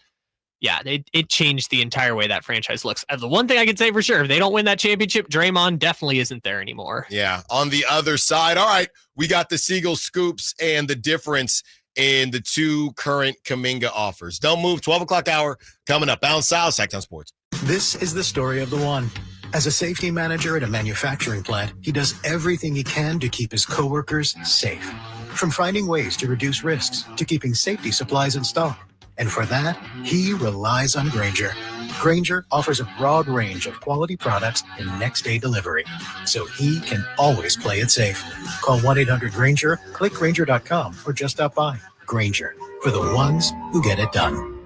it changed the entire way that franchise looks. The one thing I can say for sure, if they don't win that championship, Draymond definitely isn't there anymore. Yeah. On the other side, all right, we got the Seagull scoops and the difference in the 2 current Kuminga offers. Don't move. 12 o'clock hour coming up. Allen Stiles, Sacktown Sports. This is the story of the one. As a safety manager at a manufacturing plant, he does everything he can to keep his coworkers safe. From finding ways to reduce risks to keeping safety supplies in stock. And for that, he relies on Grainger. Grainger offers a broad range of quality products and next-day delivery, so he can always play it safe. Call 1-800-GRAINGER, click Grainger.com, or just stop by. Grainger, for the ones who get it done.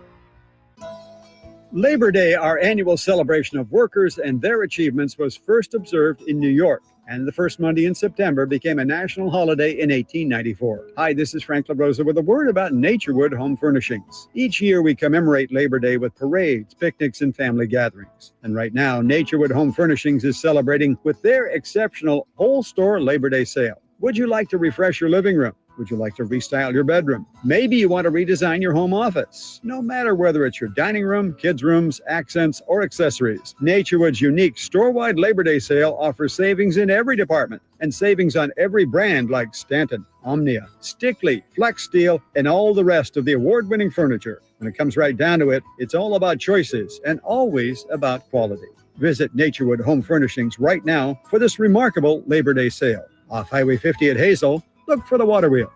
Labor Day, our annual celebration of workers and their achievements, was first observed in New York, and the first Monday in September became a national holiday in 1894. Hi, this is Frank LaRosa with a word about Naturewood Home Furnishings. Each year we commemorate Labor Day with parades, picnics, and family gatherings. And right now, Naturewood Home Furnishings is celebrating with their exceptional whole store Labor Day sale. Would you like to refresh your living room? Would you like to restyle your bedroom? Maybe you want to redesign your home office. No matter whether it's your dining room, kids' rooms, accents, or accessories, Naturewood's unique store-wide Labor Day sale offers savings in every department and savings on every brand like Stanton, Omnia, Stickley, Flex Steel, and all the rest of the award-winning furniture. When it comes right down to it, it's all about choices and always about quality. Visit Naturewood Home Furnishings right now for this remarkable Labor Day sale. Off Highway 50 at Hazel, look for the water wheel.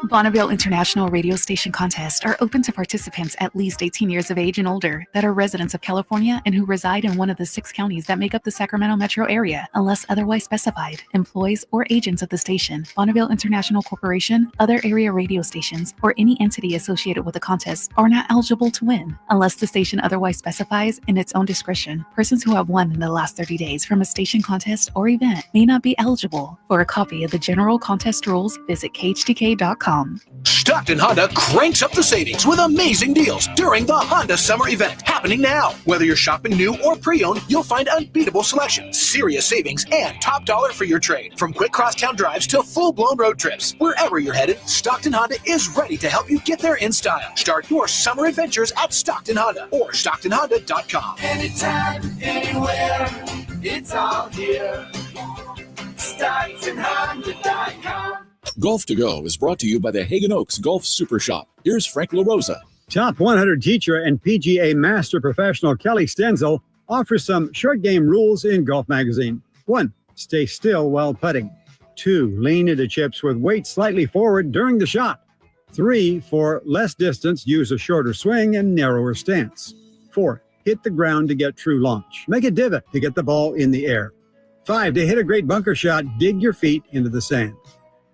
Bonneville International Radio Station contests are open to participants at least 18 years of age and older that are residents of California and who reside in one of the 6 counties that make up the Sacramento metro area, unless otherwise specified. Employees or agents of the station, Bonneville International Corporation, other area radio stations, or any entity associated with the contest are not eligible to win, unless the station otherwise specifies in its own discretion. Persons who have won in the last 30 days from a station contest or event may not be eligible. For a copy of the general contest rules, visit khdk.com. Stockton Honda cranks up the savings with amazing deals during the Honda Summer Event happening now. Whether you're shopping new or pre-owned, you'll find unbeatable selection, serious savings, and top dollar for your trade. From quick crosstown drives to full-blown road trips. Wherever you're headed, Stockton Honda is ready to help you get there in style. Start your summer adventures at Stockton Honda or StocktonHonda.com. Anytime, anywhere, it's all here. StocktonHonda.com. Golf to Go is brought to you by the Hagen Oaks Golf Super Shop. Here's Frank LaRosa. Top 100 teacher and PGA Master Professional Kelly Stenzel offers some short game rules in Golf Magazine. 1. Stay still while putting. 2. Lean into chips with weight slightly forward during the shot. 3. For less distance, use a shorter swing and narrower stance. 4. Hit the ground to get true launch. Make a divot to get the ball in the air. 5. To hit a great bunker shot, dig your feet into the sand.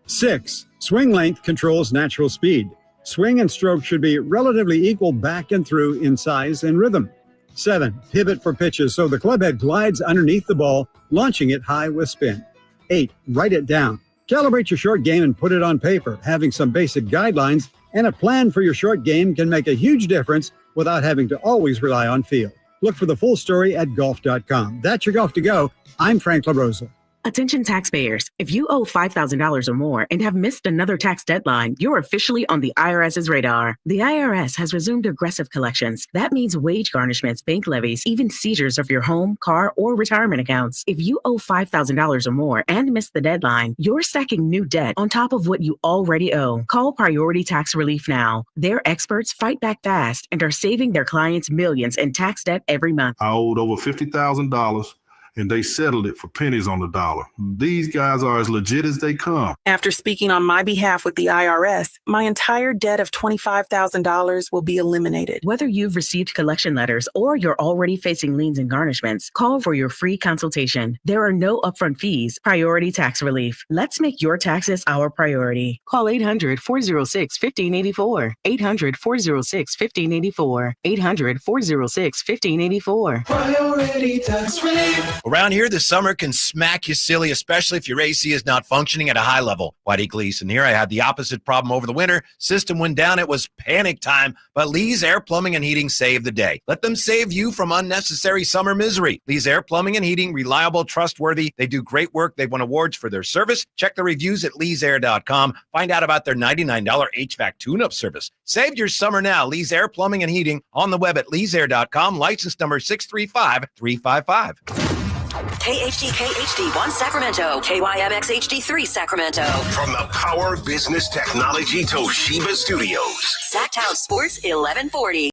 6. Swing length controls natural speed. Swing and stroke should be relatively equal back and through in size and rhythm. 7. Pivot for pitches so the club head glides underneath the ball, launching it high with spin. 8. Write it down. Calibrate your short game and put it on paper. Having some basic guidelines and a plan for your short game can make a huge difference without having to always rely on feel. Look for the full story at golf.com. That's your Golf to Go. I'm Frank LaRosa. Attention taxpayers, if you owe $5,000 or more and have missed another tax deadline, you're officially on the IRS's radar. The IRS has resumed aggressive collections. That means wage garnishments, bank levies, even seizures of your home, car, or retirement accounts. If you owe $5,000 or more and missed the deadline, you're stacking new debt on top of what you already owe. Call Priority Tax Relief now. Their experts fight back fast and are saving their clients millions in tax debt every month. I owed over $50,000. And they settled it for pennies on the dollar. These guys are as legit as they come. After speaking on my behalf with the IRS, my entire debt of $25,000 will be eliminated. Whether you've received collection letters or you're already facing liens and garnishments, call for your free consultation. There are no upfront fees. Priority Tax Relief. Let's make your taxes our priority. Call 800-406-1584. 800-406-1584. 800-406-1584. Priority Tax Relief. Around here, the summer can smack you silly, especially if your AC is not functioning at a high level. Whitey Gleason here. I had the opposite problem over the winter. System went down. It was panic time, but Lee's Air Plumbing and Heating saved the day. Let them save you from unnecessary summer misery. Lee's Air Plumbing and Heating, reliable, trustworthy. They do great work. They've won awards for their service. Check the reviews at leesair.com. Find out about their $99 HVAC tune-up service. Save your summer now. Lee's Air Plumbing and Heating on the web at leesair.com. License number 635355. KHTK HD1 Sacramento, KYMX HD3 Sacramento. From the Power Business Technology Toshiba Studios. Sacktown Sports 1140.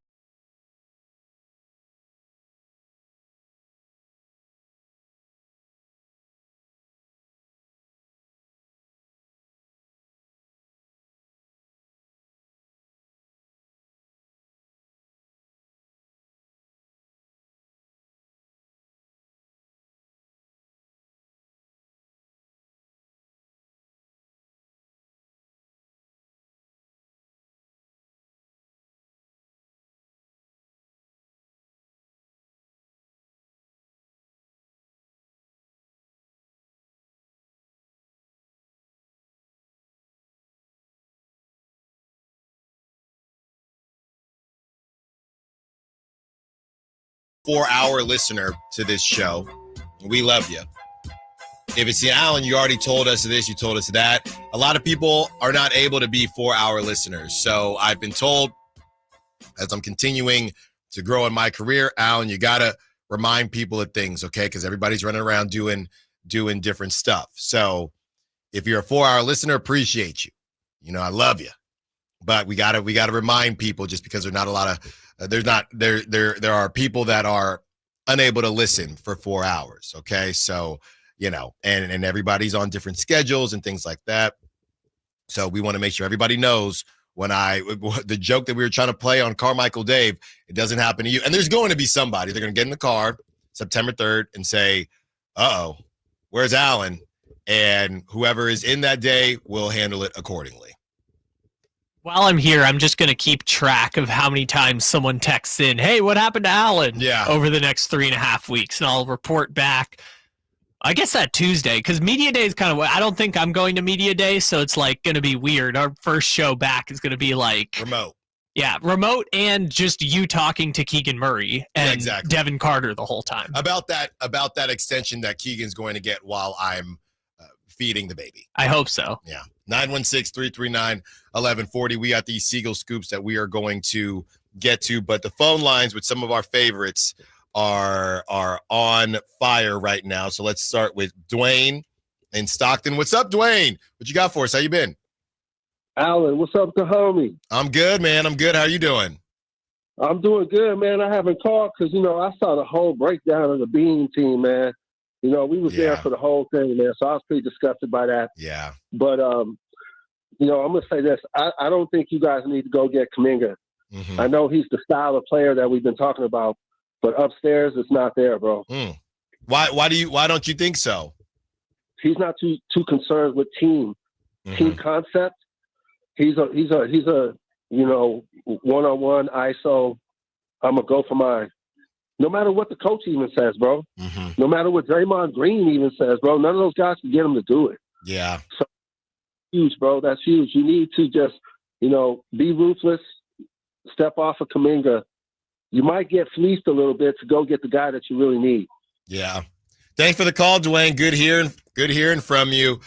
Four-hour listener to this show. We love you. If it's Allen, you already told us this, you told us that. A lot of people are not able to be 4-hour listeners. So I've been told, as I'm continuing to grow in my career, Allen, you got to remind people of things, okay? Because everybody's running around doing different stuff. So if you're a 4-hour listener, appreciate you. You know, I love you. But we gotta remind people, just because there's not a lot of there are people that are unable to listen for 4 hours. Okay. So, you know, and everybody's on different schedules and things like that. So we want to make sure everybody knows the joke that we were trying to play on Carmichael Dave, it doesn't happen to you. And there's going to be somebody, they're going to get in the car September 3rd and say, uh-oh, where's Allen? And whoever is in that day will handle it accordingly. While I'm here, I'm just going to keep track of how many times someone texts in, hey, what happened to Allen? Over the next 3.5 weeks. And I'll report back, I guess, that Tuesday, because Media Day is kind of, I don't think I'm going to Media Day, so it's like going to be weird. Our first show back is going to be like remote. Yeah, remote, and just you talking to Keegan Murray and Devin Carter the whole time. About that extension that Keegan's going to get while I'm feeding the baby. I hope so. Yeah. 916-339-1140. We got these Seagull scoops that we are going to get to, but the phone lines with some of our favorites are on fire right now. So let's start with Dwayne in Stockton. What's up, Dwayne? What you got for us? How you been? Allen, what's up, the homie? I'm good, man. I'm good. How you doing? I'm doing good, man. I haven't called because, I saw the whole breakdown of the Bean team, man. We was there for the whole thing, man, so I was pretty disgusted by that. Yeah. But, I'm going to say this. I don't think you guys need to go get Kuminga. Mm-hmm. I know he's the style of player that we've been talking about, but upstairs it's not there, bro. Why don't you think so? He's not too concerned with team concept. He's a one-on-one ISO. I'm going to go for mine. No matter what the coach even says, bro. Mm-hmm. No matter what Draymond Green even says, bro. None of those guys can get him to do it. Yeah. So huge, bro. That's huge. You need to just, be ruthless, step off of Kuminga. You might get fleeced a little bit to go get the guy that you really need. Yeah. Thanks for the call, Dwayne. Good hearing from you.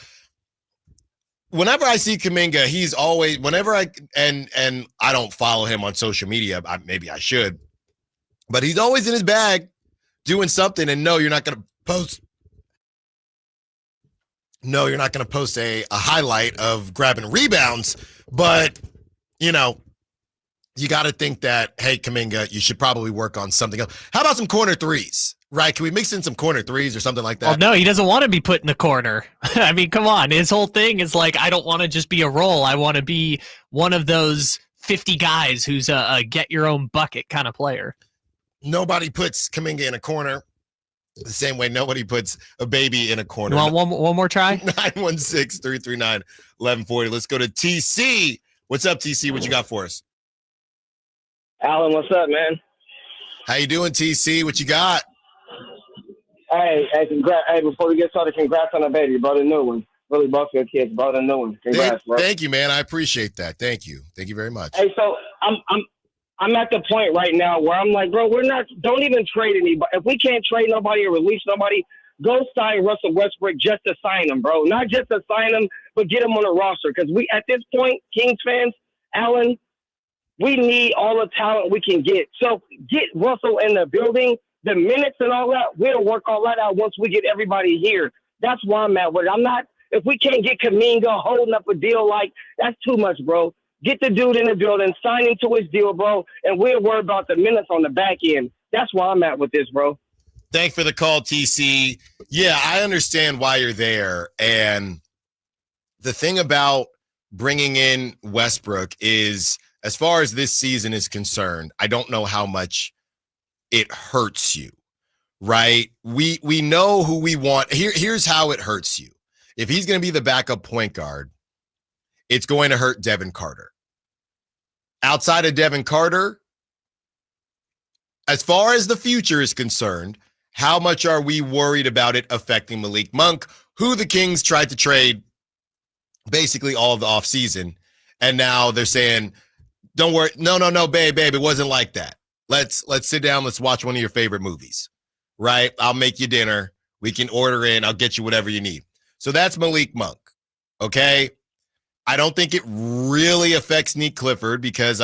Whenever I see Kuminga, he's always, and I don't follow him on social media. Maybe I should. But he's always in his bag doing something. And no, you're not going to post a highlight of grabbing rebounds. But, you got to think that, hey, Kuminga, you should probably work on something else. How about some corner threes, right? Can we mix in some corner threes or something like that? Well, no, he doesn't want to be put in the corner. I mean, come on. His whole thing is like, I don't want to just be a role. I want to be one of those 50 guys who's a get-your-own-bucket kind of player. Nobody puts Kuminga in a corner the same way nobody puts a baby in a corner. You want one more try? 916-339-1140. Let's go to TC. What's up, TC? What you got for us? Allen, what's up, man? How you doing, TC? What you got? Hey, congrats. Hey, before we get started, congrats on the baby. Brought a new one. Really, both your kids brought a new one. Congrats, bro. Thank you, man. I appreciate that. Thank you. Thank you very much. Hey, so I'm at the point right now where I'm like, bro, don't even trade anybody. If we can't trade nobody or release nobody, go sign Russell Westbrook just to sign him, bro. Not just to sign him, but get him on the roster. Because we, at this point, Kings fans, Allen, we need all the talent we can get. So get Russell in the building The minutes and all that, we'll work all that out once we get everybody here. That's why I'm at with it. I'm not, if we can't get Kuminga holding up a deal like, that's too much, bro. Get the dude in the building, sign into his deal, bro, and we'll worry about the minutes on the back end. That's why I'm at with this, bro. Thanks for the call, TC. Yeah, I understand why you're there. And the thing about bringing in Westbrook is, as far as this season is concerned, I don't know how much it hurts you, right? We know who we want. Here's how it hurts you. If he's going to be the backup point guard, it's going to hurt Devin Carter. Outside of Devin Carter, as far as the future is concerned, how much are we worried about it affecting Malik Monk, who the Kings tried to trade basically all of the offseason, and now they're saying, don't worry, no, babe, it wasn't like that. Let's sit down, let's watch one of your favorite movies, right? I'll make you dinner. We can order in. I'll get you whatever you need. So that's Malik Monk, okay? I don't think it really affects Nick Clifford because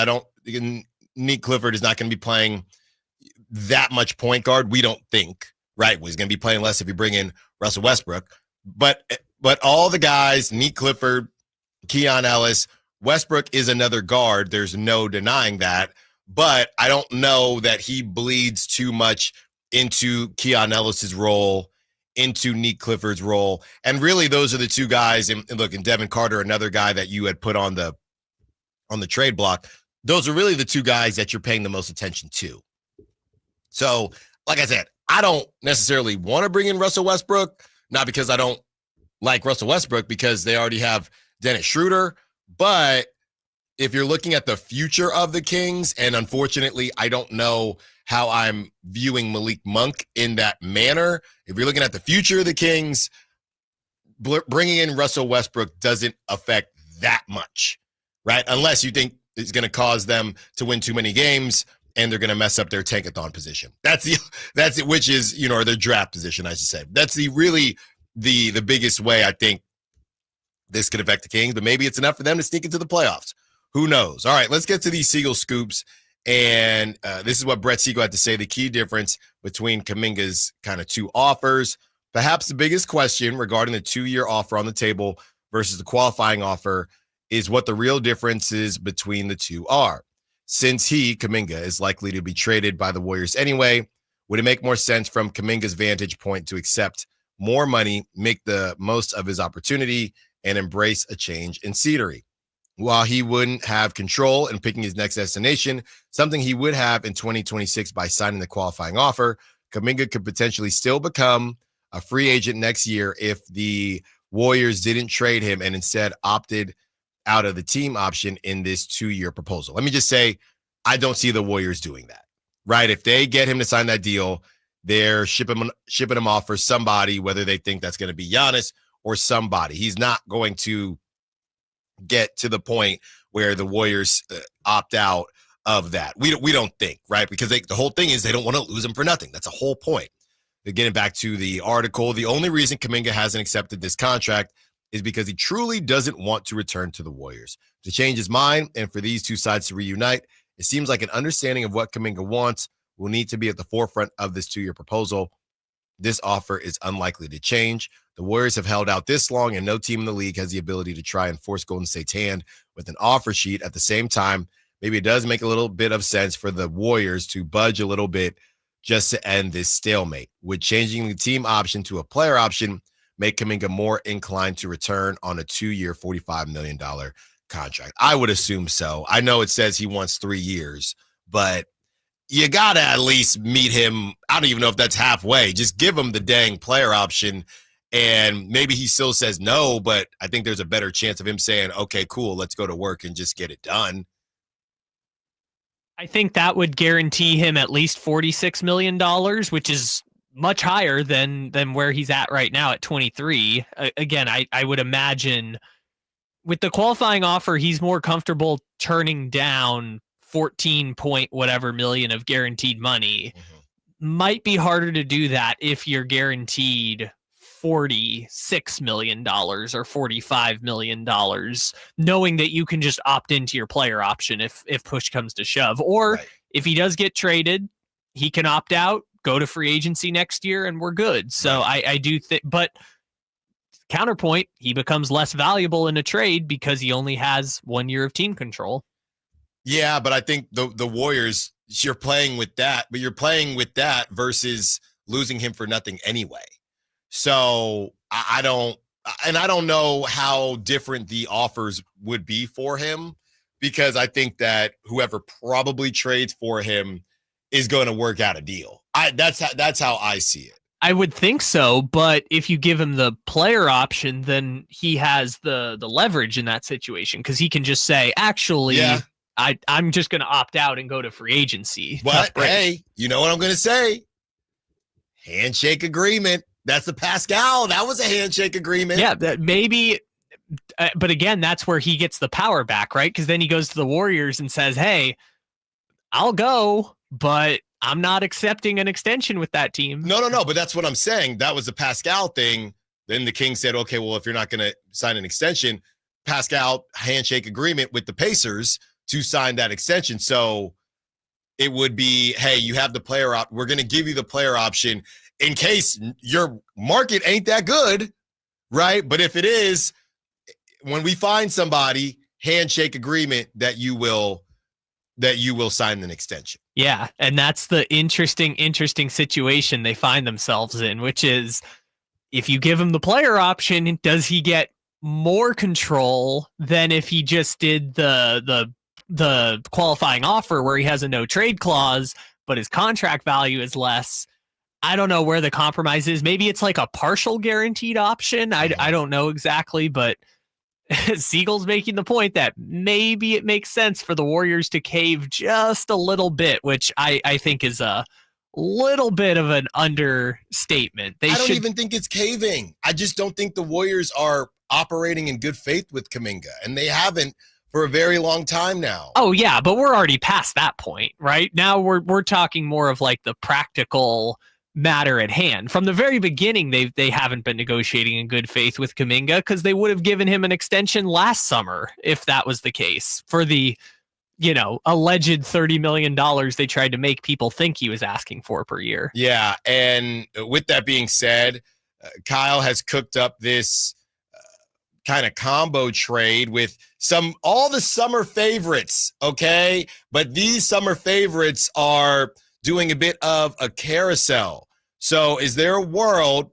Nick Clifford is not going to be playing that much point guard. We don't think, right? Well, he's going to be playing less if you bring in Russell Westbrook. But all the guys, Nick Clifford, Keon Ellis, Westbrook is another guard. There's no denying that. But I don't know that he bleeds too much into Keon Ellis's role, into Nick Clifford's role. And really, those are the two guys. And look, and Devin Carter, another guy that you had put on the trade block. Those are really the two guys that you're paying the most attention to. So, like I said, I don't necessarily want to bring in Russell Westbrook, not because I don't like Russell Westbrook, because they already have Dennis Schroeder. But if you're looking at the future of the Kings, and unfortunately, I don't know how I'm viewing Malik Monk in that manner. If you're looking at the future of the Kings, bringing in Russell Westbrook doesn't affect that much, right? Unless you think it's going to cause them to win too many games and they're going to mess up their tankathon position. That's it, which is, or their draft position, I should say. That's the biggest way I think this could affect the Kings, but maybe it's enough for them to sneak into the playoffs. Who knows? All right, let's get to these Siegel scoops. And this is what Brett Siegel had to say, the key difference between Kuminga's kind of two offers. Perhaps the biggest question regarding the 2-year offer on the table versus the qualifying offer is what the real differences between the two are. Since Kuminga, is likely to be traded by the Warriors anyway, would it make more sense from Kuminga's vantage point to accept more money, make the most of his opportunity, and embrace a change in scenery? While he wouldn't have control in picking his next destination, something he would have in 2026 by signing the qualifying offer, Kuminga could potentially still become a free agent next year if the Warriors didn't trade him and instead opted out of the team option in this 2-year proposal. Let me just say, I don't see the Warriors doing that, right? If they get him to sign that deal, they're shipping him off for somebody, whether they think that's going to be Giannis or somebody. He's not going to get to the point where the Warriors opt out of that. We don't think, right? Because the whole thing is they don't want to lose him for nothing. That's the whole point. Getting back to the article, the only reason Kuminga hasn't accepted this contract is because he truly doesn't want to return to the Warriors. To change his mind and for these two sides to reunite, it seems like an understanding of what Kuminga wants will need to be at the forefront of this 2-year proposal. This offer is unlikely to change. The Warriors have held out this long, and no team in the league has the ability to try and force Golden State's hand with an offer sheet. At the same time, maybe it does make a little bit of sense for the Warriors to budge a little bit just to end this stalemate. Would changing the team option to a player option make Kuminga more inclined to return on a 2-year, $45 million contract? I would assume so. I know it says he wants 3 years, but you got to at least meet him. I don't even know if that's halfway. Just give him the dang player option, and maybe he still says no, but I think there's a better chance of him saying, okay, cool, let's go to work and just get it done. I think that would guarantee him at least $46 million, which is much higher than where he's at right now at 23. Again, I would imagine with the qualifying offer, he's more comfortable turning down 14 point whatever million of guaranteed money. Might be harder to do that if you're guaranteed $46 million or $45 million, knowing that you can just opt into your player option if push comes to shove. Or if he does get traded, he can opt out, go to free agency next year and we're good. So I do think, but counterpoint, he becomes less valuable in a trade because he only has 1 year of team control. Yeah, but I think the Warriors, you're playing with that, but you're playing with that versus losing him for nothing anyway. So I don't know how different the offers would be for him, because I think that whoever probably trades for him is going to work out a deal. That's how I see it. I would think so, but if you give him the player option, then he has the leverage in that situation, because he can just say, actually, I'm just going to opt out and go to free agency. But hey, you know what I'm going to say? Handshake agreement. That's the Pascal. That was a handshake agreement. Yeah, that maybe. But again, that's where he gets the power back, right? Because then he goes to the Warriors and says, hey, I'll go, but I'm not accepting an extension with that team. No. But that's what I'm saying. That was the Pascal thing. Then the Kings said, okay, well, if you're not going to sign an extension, Pascal handshake agreement with the Pacers to sign that extension. So it would be, hey, you have the player we're going to give you the player option in case your market ain't that good, right? But if it is, when we find somebody, handshake agreement that you will sign an extension. Yeah, and that's the interesting situation they find themselves in, which is if you give him the player option, does he get more control than if he just did the qualifying offer where he has a no trade clause, but his contract value is less? I don't know where the compromise is. Maybe it's like a partial guaranteed option. I don't know exactly, but Siegel's making the point that maybe it makes sense for the Warriors to cave just a little bit, which I think is a little bit of an understatement. I don't even think it's caving. I just don't think the Warriors are operating in good faith with Kuminga, and they haven't for a very long time now. Oh yeah, but we're already past that point, right? Now we're talking more of like the practical matter at hand. From the very beginning, they haven't been negotiating in good faith with Kuminga, because they would have given him an extension last summer if that was the case, for the alleged $30 million they tried to make people think he was asking for per year. Yeah, and with that being said, Kyle has cooked up this kind of combo trade with all the summer favorites, okay? But these summer favorites are doing a bit of a carousel. So is there a world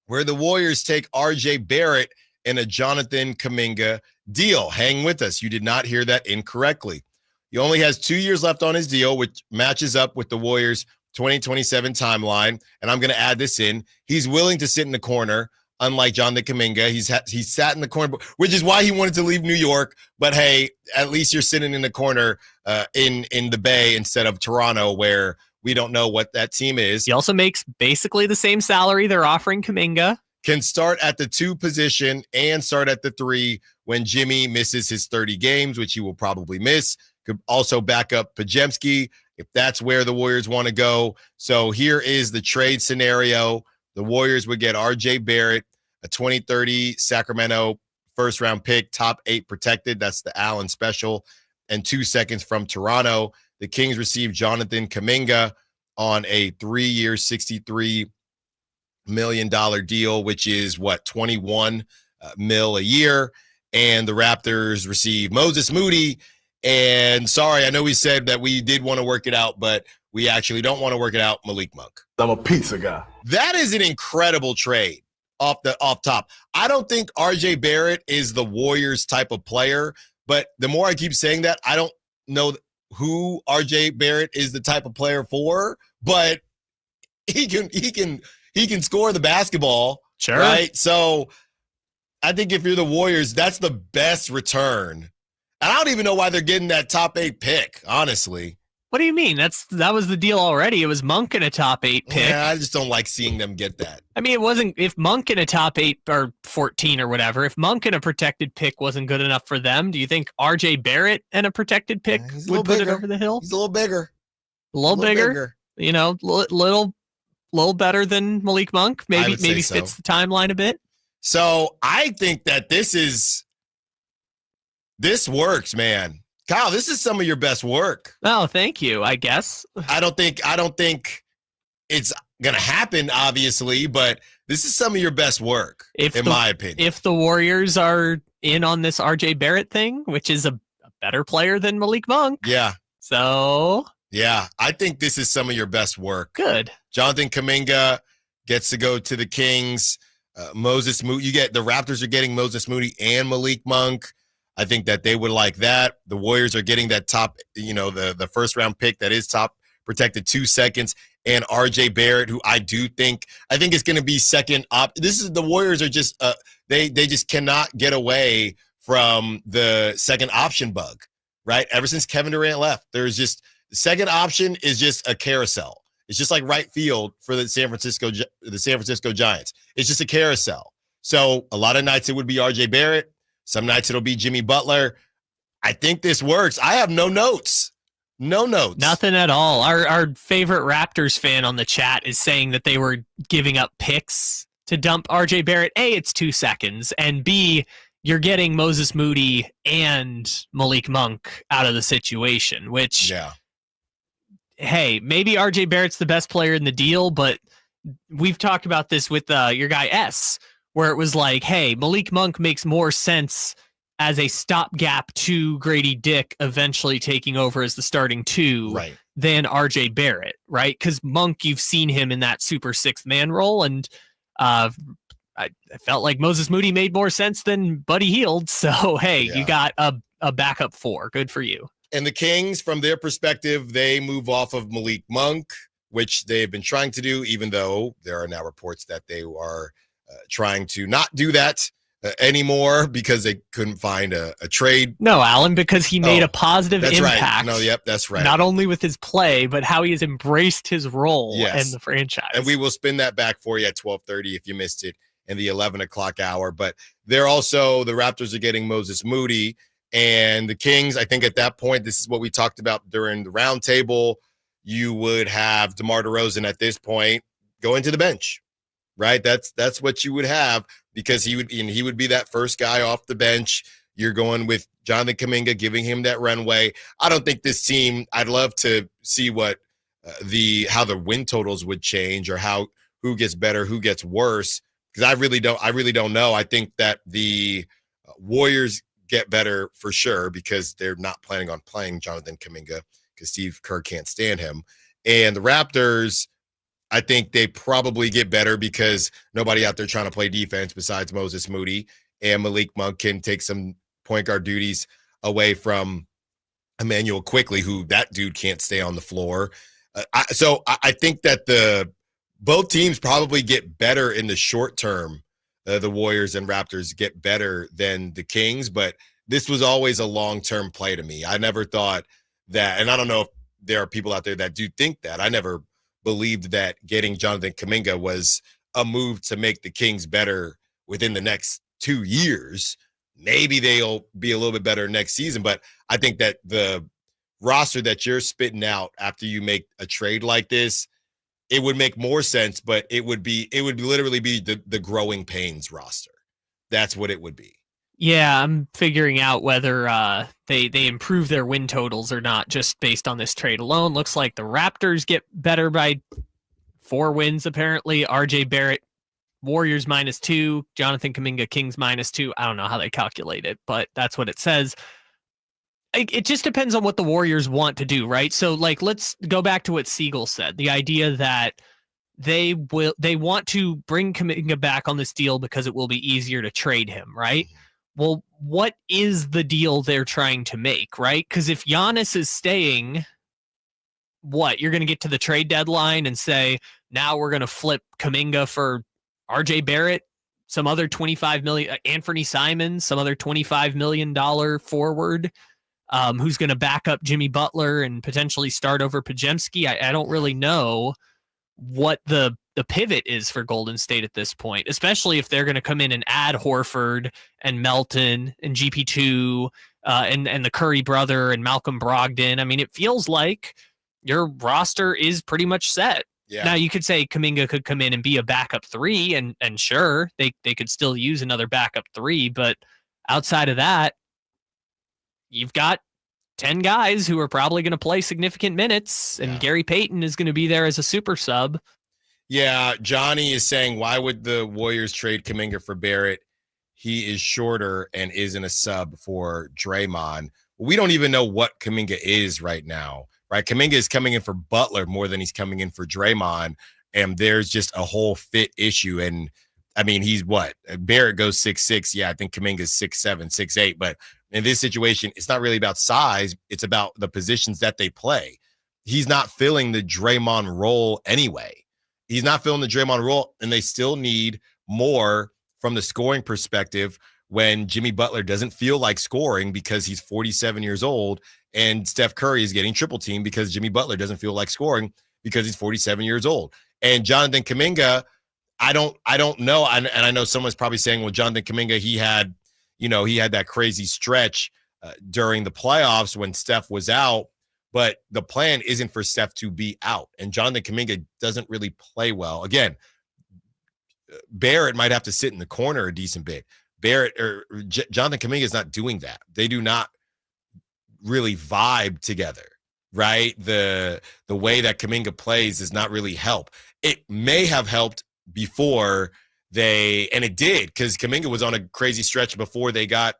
where the Warriors take RJ Barrett in a Jonathan Kuminga deal? Hang with us. You did not hear that incorrectly. He only has 2 years left on his deal, which matches up with the Warriors' 2027 timeline. And I'm going to add this in. He's willing to sit in the corner, unlike Jonathan Kuminga. He's sat in the corner, which is why he wanted to leave New York. But hey, at least you're sitting in the corner in the Bay instead of Toronto, where we don't know what that team is. He also makes basically the same salary they're offering Kuminga. Can start at the 2 position and start at the 3 when Jimmy misses his 30 games, which he will probably miss. Could also back up Pajemski if that's where the Warriors want to go. So here is the trade scenario. The Warriors would get RJ Barrett, a 2030 Sacramento first-round pick, top 8 protected. That's the Allen special, and 2 seconds from Toronto. The Kings received Jonathan Kuminga on a 3-year, $63 million deal, which is 21 mil a year. And the Raptors received Moses Moody. And sorry, I know we said that we did want to work it out, but we actually don't want to work it out. Malik Monk. I'm a pizza guy. That is an incredible trade off top. I don't think RJ Barrett is the Warriors type of player, but the more I keep saying that, I don't know who RJ Barrett is the type of player for, but he can score the basketball. Sure. Right? So I think if you're the Warriors, that's the best return. And I don't even know why they're getting that top 8 pick, honestly. What do you mean? That was the deal already. It was Monk in a top 8 pick. Yeah, I just don't like seeing them get that. I mean, it wasn't, if Monk in a top 8 or 14 or whatever, if Monk in a protected pick wasn't good enough for them, do you think RJ Barrett and a protected pick would put it over the hill? He's a little bigger. A little bigger. Little better than Malik Monk. Maybe fits the timeline a bit. So I think that this works, man. Kyle, this is some of your best work. Oh, thank you, I guess. I don't think it's going to happen, obviously, but this is some of your best work, my opinion. If the Warriors are in on this RJ Barrett thing, which is a better player than Malik Monk. Yeah. So. Yeah, I think this is some of your best work. Good. Jonathan Kuminga gets to go to the Kings. Moses Moody, the Raptors are getting Moses Moody and Malik Monk. I think that they would like that. The Warriors are getting that top, the first round pick that is top protected 2 seconds. And RJ Barrett, who I think is going to be second up. The Warriors are just, they just cannot get away from the second option bug, right? Ever since Kevin Durant left, there's just, the second option is just a carousel. It's just like right field for the San Francisco Giants. It's just a carousel. So a lot of nights it would be RJ Barrett. Some nights it'll be Jimmy Butler. I think this works. I have no notes. No notes. Nothing at all. Our favorite Raptors fan on the chat is saying that they were giving up picks to dump RJ Barrett. A, it's 2 seconds. And B, you're getting Moses Moody and Malik Monk out of the situation, which, hey, maybe RJ Barrett's the best player in the deal, but we've talked about this with your guy S, where it was like, hey, Malik Monk makes more sense as a stopgap to Grady Dick eventually taking over as the starting 2 than RJ Barrett, right? Because Monk, you've seen him in that super sixth man role, and I felt like Moses Moody made more sense than Buddy Hield. So, hey, you got a backup 4. Good for you. And the Kings, from their perspective, they move off of Malik Monk, which they've been trying to do, even though there are now reports that they are trying to not do that anymore because they couldn't find a trade. No, Allen, because he made a positive that's impact. Right. No, yep, that's right. Not only with his play, but how he has embraced his role in the franchise. And we will spin that back for you at 12:30 if you missed it in the 11 o'clock hour. But they're also, the Raptors are getting Moses Moody. And the Kings, I think at that point, this is what we talked about during the roundtable. You would have DeMar DeRozan at this point going to the bench, right? That's what you would have, because he would be that first guy off the bench. You're going with Jonathan Kuminga, giving him that runway. I don't think this team, I'd love to see what how the win totals would change, or who gets better, who gets worse, because I really don't know. I think that the Warriors get better for sure, because they're not planning on playing Jonathan Kuminga because Steve Kerr can't stand him. And the Raptors, I think they probably get better because nobody out there trying to play defense besides Moses Moody, and Malik Monk can take some point guard duties away from Emmanuel Quickley, who that dude can't stay on the floor. So I think that both teams probably get better in the short term. The Warriors and Raptors get better than the Kings, but this was always a long-term play to me. I never thought that, and I don't know if there are people out there that do think that. I never believed that getting Jonathan Kuminga was a move to make the Kings better within the next 2 years. Maybe they'll be a little bit better next season, but I think that the roster that you're spitting out after you make a trade like this, it would make more sense, but it would literally be the growing pains roster. That's what it would be. Yeah, I'm figuring out whether they improve their win totals or not just based on this trade alone. Looks like the Raptors get better by 4 wins, apparently. RJ Barrett, Warriors -2, Jonathan Kuminga, Kings -2. I don't know how they calculate it, but that's what it says. It just depends on what the Warriors want to do, right? So, let's go back to what Siegel said. The idea that they want to bring Kuminga back on this deal because it will be easier to trade him, right? Well, what is the deal they're trying to make, right? Because if Giannis is staying, you're going to get to the trade deadline and say, now we're going to flip Kuminga for RJ Barrett, some other $25 million, Anthony Simons, some other $25 million forward, who's going to back up Jimmy Butler and potentially start over Podziemski. I don't really know what the pivot is for Golden State at this point, especially if they're going to come in and add Horford and Melton and GP2 and the Curry brother and Malcolm Brogdon. I mean, it feels like your roster is pretty much set. Yeah. Now, you could say Kuminga could come in and be a backup 3, and sure, they could still use another backup 3, but outside of that, you've got 10 guys who are probably going to play significant minutes, and Gary Payton is going to be there as a super sub. Yeah, Johnny is saying, why would the Warriors trade Kuminga for Barrett? He is shorter and isn't a sub for Draymond. We don't even know what Kuminga is right now, right? Kuminga is coming in for Butler more than he's coming in for Draymond, and there's just a whole fit issue. And, I mean, he's what? Barrett goes 6'6". Yeah, I think Kuminga's 6'7", 6'8". But in this situation, it's not really about size. It's about the positions that they play. He's not filling the Draymond role anyway. He's not filling the Draymond role, and they still need more from the scoring perspective when Jimmy Butler doesn't feel like scoring because he's 47 years old, and Steph Curry is getting triple teamed because Jimmy Butler doesn't feel like scoring because he's 47 years old. And Jonathan Kuminga, I don't know. And I know someone's probably saying, well, Jonathan Kuminga, he had that crazy stretch during the playoffs when Steph was out. But the plan isn't for Steph to be out. And Jonathan Kuminga doesn't really play well. Again, Barrett might have to sit in the corner a decent bit. Jonathan Kuminga is not doing that. They do not really vibe together, right? The way that Kuminga plays does not really help. It may have helped before and it did, because Kuminga was on a crazy stretch before they got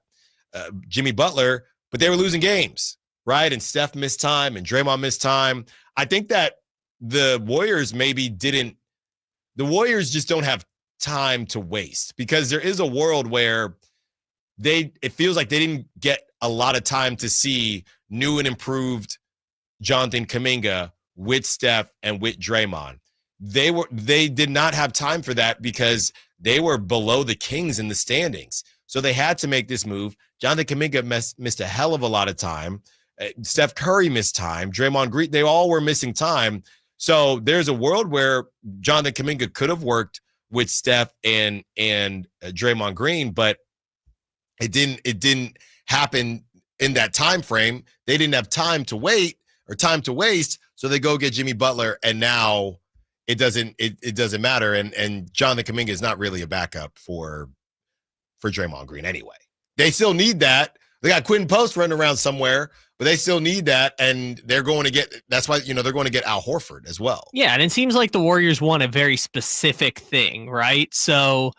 Jimmy Butler, but they were losing games. Right. And Steph missed time and Draymond missed time. I think that the Warriors just don't have time to waste, because there is a world where it feels like they didn't get a lot of time to see new and improved Jonathan Kuminga with Steph and with Draymond. They did not have time for that because they were below the Kings in the standings. So they had to make this move. Jonathan Kuminga missed a hell of a lot of time. Steph Curry missed time. Draymond Green, they all were missing time. So there's a world where Jonathan Kuminga could have worked with Steph and Draymond Green, but it didn't happen in that time frame. They didn't have time to wait or time to waste, so they go get Jimmy Butler, and now it doesn't matter. And Jonathan Kuminga is not really a backup for Draymond Green anyway. They still need that. They got Quentin Post running around somewhere, but they still need that, and they're going to get. That's why they're going to get Al Horford as well. Yeah, and it seems like the Warriors want a very specific thing, right? So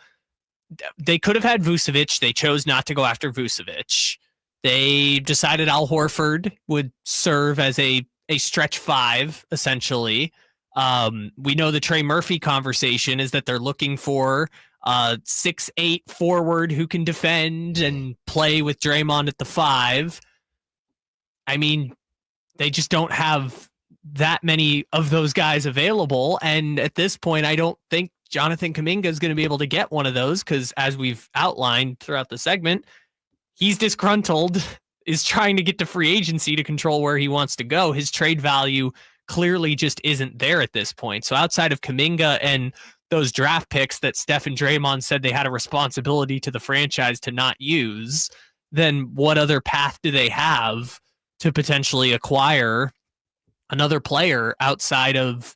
they could have had Vucevic. They chose not to go after Vucevic. They decided Al Horford would serve as a stretch five, essentially. We know the Trey Murphy conversation is that they're looking for 6'8" forward who can defend and play with Draymond at the 5. I mean, they just don't have that many of those guys available. And at this point, I don't think Jonathan Kuminga is going to be able to get one of those because, as we've outlined throughout the segment, he's disgruntled, is trying to get to free agency to control where he wants to go. His trade value clearly just isn't there at this point. So outside of Kuminga and those draft picks that Steph and Draymond said they had a responsibility to the franchise to not use, then what other path do they have to potentially acquire another player outside of,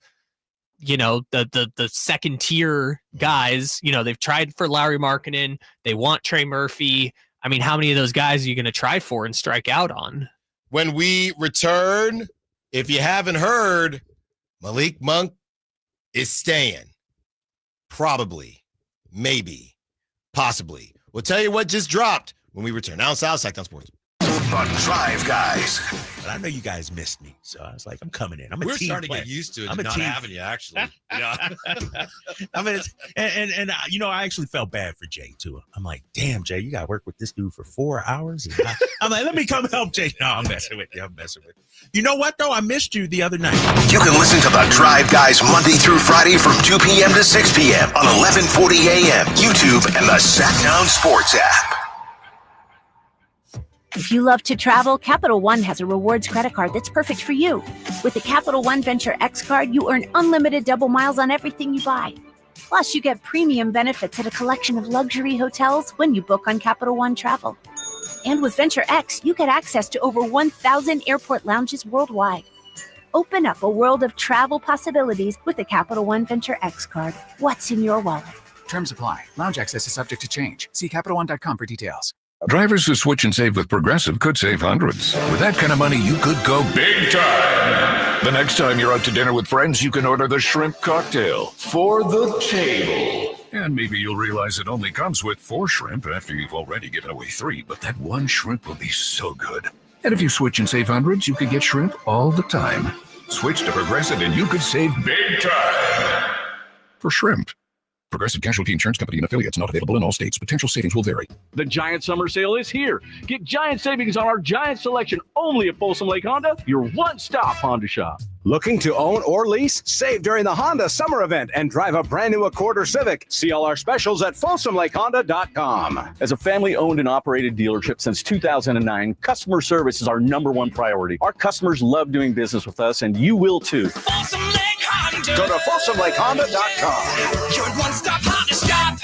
the second tier guys? They've tried for Lauri Markkanen. They want Trey Murphy. I mean, how many of those guys are you going to try for and strike out on? When we return, if you haven't heard, Malik Monk is staying. Probably, maybe, possibly. We'll tell you what just dropped when we return. Now it's Sacktown Sports. The Drive Guys. But I know you guys missed me, so I was like, I'm coming in. We're starting to get used to it. I'm not having you, actually. I mean, I actually felt bad for Jay too. I'm like, damn, Jay, you got to work with this dude for 4 hours. I'm like, let me come help Jay. No, I'm messing with you. You know what though? I missed you the other night. You can listen to the Drive Guys Monday through Friday from 2 p.m. to 6 p.m. on 1140 a.m. YouTube and the Sacktown Sports app. If you love to travel, Capital One has a rewards credit card that's perfect for you. With the Capital One Venture X card, you earn unlimited double miles on everything you buy. Plus, you get premium benefits at a collection of luxury hotels when you book on Capital One Travel. And with Venture X, you get access to over 1,000 airport lounges worldwide. Open up a world of travel possibilities with the Capital One Venture X card. What's in your wallet? Terms apply. Lounge access is subject to change. See CapitalOne.com for details. Drivers who switch and save with Progressive could save hundreds. With that kind of money, you could go big time. The next time you're out to dinner with friends, you can order the shrimp cocktail for the table. And maybe you'll realize it only comes with 4 shrimp after you've already given away 3, but that one shrimp will be so good. And if you switch and save hundreds, you can get shrimp all the time. Switch to Progressive and you could save big time for shrimp. Progressive Casualty Insurance Company and affiliates, not available in all states. Potential savings will vary. The Giant Summer Sale is here. Get giant savings on our giant selection only at Folsom Lake Honda, your one-stop Honda shop. Looking to own or lease? Save during the Honda Summer Event and drive a brand new Accord or Civic. See all our specials at FolsomLakeHonda.com. As a family-owned and operated dealership since 2009, customer service is our #1 priority. Our customers love doing business with us, and you will too. Folsom Lake Honda. Go to FolsomLakeHonda.com. Your one-stop Honda shop.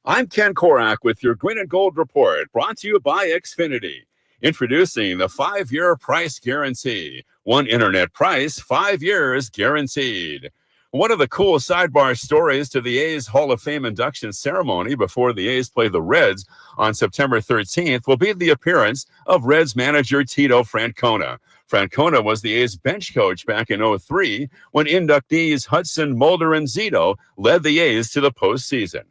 I'm Ken Korak with your Green and Gold Report, brought to you by Xfinity. Introducing the 5-year price guarantee. One internet price, 5 years guaranteed. One of the cool sidebar stories to the A's Hall of Fame induction ceremony before the A's play the Reds on September 13th will be the appearance of Reds manager Tito Francona. Francona was the A's bench coach back in 2003 when inductees Hudson, Mulder, and Zito led the A's to the postseason.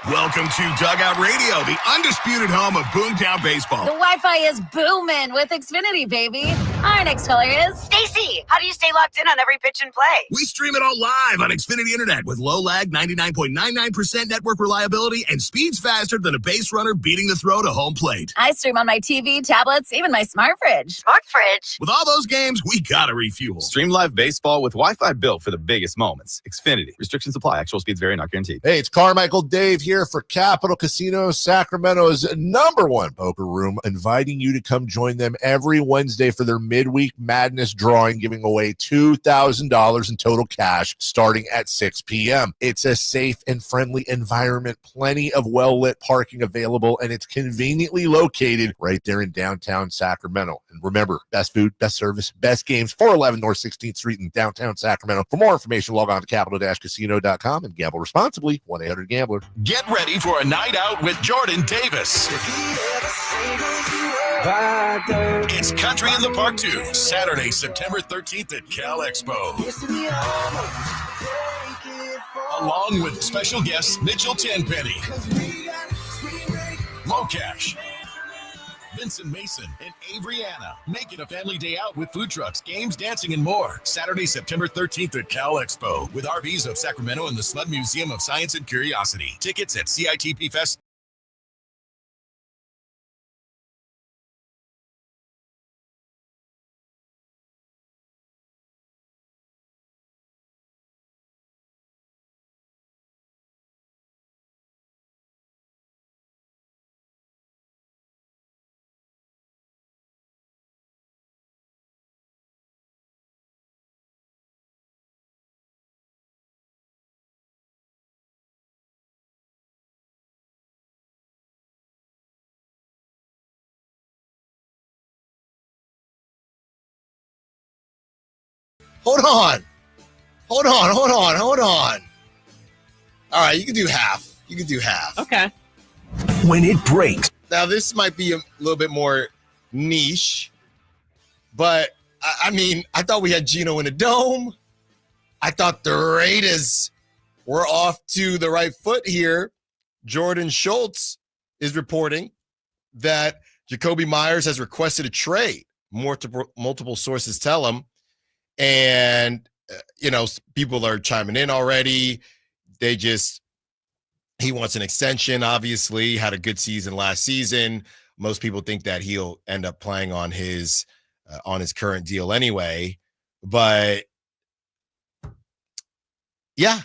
Welcome to Dugout Radio, the undisputed home of Boomtown Baseball. The Wi-Fi is booming with Xfinity, baby. Our next caller is Stacy, how do you stay locked in on every pitch and play? We stream it all live on Xfinity Internet with low lag, 99.99% network reliability, and speeds faster than a base runner beating the throw to home plate. I stream on my TV, tablets, even my smart fridge. Smart fridge? With all those games, we gotta refuel. Stream live baseball with Wi-Fi built for the biggest moments. Xfinity. Restrictions apply. Actual speeds vary, not guaranteed. Hey, it's Carmichael Dave here for Capital Casino, Sacramento's #1 poker room, inviting you to come join them every Wednesday for their midweek madness drawing, giving away $2,000 in total cash starting at 6 p.m. It's a safe and friendly environment, plenty of well-lit parking available, and it's conveniently located right there in downtown Sacramento. And remember, best food, best service, best games, 411 North 16th Street in downtown Sacramento. For more information, log on to capital-casino.com and gamble responsibly. 1-800-GAMBLER. Get ready for a night out with Jordan Davis. It's Country in the Park 2, Saturday, September 13th at Cal Expo. Along with special guests Mitchell Tenpenny, Locash, Vincent Mason, and Avriana. Make it a family day out with food trucks, games, dancing, and more. Saturday, September 13th at Cal Expo with RVs of Sacramento and the Sled Museum of Science and Curiosity. Tickets at CITP Fest. Hold on. All right, you can do half. Okay. When it breaks. Now, this might be a little bit more niche, but I mean, I thought we had Gino in the dome. I thought the Raiders were off to the right foot here. Jordan Schultz is reporting that Jacoby Myers has requested a trade. Multiple sources tell him. And, people are chiming in already. He wants an extension, obviously. Had a good season last season. Most people think that he'll end up playing on his current deal anyway. But, yeah,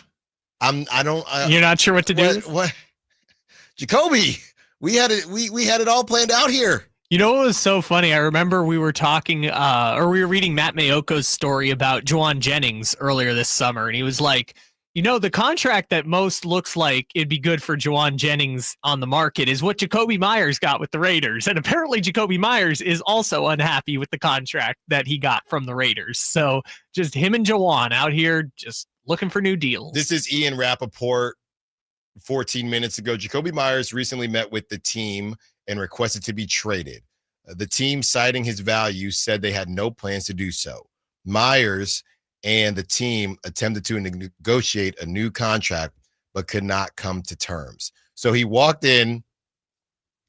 you're not sure what to do? What? Jacoby, we had it all planned out here. You know what was so funny? I remember we were talking, we were reading Matt Mayoko's story about Juwan Jennings earlier this summer, and he was like, the contract that most looks like it'd be good for Juwan Jennings on the market is what Jacoby Myers got with the Raiders. And apparently Jacoby Myers is also unhappy with the contract that he got from the Raiders. So just him and Juwan out here just looking for new deals. This is Ian Rappaport 14 minutes ago. Jacoby Myers recently met with the team and requested to be traded. The team, citing his value, said they had no plans to do so. Myers and the team attempted to negotiate a new contract but could not come to terms. So he walked in,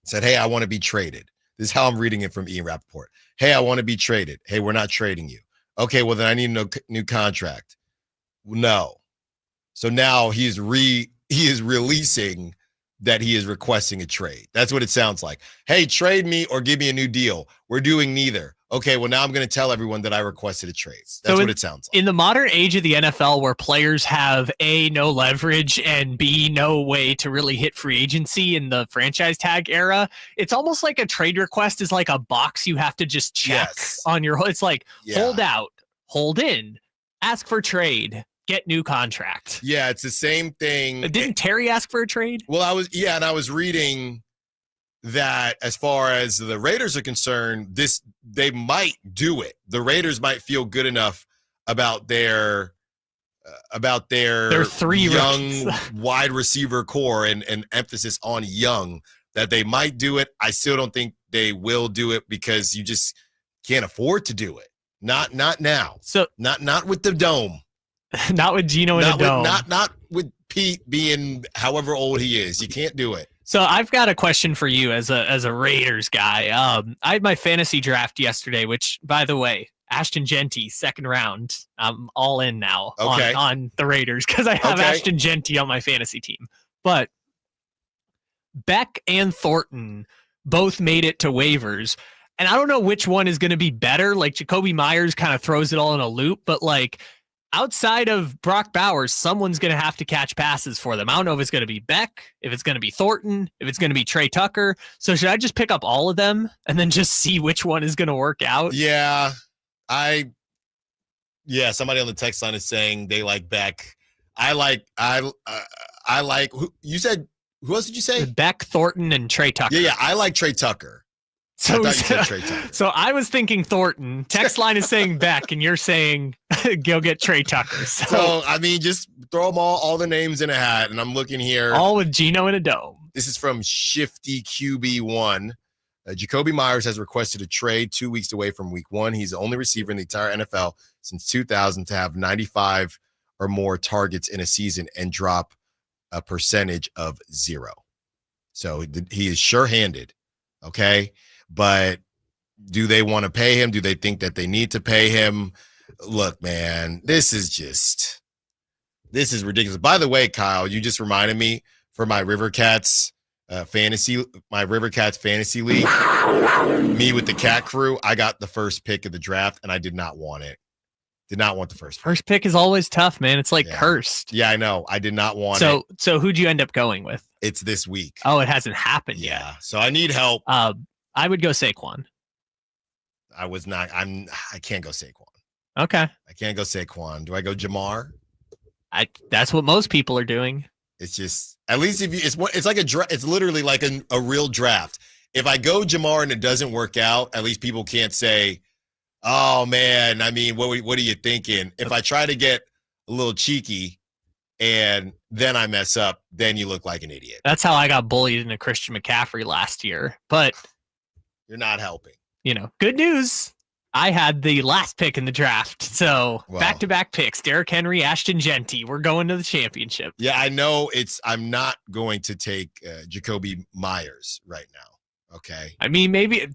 said, hey, I want to be traded. This is how I'm reading it from Ian Rappaport. Hey, I want to be traded. Hey, we're not trading you. Okay, well, then I need a new contract. No. So now he is releasing that he is requesting a trade. That's what it sounds like. Hey, trade me or give me a new deal. We're doing neither. Okay, well, now I'm going to tell everyone that I requested a trade. That's what it sounds like. In the modern age of the NFL, where players have A, no leverage, and B, no way to really hit free agency in the franchise tag era, it's almost like a trade request is like a box you have to just check on your. It's like hold out, hold in, ask for trade, get new contract. Yeah, it's the same thing. Didn't Terry ask for a trade? Well, and I was reading that as far as the Raiders are concerned, they might do it. The Raiders might feel good enough about their three young wide receiver core and emphasis on young that they might do it. I still don't think they will do it because you just can't afford to do it. Not now. So not with the dome. Not with Geno in a dome. Not with Pete being however old he is. You can't do it. So I've got a question for you as a Raiders guy. I had my fantasy draft yesterday, which, by the way, Ashton Genty, second round. I'm all in now on the Raiders because I have Ashton Genty on my fantasy team. But Beck and Thornton both made it to waivers. And I don't know which one is going to be better. Like Jacoby Myers kind of throws it all in a loop, but like outside of Brock Bowers, someone's going to have to catch passes for them. I don't know if it's going to be Beck, if it's going to be Thornton, if it's going to be Trey Tucker. So should I just pick up all of them and then just see which one is going to work out? Yeah, somebody on the text line is saying they like Beck. I like who else did you say? Beck, Thornton, and Trey Tucker. Yeah, I like Trey Tucker. So I was thinking Thornton. Text line is saying Beck, and you're saying go get Trey Tucker. So I mean, just throw them all the names in a hat, and I'm looking here. All with Geno in a dome. This is from Shifty QB1. Jacoby Myers has requested a trade 2 weeks away from week 1. He's the only receiver in the entire NFL since 2000 to have 95 or more targets in a season and drop a percentage of 0. So he is sure-handed, okay? But do they want to pay him? Do they think that they need to pay him? Look, man, this is ridiculous. By the way, Kyle, you just reminded me for my River Cats fantasy league, me with the cat crew, I got the first pick of the draft and I did not want it. Did not want the first pick. First pick is always tough, man. It's like cursed. Yeah, I know. I did not want it. So who'd you end up going with? It's this week. Oh, it hasn't happened yet. So I need help. I would go Saquon. I can't go Saquon. Okay. I can't go Saquon. Do I go Jamar? That's what most people are doing. It's just, at least if you, it's like it's literally like a real draft. If I go Jamar and it doesn't work out, at least people can't say, oh man, I mean, what are you thinking? If I try to get a little cheeky and then I mess up, then you look like an idiot. That's how I got bullied into Christian McCaffrey last year. But you're not helping. Good news. I had the last pick in the draft. So back-to-back picks, Derrick Henry, Ashton Genty. We're going to the championship. Yeah, I know I'm not going to take Jacoby Myers right now. Okay. I mean, maybe,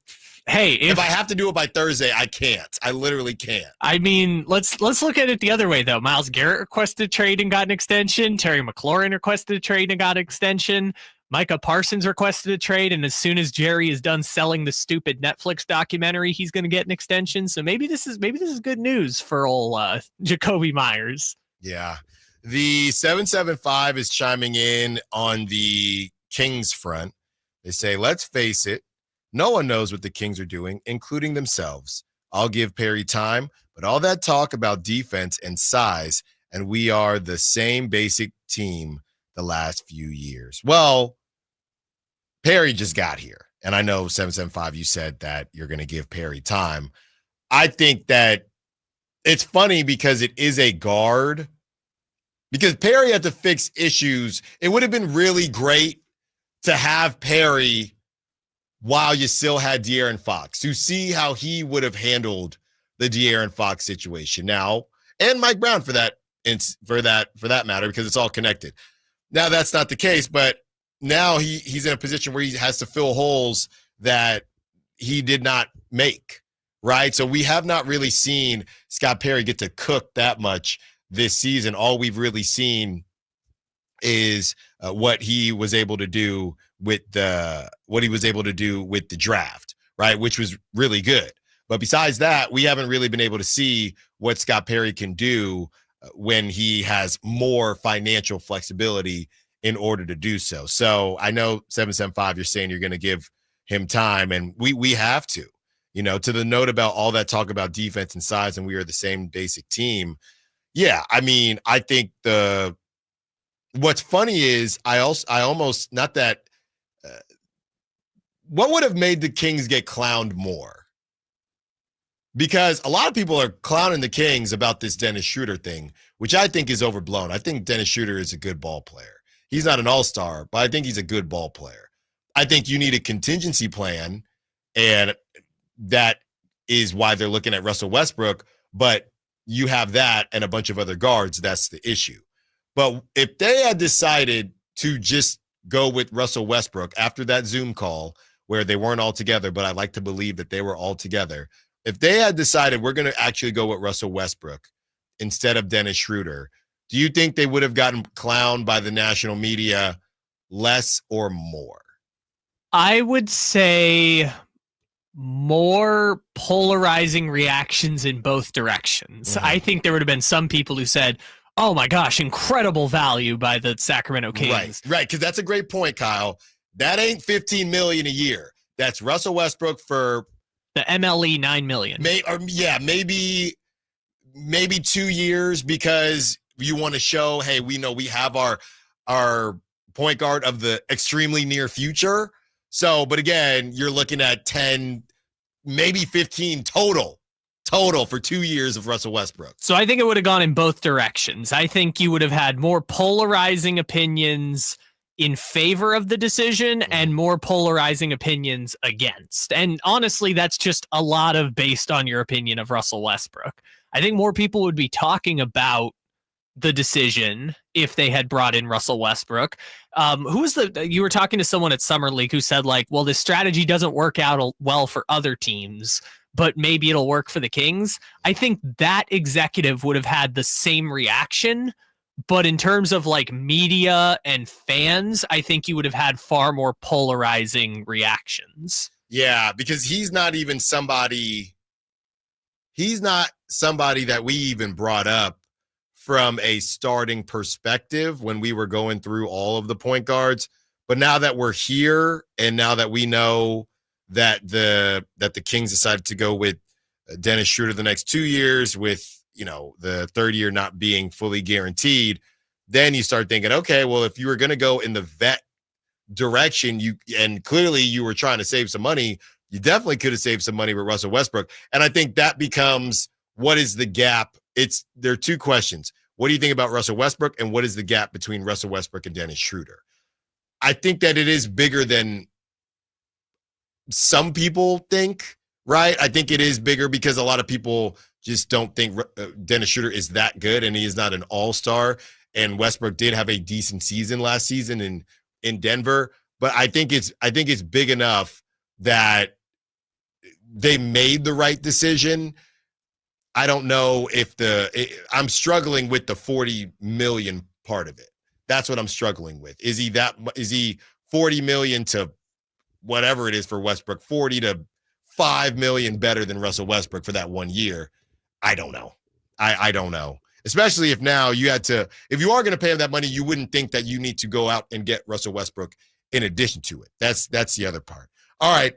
hey, if I have to do it by Thursday, I can't. I literally can't. I mean, let's look at it the other way, though. Myles Garrett requested a trade and got an extension. Terry McLaurin requested a trade and got an extension. Micah Parsons requested a trade, and as soon as Jerry is done selling the stupid Netflix documentary, he's going to get an extension. So maybe this is good news for old Jacoby Myers. Yeah. The 775 is chiming in on the Kings front. They say, let's face it, no one knows what the Kings are doing, including themselves. I'll give Perry time, but all that talk about defense and size, and we are the same basic team the last few years. Well, Perry just got here, and I know 775, you said that you're going to give Perry time. I think that it's funny because it is a guard, because Perry had to fix issues. It would have been really great to have Perry while you still had De'Aaron Fox, to see how he would have handled the De'Aaron Fox situation. Now, and Mike Brown for that matter, because it's all connected. Now that's not the case, but now he's in a position where he has to fill holes that he did not make, right? So we have not really seen Scott Perry get to cook that much this season. All we've really seen is what he was able to do with the draft, right? Which was really good. But besides that, we haven't really been able to see what Scott Perry can do when he has more financial flexibility in order to do so. So I know 775, you're saying you're going to give him time, and we have to, to the note about all that talk about defense and size, and we are the same basic team. Yeah, I mean, I think what's funny is what would have made the Kings get clowned more? Because a lot of people are clowning the Kings about this Dennis Schroeder thing, which I think is overblown. I think Dennis Schroeder is a good ball player. He's not an all-star, but I think he's a good ball player. I think you need a contingency plan, and that is why they're looking at Russell Westbrook, but you have that and a bunch of other guards. That's the issue. But if they had decided to just go with Russell Westbrook after that Zoom call where they weren't all together, but I like to believe that they were all together, if they had decided we're going to actually go with Russell Westbrook instead of Dennis Schroeder, do you think they would have gotten clowned by the national media less or more? I would say more polarizing reactions in both directions. Mm-hmm. I think there would have been some people who said, oh my gosh, incredible value by the Sacramento Kings. Right, because that's a great point, Kyle. That ain't $15 million a year. That's Russell Westbrook for the MLE $9 million. Maybe 2 years, because you want to show, hey, we know we have our point guard of the extremely near future. So, but again, you're looking at 10, maybe 15 total for 2 years of Russell Westbrook. So I think it would have gone in both directions. I think you would have had more polarizing opinions in favor of the decision and more polarizing opinions against. And honestly, that's just a lot of based on your opinion of Russell Westbrook. I think more people would be talking about the decision if they had brought in Russell Westbrook. You were talking to someone at Summer League who said, like, well, this strategy doesn't work out well for other teams, but maybe it'll work for the Kings. I think that executive would have had the same reaction, but in terms of like media and fans, I think you would have had far more polarizing reactions. Yeah, because he's not somebody that we even brought up from a starting perspective when we were going through all of the point guards. But now that we're here, and now that we know that the Kings decided to go with Dennis Schroeder the next 2 years, with the third year not being fully guaranteed, then you start thinking, okay, well, if you were going to go in the vet direction, and clearly you were trying to save some money, you definitely could have saved some money with Russell Westbrook. And I think that becomes, what is the gap? There are two questions. What do you think about Russell Westbrook, and what is the gap between Russell Westbrook and Dennis Schroeder? I think that it is bigger than some people think, right? I think it is bigger because a lot of people just don't think Dennis Schroeder is that good, and he is not an all-star. And Westbrook did have a decent season last season in Denver, but I think it's big enough that they made the right decision. I don't know if I'm struggling with the 40 million part of it. That's what I'm struggling with. Is he 40 million to whatever it is for Westbrook, 40 to 5 million better than Russell Westbrook for that 1 year? I don't know. I don't know. Especially if now if you are going to pay him that money, you wouldn't think that you need to go out and get Russell Westbrook in addition to it. That's the other part. All right.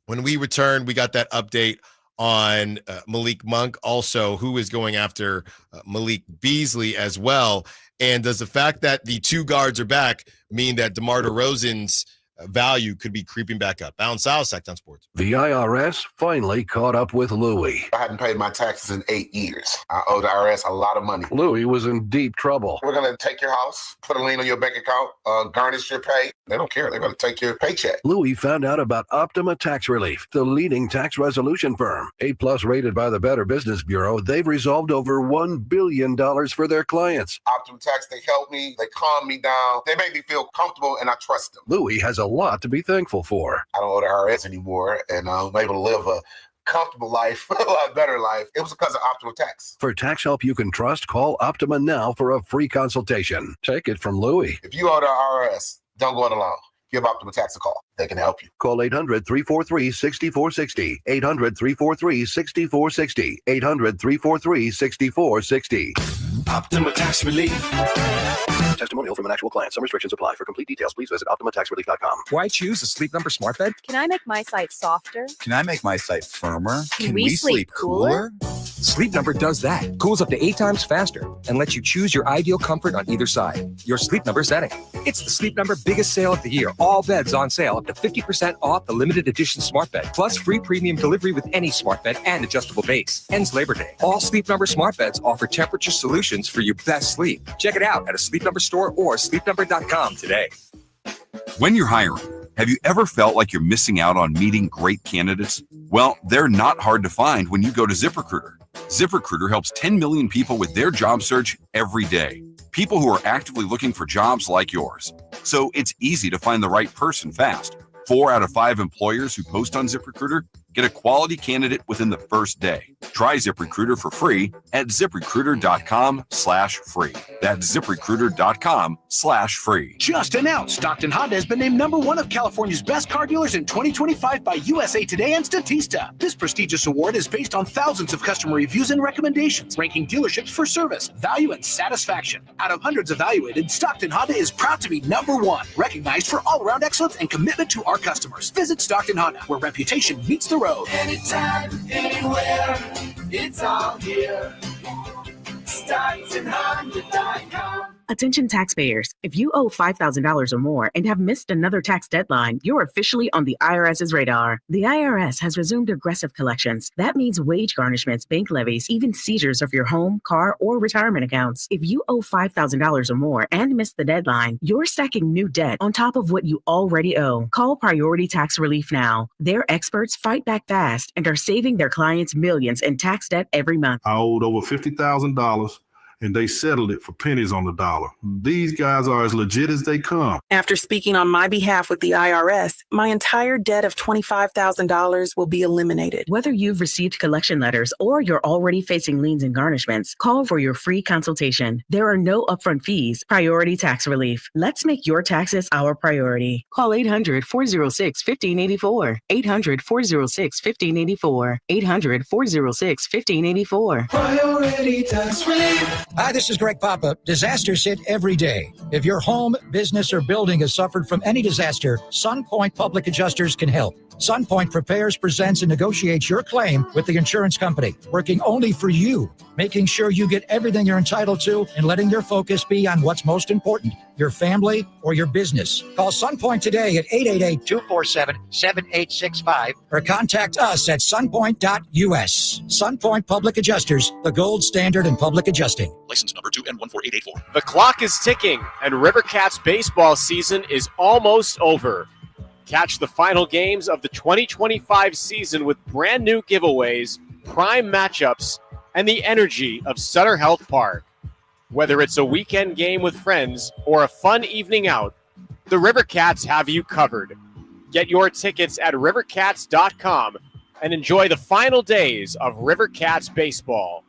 When we return, we got that update on Malik Monk, also who is going after Malik Beasley as well. And does the fact that the two guards are back mean that DeMar DeRozan's value could be creeping back up. Allen Stiles, Sacktown Sports. The IRS finally caught up with Louie. I hadn't paid my taxes in 8 years. I owe the IRS a lot of money. Louie was in deep trouble. We're going to take your house, put a lien on your bank account, garnish your pay. They don't care. They're going to take your paycheck. Louie found out about Optima Tax Relief, the leading tax resolution firm. A+ rated by the Better Business Bureau, they've resolved over $1 billion for their clients. Optima Tax, they help me. They calm me down. They make me feel comfortable, and I trust them. Louie has a lot to be thankful for. I don't owe the IRS anymore, and I'm able to live a comfortable life, a lot better life. It was because of Optima Tax. For tax help you can trust, call Optima now for a free consultation. Take it from Louie. If you owe the IRS, don't go it alone. Give Optima Tax a call. They can help you. Call 800-343-6460. 800-343-6460. 800-343-6460. Optima Tax Relief. Testimonial from an actual client. Some restrictions apply. For complete details, please visit OptimaTaxRelief.com. Why choose a Sleep Number smart bed? Can I make my site softer? Can I make my site firmer? Can we sleep cooler? Sleep Number does that. Cools up to 8 times faster and lets you choose your ideal comfort on either side. Your Sleep Number setting. It's the Sleep Number biggest sale of the year. All beds on sale up to 50% off the limited edition smart bed. Plus free premium delivery with any smart bed and adjustable base. Ends Labor Day. All Sleep Number smart beds offer temperature solutions for your best sleep. Check it out at a Sleep Number store or sleepnumber.com today. When you're hiring, have you ever felt like you're missing out on meeting great candidates? Well, they're not hard to find when you go to ZipRecruiter. ZipRecruiter helps 10 million people with their job search every day. People who are actively looking for jobs like yours. So it's easy to find the right person fast. 4 out of 5 employers who post on ZipRecruiter get a quality candidate within the first day. Try ZipRecruiter for free at ZipRecruiter.com/free. That's ZipRecruiter.com/free. Just announced, Stockton Honda has been named #1 of California's best car dealers in 2025 by USA Today and Statista. This prestigious award is based on thousands of customer reviews and recommendations, ranking dealerships for service, value, and satisfaction. Out of hundreds evaluated, Stockton Honda is proud to be #1, recognized for all-around excellence and commitment to our customers. Visit Stockton Honda, where reputation meets the road. Anytime, anywhere, it's all here. StocktonHonda.com. Attention taxpayers, if you owe $5,000 or more and have missed another tax deadline, you're officially on the IRS's radar. The IRS has resumed aggressive collections. That means wage garnishments, bank levies, even seizures of your home, car, or retirement accounts. If you owe $5,000 or more and missed the deadline, you're stacking new debt on top of what you already owe. Call Priority Tax Relief now. Their experts fight back fast and are saving their clients millions in tax debt every month. I owed over $50,000. And they settled it for pennies on the dollar. These guys are as legit as they come. After speaking on my behalf with the IRS, my entire debt of $25,000 will be eliminated. Whether you've received collection letters or you're already facing liens and garnishments, call for your free consultation. There are no upfront fees. Priority Tax Relief. Let's make your taxes our priority. Call 800-406-1584. 800-406-1584. 800-406-1584. Priority Tax Relief. Hi, this is Greg Papa. Disasters hit every day. If your home, business, or building has suffered from any disaster, SunPoint Public Adjusters can help. SunPoint prepares, presents, and negotiates your claim with the insurance company, working only for you, making sure you get everything you're entitled to and letting your focus be on what's most important, your family or your business. Call SunPoint today at 888-247-7865 or contact us at sunpoint.us. SunPoint Public Adjusters, the gold standard in public adjusting. License number 2N14884. The clock is ticking, and River Cats baseball season is almost over. Catch the final games of the 2025 season with brand new giveaways, prime matchups, and the energy of Sutter Health Park. Whether it's a weekend game with friends or a fun evening out, the River Cats have you covered. Get your tickets at rivercats.com and enjoy the final days of River Cats baseball.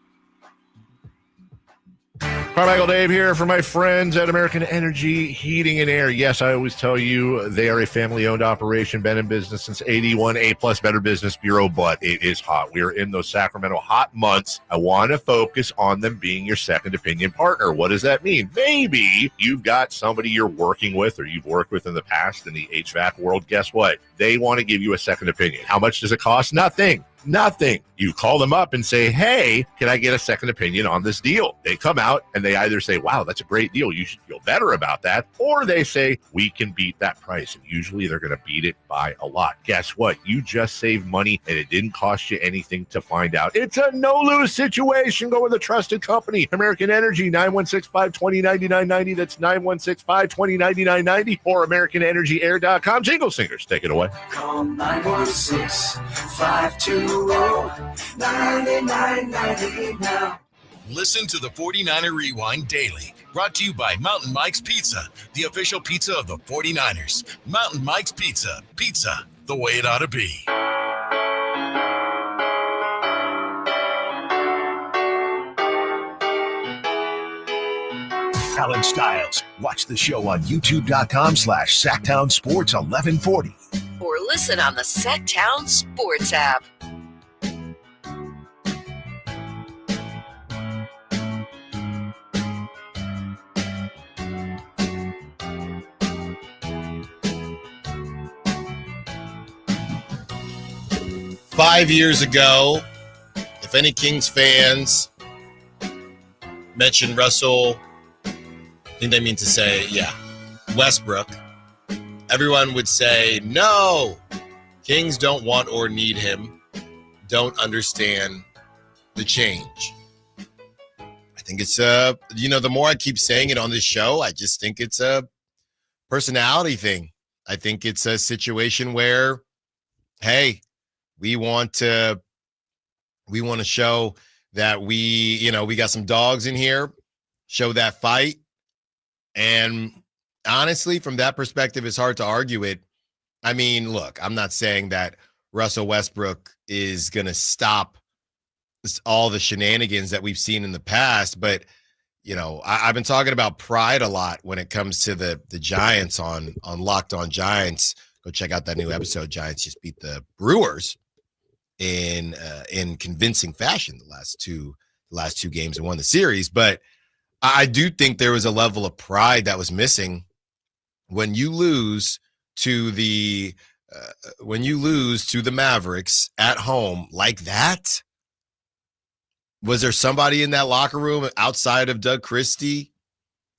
Carmichael Dave here for my friends at American Energy Heating and Air. Yes, I always tell you they are a family-owned operation, been in business since 81, A+ Better Business Bureau, but it is hot. We are in those Sacramento hot months. I want to focus on them being your second opinion partner. What does that mean? Maybe you've got somebody you're working with or you've worked with in the past in the HVAC world. Guess what? They want to give you a second opinion. How much does it cost? Nothing. Nothing. You call them up and say, hey, can I get a second opinion on this deal? They come out and they either say, wow, that's a great deal, you should feel better about that, or they say, we can beat that price. And usually they're going to beat it by a lot. Guess what? You just saved money and it didn't cost you anything to find out. It's a no-lose situation. Go with a trusted company. American Energy, 916-520-9990. That's 916-520-9990 or AmericanEnergyAir.com. Jingle Singers, take it away. Call 916-520-9990 now. Listen to the 49er Rewind daily. Brought to you by Mountain Mike's Pizza, the official pizza of the 49ers. Mountain Mike's Pizza. Pizza, the way it ought to be. Allen Stiles. Watch the show on youtube.com/SacktownSports1140. Or listen on the Sacktown Sports app. Five years ago, if any Kings fans mention Russell, I think they mean to say, Westbrook, everyone would say, no, Kings don't want or need him, don't understand the change. I think it's the more I keep saying it on this show, I just think it's a personality thing. I think it's a situation where, hey, we want to show that we got some dogs in here, show that fight. And honestly, from that perspective, it's hard to argue it. I mean, look, I'm not saying that Russell Westbrook is going to stop all the shenanigans that we've seen in the past, but I've been talking about pride a lot when it comes to the Giants on Locked On Giants. Go check out that new episode. Giants just beat the Brewers in convincing fashion the last two games and won the series. But I do think there was a level of pride that was missing when you lose to the Mavericks at home like that. Was there somebody in that locker room outside of Doug Christie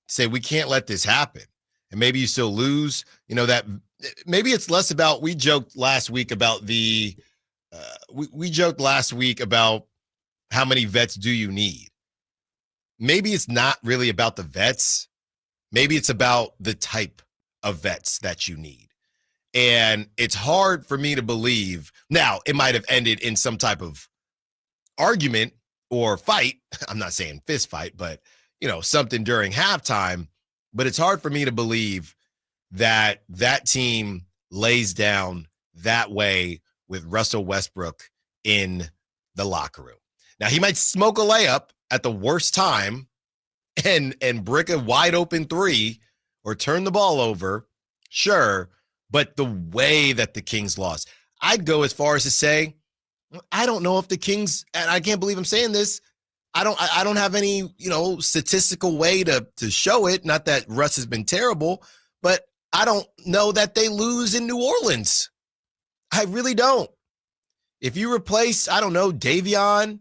say, we can't let this happen? And maybe you still lose, that maybe it's less about, we joked last week about how many vets do you need? Maybe it's not really about the vets. Maybe it's about the type of vets that you need. And it's hard for me to believe. Now, it might have ended in some type of argument or fight. I'm not saying fist fight, but, something during halftime. But it's hard for me to believe that that team lays down that way with Russell Westbrook in the locker room. Now, he might smoke a layup at the worst time and brick a wide open three or turn the ball over. Sure. But the way that the Kings lost, I'd go as far as to say, I don't know if the Kings, and I can't believe I'm saying this, I don't have any, statistical way to show it. Not that Russ has been terrible, but I don't know that they lose in New Orleans. I really don't. If you replace, I don't know, Davion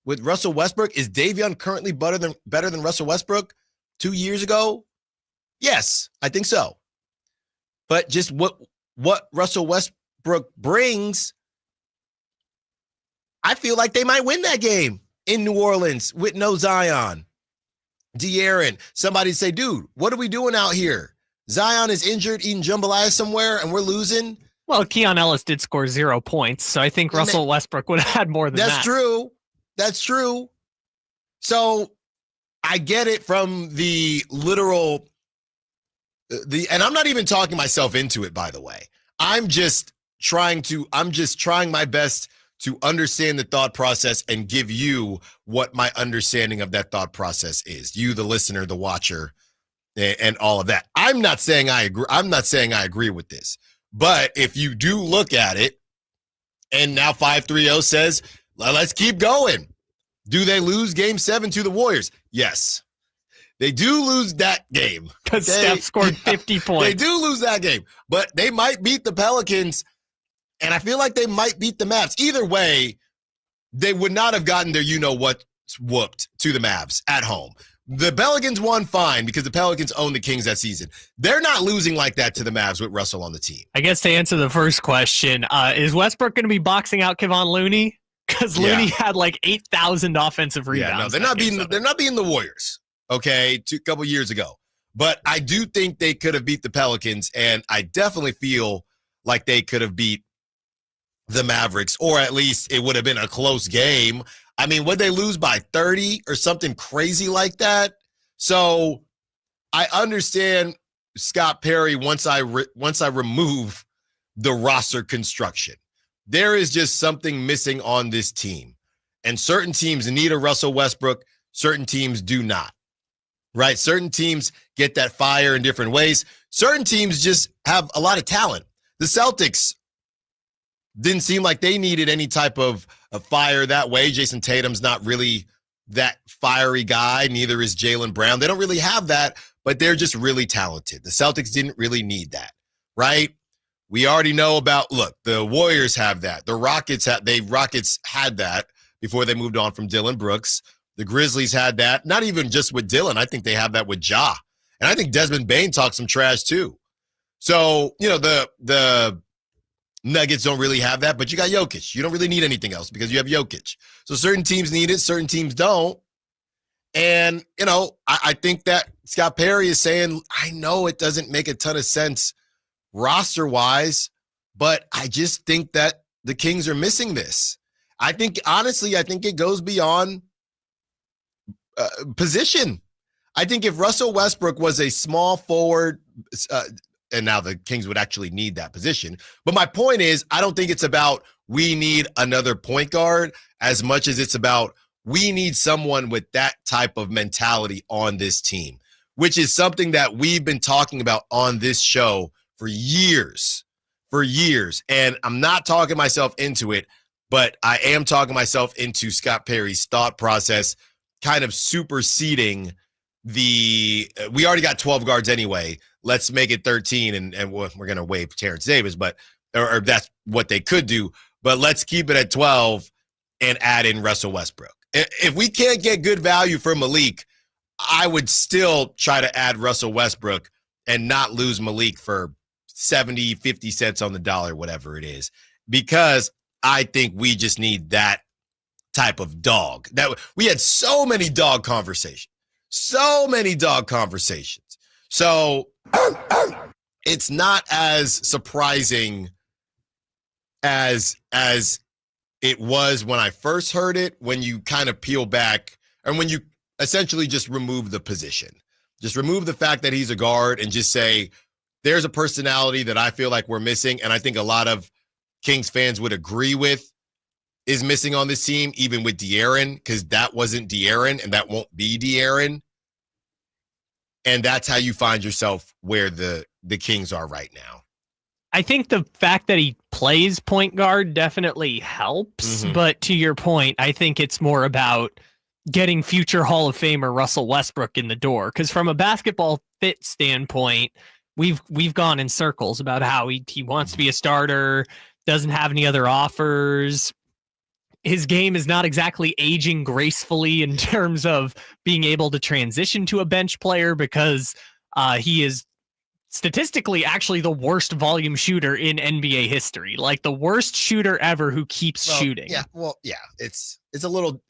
with Russell Westbrook, is Davion currently better than Russell Westbrook 2 years ago? Yes, I think so. But just what Russell Westbrook brings, I feel like they might win that game in New Orleans with no Zion. De'Aaron, somebody say, dude, what are we doing out here? Zion is injured, eating jambalaya somewhere, and we're losing. Well, Keon Ellis did score 0 points, so I think Russell Westbrook would have had more than that. That's true. So I get it from the literal, and I'm not even talking myself into it, by the way. I'm just trying my best to understand the thought process and give you what my understanding of that thought process is. You, the listener, the watcher, and all of that. I'm not saying I agree. I'm not saying I agree with this. But if you do look at it, and now 530 says, let's keep going. Do they lose game 7 to the Warriors? Yes. They do lose that game. Because Steph scored 50 points. They do lose that game. But they might beat the Pelicans, and I feel like they might beat the Mavs. Either way, they would not have gotten their you-know-what whooped to the Mavs at home. The Pelicans won fine because the Pelicans owned the Kings that season. They're not losing like that to the Mavs with Russell on the team. I guess to answer the first question, is Westbrook going to be boxing out Kevon Looney? Because Looney had like 8,000 offensive rebounds. Yeah, no, they're not beating the Warriors, okay, a couple years ago. But I do think they could have beat the Pelicans, and I definitely feel like they could have beat the Mavericks, or at least it would have been a close game. I mean, would they lose by 30 or something crazy like that? So I understand Scott Perry once I remove the roster construction. There is just something missing on this team. And certain teams need a Russell Westbrook. Certain teams do not, right? Certain teams get that fire in different ways. Certain teams just have a lot of talent. The Celtics didn't seem like they needed any type of fire that way. Jason Tatum's not really that fiery guy. Neither is Jaylen Brown. They don't really have that, but they're just really talented. The Celtics didn't really need that, right? We already know about, look, the Warriors have that. The Rockets had that before they moved on from Dylan Brooks. The Grizzlies had that. Not even just with Dylan. I think they have that with Ja. And I think Desmond Bane talks some trash too. So, the Nuggets don't really have that, but you got Jokic. You don't really need anything else because you have Jokic. So certain teams need it, certain teams don't. And, I think that Scott Perry is saying, I know it doesn't make a ton of sense roster-wise, but I just think that the Kings are missing this. I think it goes beyond position. I think if Russell Westbrook was a small forward, and now the Kings would actually need that position. But my point is, I don't think it's about we need another point guard as much as it's about we need someone with that type of mentality on this team, which is something that we've been talking about on this show for years. And I'm not talking myself into it, but I am talking myself into Scott Perry's thought process kind of superseding we already got 12 guards anyway. Let's make it 13, and we're going to waive Terrence Davis, or that's what they could do. But let's keep it at 12 and add in Russell Westbrook. If we can't get good value for Malik, I would still try to add Russell Westbrook and not lose Malik for 70, 50 cents on the dollar, whatever it is, because I think we just need that type of dog. That we had so many dog conversations. So it's not as surprising as it was when I first heard it, when you kind of peel back and when you essentially just remove the position. Just remove the fact that he's a guard and just say, there's a personality that I feel like we're missing, and I think a lot of Kings fans would agree with is missing on this team, even with De'Aaron, because that wasn't De'Aaron and that won't be De'Aaron. And that's how you find yourself where the Kings are right now. I think the fact that he plays point guard definitely helps. Mm-hmm. But to your point, I think it's more about getting future Hall of Famer Russell Westbrook in the door. Because from a basketball fit standpoint, we've gone in circles about how he wants to be a starter, doesn't have any other offers. His game is not exactly aging gracefully in terms of being able to transition to a bench player because he is statistically actually the worst volume shooter in NBA history, like the worst shooter ever who keeps shooting. Yeah. It's a little,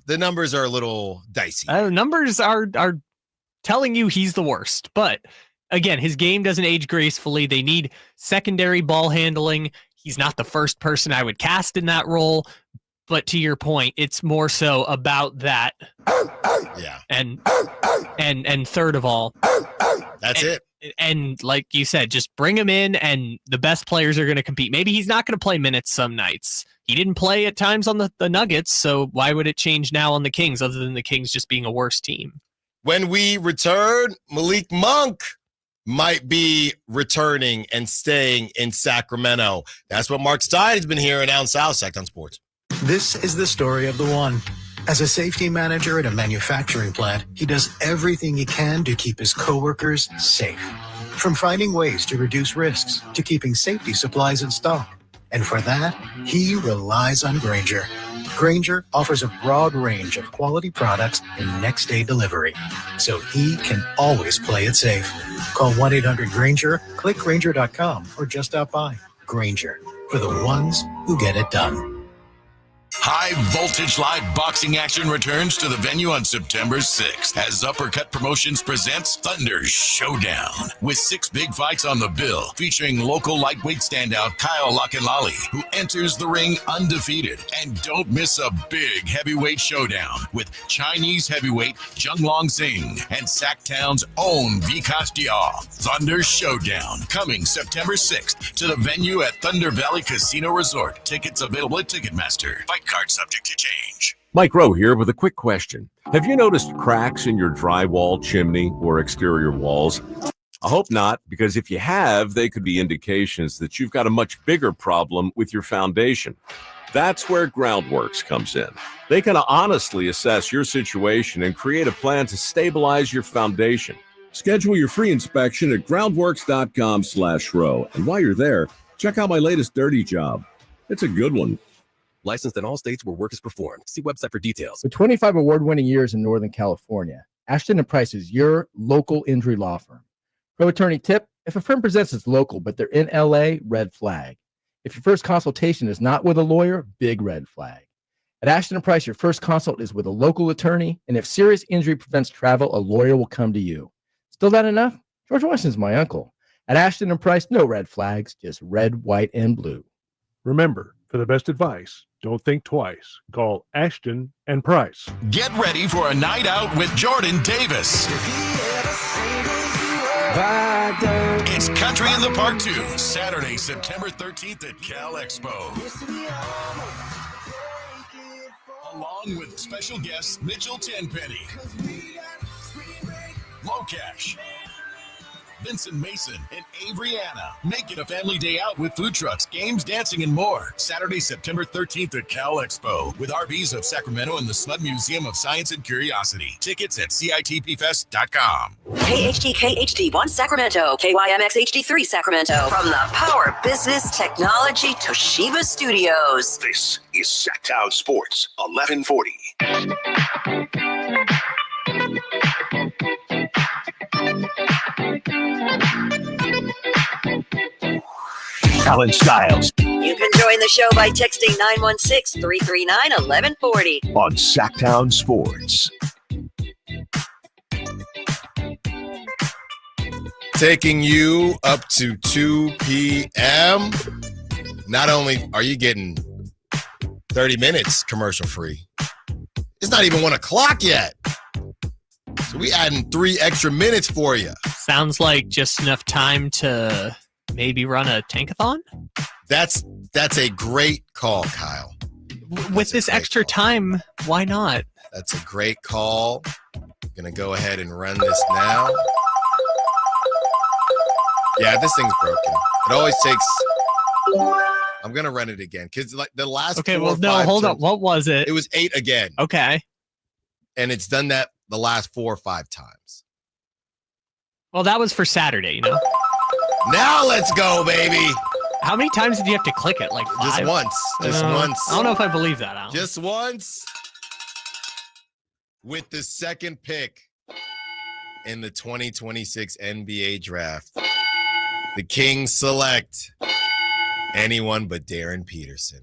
the numbers are a little dicey. Numbers are telling you he's the worst, but again, his game doesn't age gracefully. They need secondary ball handling. He's not the first person I would cast in that role, but to your point, it's more so about that. Yeah. And third of all, that's it. And like you said, just bring him in and the best players are going to compete. Maybe he's not going to play minutes some nights. He didn't play at times on the Nuggets, so why would it change now on the Kings other than the Kings just being a worse team? When we return, Malik Monk might be returning and staying in Sacramento. That's what Mark Stein has been hearing Allen Stiles Show on Sports. This is the story of the one. As a safety manager at a manufacturing plant, he does everything he can to keep his coworkers safe. From finding ways to reduce risks to keeping safety supplies in stock. And for that, he relies on Grainger. Grainger offers a broad range of quality products and next-day delivery, so he can always play it safe. Call 1-800-GRAINGER, click Grainger.com, or just stop by. Grainger, for the ones who get it done. High Voltage Live boxing action returns to the venue on September 6th as Uppercut Promotions presents Thunder Showdown with 6 big fights on the bill featuring local lightweight standout Kyle Lockenlally, who enters the ring undefeated. And don't miss a big heavyweight showdown with Chinese heavyweight Junglong Singh and Sacktown's own Vikas Diaw. Thunder Showdown coming September 6th to the venue at Thunder Valley Casino Resort. Tickets available at Ticketmaster. Fight card subject to change. Mike Rowe here with a quick question. Have you noticed cracks in your drywall, chimney, or exterior walls? I hope not, because if you have, they could be indications that you've got a much bigger problem with your foundation. That's where Groundworks comes in. They can honestly assess your situation and create a plan to stabilize your foundation. Schedule your free inspection at groundworks.com/row. And while you're there, check out my latest dirty job. It's a good one. Licensed in all states where work is performed. See website for details. With 25 award-winning years in Northern California, Ashton & Price is your local injury law firm. Pro attorney tip: if a firm presents as local but they're in LA, red flag. If your first consultation is not with a lawyer, big red flag. At Ashton & Price, your first consult is with a local attorney, and if serious injury prevents travel, a lawyer will come to you. Still not enough? George Washington's my uncle. At Ashton & Price, no red flags, just red, white, and blue. Remember, for the best advice, don't think twice. Call Ashton & Price. Get ready for a night out with Jordan Davis. It's Country in the Park 2, Saturday, September 13th at Cal Expo. Along with special guests Mitchell Tenpenny, Locash, Vincent Mason, and Avery Anna. Make it a family day out with food trucks, games, dancing, and more. Saturday, September 13th at Cal Expo with RVs of Sacramento and the Smud Museum of Science and Curiosity. Tickets at CITPFest.com. KHD1 Sacramento, KYMX HD3 Sacramento. From the Power Business Technology Toshiba Studios. This is Sacktown Sports 1140. Allen Stiles You can join the show by texting 916-339-1140. on Sacktown Sports. Taking you up to 2 p.m. Not only are you getting 30 minutes commercial free, it's not even 1 o'clock yet. So we adding 3 extra minutes for you. Sounds like just enough time to maybe run a tankathon? That's a great call, Kyle. With this extra time, why not? That's a great call. I'm going to go ahead and run this now. Yeah, this thing's broken. It always takes... I'm going to run it again because like the last Okay, 4 well, or no, 5 hold turns, up. What was it? It was 8 again. Okay. And it's done that the last 4 or 5 times. Well, that was for Saturday, you know? Now let's go, baby. How many times did you have to click it? Like 5? Just once. Just once. I don't know if I believe that, Alan. Just once. With the second pick in the 2026 NBA draft, the Kings select anyone but Darren Peterson.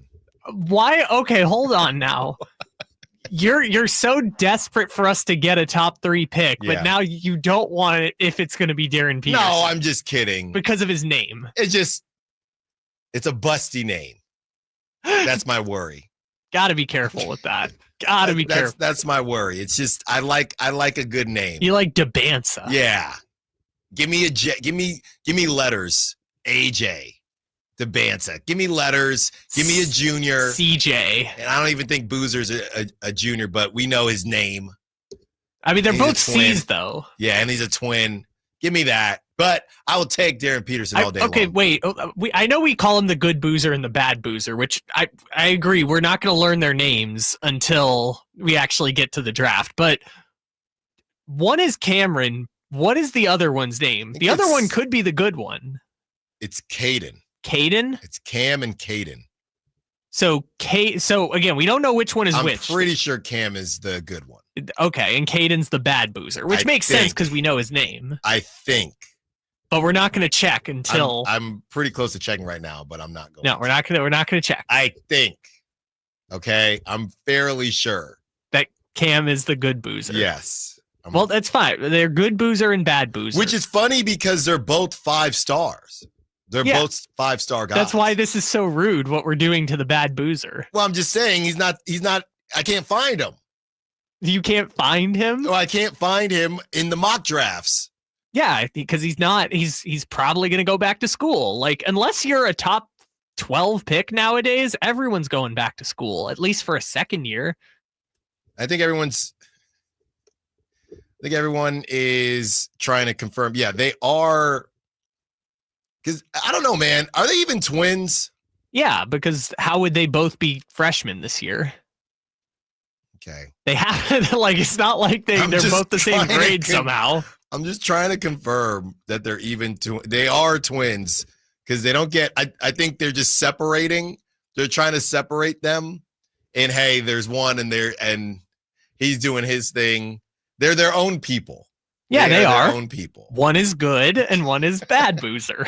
Why? Okay, hold on now. You're so desperate for us to get a top 3 pick, Yeah. but now you don't want it if it's going to be Darren Peterson. No, I'm just kidding. Because of his name. It's a busty name. That's my worry. Got to be careful with that. Got to be careful. That's my worry. It's just I like a good name. You like Debansa. Yeah. Give me letters. AJ. Debansa. Give me letters. Give me a junior. CJ. And I don't even think Boozer's a junior, but we know his name. I mean, they're He's a both twin. C's, though. Yeah, and he's a twin. Give me that. But I will take Darren Peterson all day long. Wait. I know we call him the good boozer and the bad boozer, which I agree. We're not going to learn their names until we actually get to the draft. But one is Cameron. What is the other one's name? The other one could be the good one. It's Caden. Caden? It's Cam and Caden. So again, we don't know which one is which. I'm pretty sure Cam is the good one. Okay, and Caden's the bad boozer, which makes sense because we know his name. I think. But we're not going to check until I'm pretty close to checking right now, but I'm not going. No, we're not going to check. I think. Okay, I'm fairly sure that Cam is the good boozer. Yes. Well, that's fine. They're good boozer and bad boozer. Which is funny because they're both 5 stars. They're both 5-star guys. That's why this is so rude what we're doing to the bad boozer. Well, I'm just saying he's not I can't find him. You can't find him? No, I can't find him in the mock drafts. Yeah, because he's probably going to go back to school. Like, unless you're a top 12 pick nowadays, everyone's going back to school, at least for a second year. I think everyone is trying to confirm. Yeah, they are. Because I don't know, man. Are they even twins? Yeah, because how would they both be freshmen this year? Okay. They have like it's not like they're both the same grade somehow. I'm just trying to confirm that they're even they are twins because they don't get I think they're just separating. They're trying to separate them. And hey, there's one and he's doing his thing. They're their own people. Yeah, they are their own people. One is good and one is bad boozer.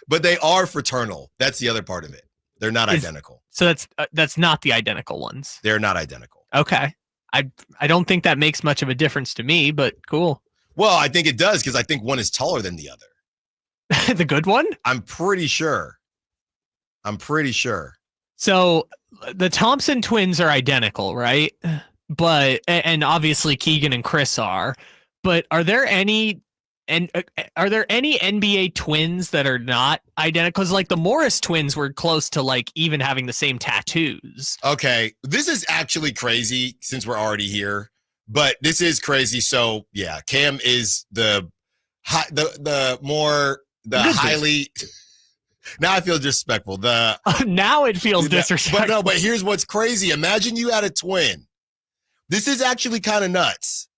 But they are fraternal. That's the other part of it. They're not identical. So that's not the identical ones. They're not identical. Okay. I don't think that makes much of a difference to me, but cool. Well, I think it does because I think one is taller than the other. The good one? I'm pretty sure. So the Thompson twins are identical, right? But and obviously Keegan and Chris are. But are there any NBA twins that are not identical? Because like the Morris twins were close to like even having the same tattoos. Okay, this is actually crazy since we're already here, but this is crazy. So yeah, Cam is the highly. Now I feel disrespectful. Now it feels disrespectful. But here's what's crazy. Imagine you had a twin. This is actually kind of nuts.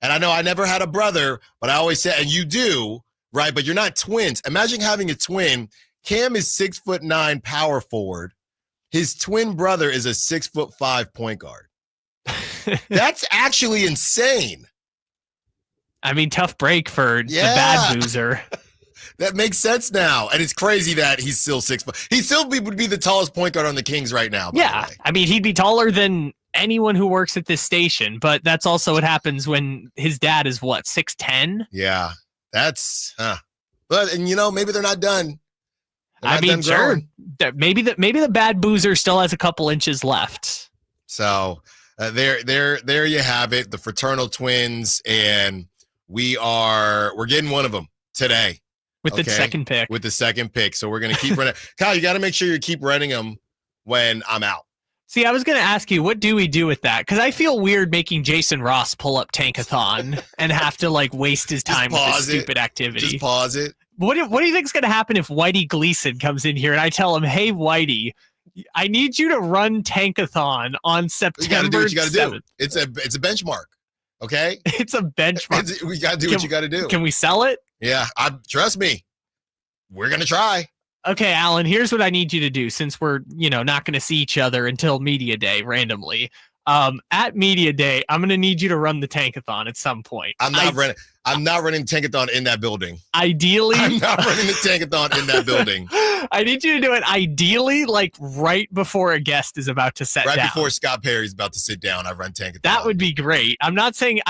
And I know I never had a brother, but I always said, and you do, right? But you're not twins. Imagine having a twin. Cam is 6'9" power forward. His twin brother is a 6'5" point guard. That's actually insane. I mean, tough break for the bad boozer. That makes sense now. And it's crazy that he's still 6 foot. He still would be the tallest point guard on the Kings right now. Yeah. I mean, he'd be taller than anyone who works at this station, but that's also what happens when his dad is what, 6'10"? Yeah. That's but and maybe they're not done. I mean, sure. Maybe the bad boozer still has a couple inches left. So there you have it. The fraternal twins, and we're getting one of them today. With the second pick. With the second pick. So we're going to keep running. Kyle, you got to make sure you keep running them when I'm out. See, I was going to ask you, what do we do with that? Because I feel weird making Jason Ross pull up Tankathon and have to like waste his time with this stupid activity. Just pause it. What do you think is going to happen if Whitey Gleason comes in here and I tell him, hey, Whitey, I need you to run Tankathon on September 7th. You got to do. It's a benchmark. Okay? It's a benchmark. We got to do what you got to do. Can we sell it? Yeah. Trust me. We're going to try. Okay, Alan, here's what I need you to do since we're, not going to see each other until Media Day randomly. At Media Day, I'm going to need you to run the Tankathon at some point. I'm not running Tankathon in that building. Ideally, I'm not running the Tankathon in that building. I need you to do it ideally like right before a guest is about to sit down. Right before Scott Perry's about to sit down, I run Tankathon. That would be great. I'm not saying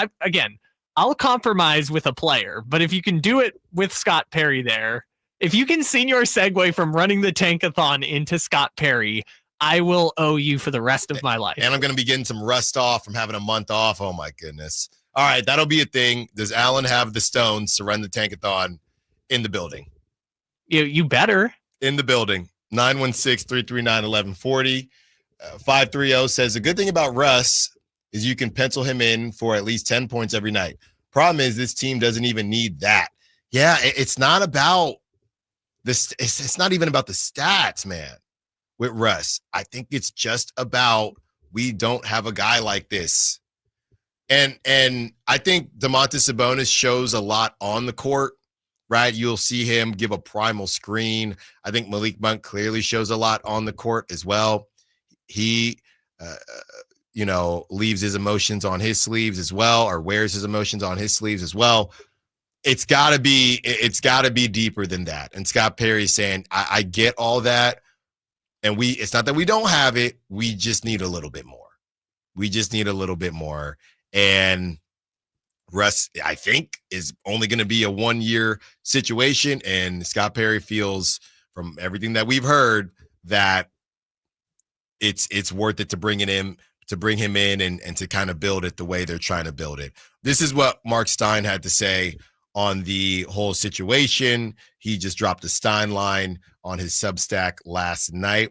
I'll compromise with a player, but if you can do it with Scott Perry there, if you can senior segue from running the Tankathon into Scott Perry, I will owe you for the rest of my life. And I'm going to be getting some rust off from having a month off. Oh, my goodness. All right, that'll be a thing. Does Alan have the stones to run the Tankathon in the building? You better. In the building. 916-339-1140. 530 says, the good thing about Russ is you can pencil him in for at least 10 points every night. Problem is this team doesn't even need that. Yeah, it's not about this. It's not even about the stats, man, with Russ. I think it's just about we don't have a guy like this. And I think Domantas Sabonis shows a lot on the court right? You'll see him give a primal screen. I think Malik Monk clearly shows a lot on the court as well. He, leaves his emotions on his sleeves as well, or wears his emotions on his sleeves as well. It's got to be deeper than that. And Scott Perry's saying, I get all that. And it's not that we don't have it. We just need a little bit more. And Russ, I think, is only going to be a 1-year situation. And Scott Perry feels, from everything that we've heard, that it's worth it to bring him in and to kind of build it the way they're trying to build it. This is what Mark Stein had to say on the whole situation. He just dropped a Stein line on his Substack last night.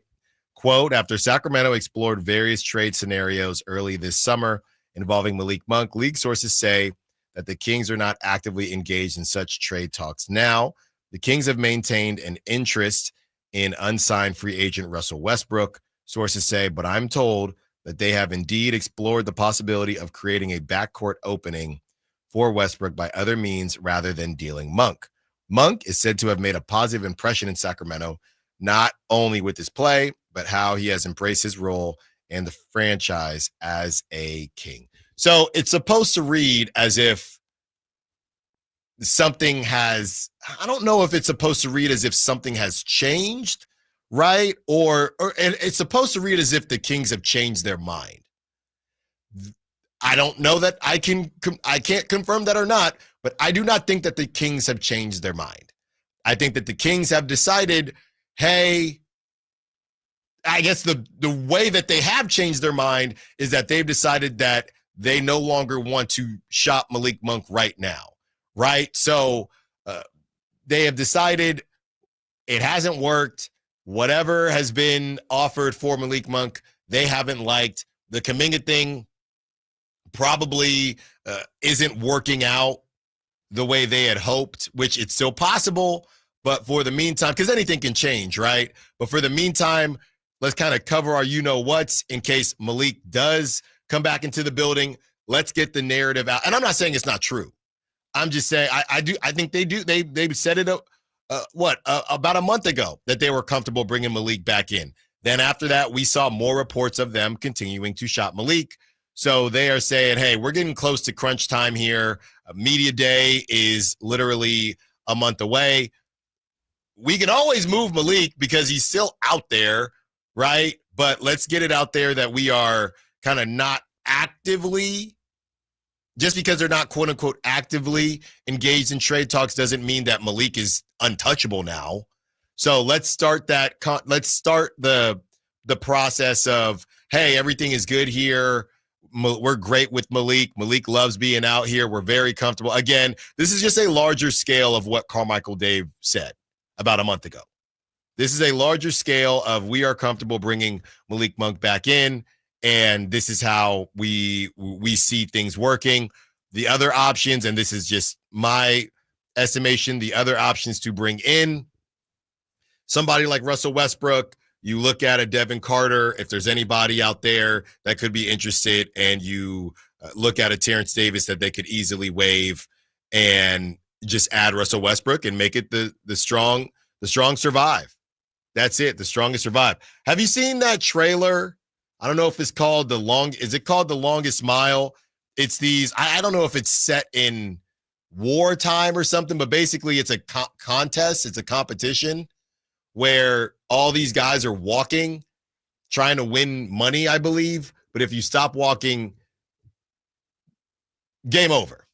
Quote, after Sacramento explored various trade scenarios early this summer involving Malik Monk, league sources say that the Kings are not actively engaged in such trade talks now. The Kings have maintained an interest in unsigned free agent Russell Westbrook, sources say, but I'm told that they have indeed explored the possibility of creating a backcourt opening for Westbrook by other means rather than dealing Monk. Monk is said to have made a positive impression in Sacramento, not only with his play, but how he has embraced his role and the franchise as a King. So it's supposed to read as if something has, I don't know if it's supposed to read as if something has changed, right? Or it's supposed to read as if the Kings have changed their mind. I don't know that I can't confirm that or not, but I do not think that the Kings have changed their mind. I think that the Kings have decided, hey, I guess the way that they have changed their mind is that they've decided that they no longer want to shop Malik Monk right now, right? So they have decided it hasn't worked. Whatever has been offered for Malik Monk, they haven't liked. The Kuminga thing probably isn't working out the way they had hoped, which it's still possible. But for the meantime, because anything can change, right? But for the meantime, let's kind of cover our you-know-whats in case Malik does come back into the building. Let's get the narrative out. And I'm not saying it's not true. I'm just saying I think they do. They said it about a month ago that they were comfortable bringing Malik back in. Then after that, we saw more reports of them continuing to shop Malik. So they are saying, hey, we're getting close to crunch time here. Media day is literally a month away. We can always move Malik because he's still out there, right? But let's get it out there that we are kind of not actively, just because they're not quote unquote actively engaged in trade talks doesn't mean that Malik is untouchable now. So let's start that. Let's start the process of, hey, everything is good here. We're great with Malik. Malik loves being out here. We're very comfortable. Again, this is just a larger scale of what Carmichael Dave said about a month ago. This is a larger scale of we are comfortable bringing Malik Monk back in, and this is how we see things working. The other options, and this is just my estimation, the other options to bring in somebody like Russell Westbrook. You look at a Devin Carter, if there's anybody out there that could be interested, and you look at a Terrence Davis that they could easily waive and just add Russell Westbrook and make it the strong survive. That's it. The strongest survive. Have you seen that trailer? I don't know if it's called is it called The Longest Mile? It's these, I don't know if it's set in wartime or something, but basically it's a contest. It's a competition where all these guys are walking, trying to win money, I believe. But if you stop walking, game over.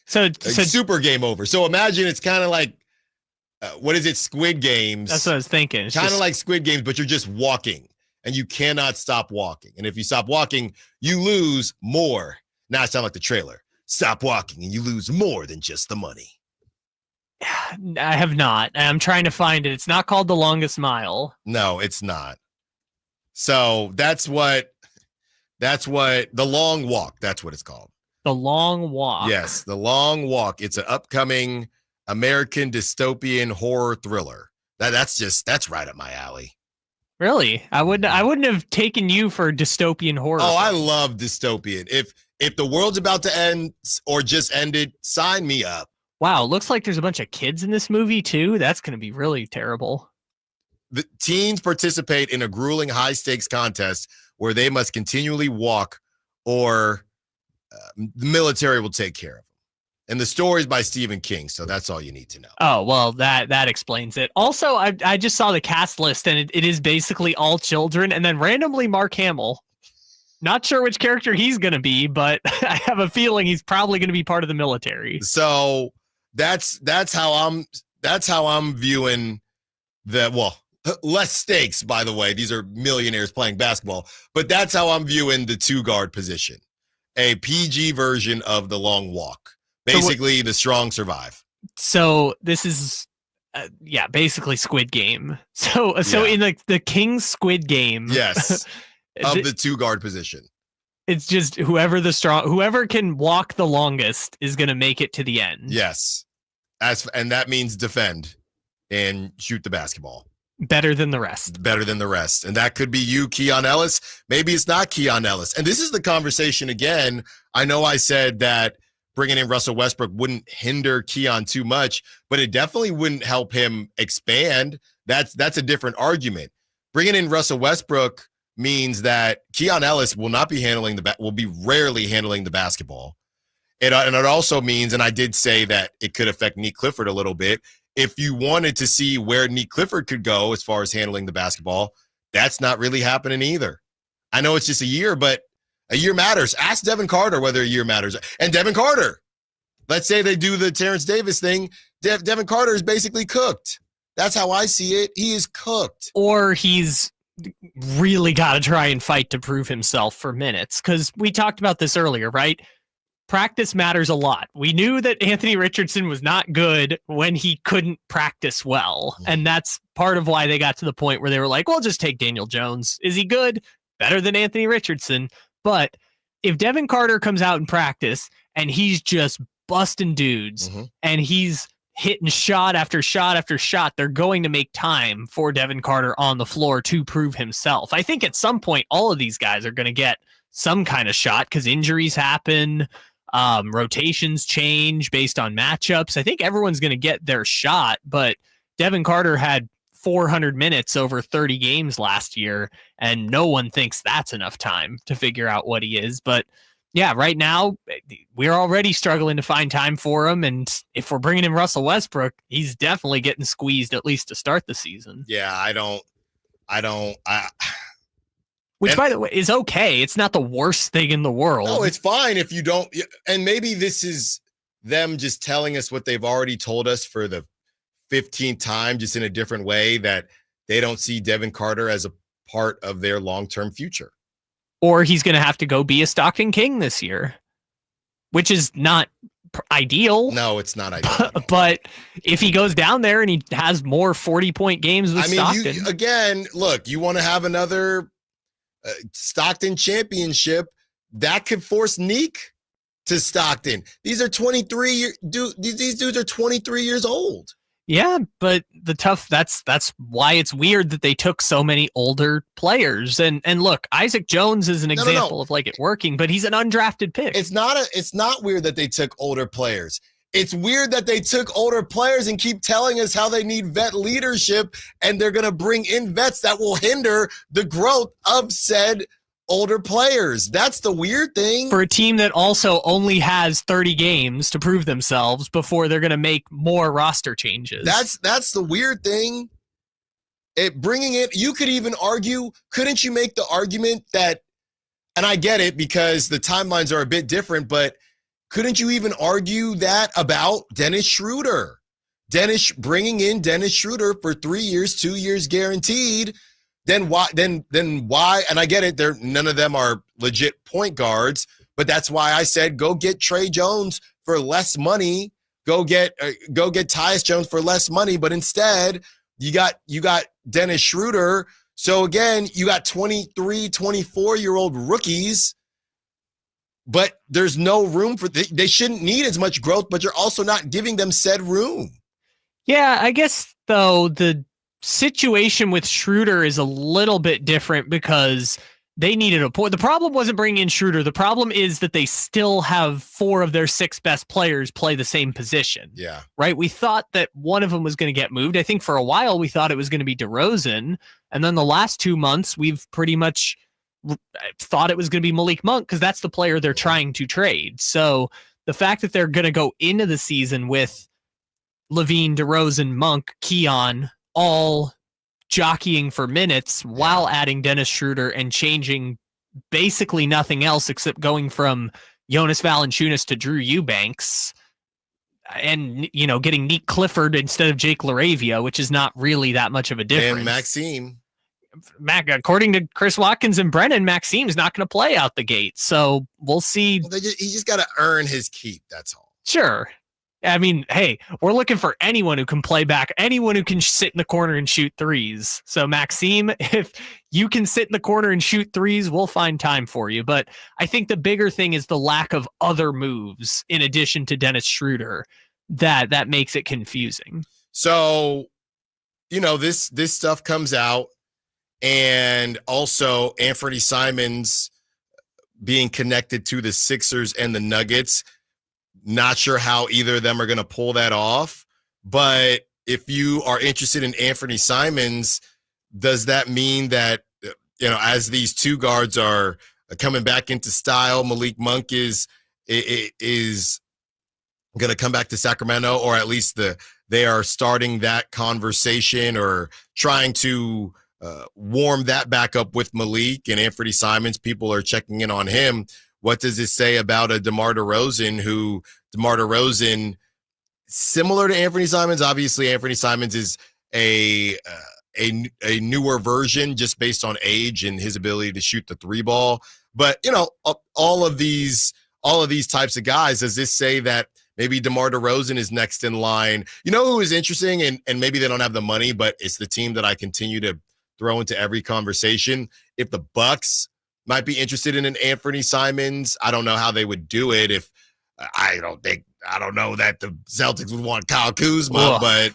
So super game over. So imagine it's kind of like, what is it? Squid Games. That's what I was thinking. Kind of like Squid Games, but you're just walking and you cannot stop walking. And if you stop walking, you lose more. Now I sound like the trailer. Stop walking and you lose more than just the money. I have not. I'm trying to find it. It's not called The Longest Mile. No, it's not. So that's what The Long Walk. That's what it's called. The Long Walk. Yes, The Long Walk. It's an upcoming American dystopian horror thriller. That's right up my alley. Really? I wouldn't have taken you for dystopian horror. Oh, I love dystopian. If the world's about to end or just ended, sign me up. Wow, looks like there's a bunch of kids in this movie too. That's going to be really terrible. The teens participate in a grueling high-stakes contest where they must continually walk or the military will take care of them. And the story is by Stephen King, so that's all you need to know. Oh, well, that explains it. Also, I just saw the cast list, and it is basically all children, and then randomly Mark Hamill. Not sure which character he's going to be, but I have a feeling he's probably going to be part of the military. So that's how I'm viewing the, well, less stakes, by the way. These are millionaires playing basketball, but that's how I'm viewing the 2-guard position. A PG version of the long walk. Basically, the strong survive. So this is, basically Squid Game. So in the King's Squid Game. Yes. Of the 2-guard position. It's just whoever can walk the longest is going to make it to the end. Yes. And that means defend and shoot the basketball. Better than the rest. Better than the rest. And that could be you, Keon Ellis. Maybe it's not Keon Ellis. And this is the conversation again. I know I said that bringing in Russell Westbrook wouldn't hinder Keon too much, but it definitely wouldn't help him expand. That's a different argument. Bringing in Russell Westbrook means that Keon Ellis will not be will be rarely handling the basketball. And it also means, and I did say that it could affect Nick Clifford a little bit. If you wanted to see where Nick Clifford could go as far as handling the basketball, that's not really happening either. I know it's just a year, but a year matters. Ask Devin Carter whether a year matters. And Devin Carter, let's say they do the Terrence Davis thing. Devin Carter is basically cooked. That's how I see it. He is cooked. Or he's really got to try and fight to prove himself for minutes. Because we talked about this earlier, right? Practice matters a lot. We knew that Anthony Richardson was not good when he couldn't practice well. And that's part of why they got to the point where they were like, well, just take Daniel Jones. Is he good? Better than Anthony Richardson. But if Devin Carter comes out in practice and he's just busting dudes and he's hitting shot after shot after shot, they're going to make time for Devin Carter on the floor to prove himself. I think at some point, all of these guys are going to get some kind of shot because injuries happen. Rotations change based on matchups. I think everyone's going to get their shot, but Devin Carter had 400 minutes over 30 games last year, and no one thinks that's enough time to figure out what he is. But yeah, right now we're already struggling to find time for him, and if we're bringing in Russell Westbrook, he's definitely getting squeezed at least to start the season. Yeah, Which, by the way, is okay. It's not the worst thing in the world. No, it's fine if you don't. And maybe this is them just telling us what they've already told us for the 15th time, just in a different way, that they don't see Devin Carter as a part of their long-term future. Or he's going to have to go be a Stockton King this year, which is not ideal. No, it's not ideal. But if he goes down there and he has more 40-point games with Stockton. Again, look, you want to have another Stockton championship, that could force Neek to Stockton. These are 23 these dudes are 23 years old. Yeah, but that's why it's weird that they took so many older players. And look, Isaac Jones is an example of like it working, but he's an undrafted pick. It's not weird that they took older players. It's weird that they took older players and keep telling us how they need vet leadership, and they're going to bring in vets that will hinder the growth of said older players. That's the weird thing. For a team that also only has 30 games to prove themselves before they're going to make more roster changes. That's the weird thing. Bringing it, you could even argue, couldn't you make the argument that, and I get it because the timelines are a bit different, but couldn't you even argue that about Dennis Schroeder? Bringing in Dennis Schroeder for 3 years, 2 years guaranteed. Then why? And I get it. None of them are legit point guards, but that's why I said go get Trey Jones for less money. Go get Tyus Jones for less money. But instead, you got Dennis Schroeder. So again, you got 23, 24-year-old rookies. But there's no room for they shouldn't need as much growth, but you're also not giving them said room. Yeah, I guess, though, the situation with Schroeder is a little bit different because they needed a point. The problem wasn't bringing in Schroeder. The problem is that they still have 4 of their 6 best players play the same position. Yeah. Right? We thought that one of them was going to get moved. I think for a while we thought it was going to be DeRozan. And then the last 2 months, we've pretty much thought it was going to be Malik Monk because that's the player they're trying to trade. So the fact that they're going to go into the season with Levine, DeRozan, Monk, Keon, all jockeying for minutes while adding Dennis Schroeder and changing basically nothing else except going from Jonas Valanciunas to Drew Eubanks and, getting Nick Clifford instead of Jake LaRavia, which is not really that much of a difference. And Maxime. According to Chris Watkins and Brennan, Maxime's not going to play out the gate. So we'll see. He just got to earn his keep. That's all. Sure. I mean, hey, we're looking for anyone who can play back, anyone who can sit in the corner and shoot threes. So Maxime, if you can sit in the corner and shoot threes, we'll find time for you. But I think the bigger thing is the lack of other moves in addition to Dennis Schroeder that makes it confusing. So, this stuff comes out, and also Anthony Simons being connected to the Sixers and the Nuggets. Not sure how either of them are going to pull that off. But if you are interested in Anthony Simons, does that mean that, as these 2 guards are coming back into style, Malik Monk is going to come back to Sacramento, or at least they are starting that conversation or trying to warm that back up with Malik and Anthony Simons? People are checking in on him. What does it say about a DeMar DeRozan, similar to Anthony Simons? Obviously, Anthony Simons is a newer version just based on age and his ability to shoot the 3 ball. But, all of these types of guys, does this say that maybe DeMar DeRozan is next in line? Who is interesting, and maybe they don't have the money, but it's the team that I continue to throw into every conversation. If the Bucks might be interested in an Anthony Simons, I don't know how they would do it. If I don't know that the Celtics would want Kyle Kuzma, but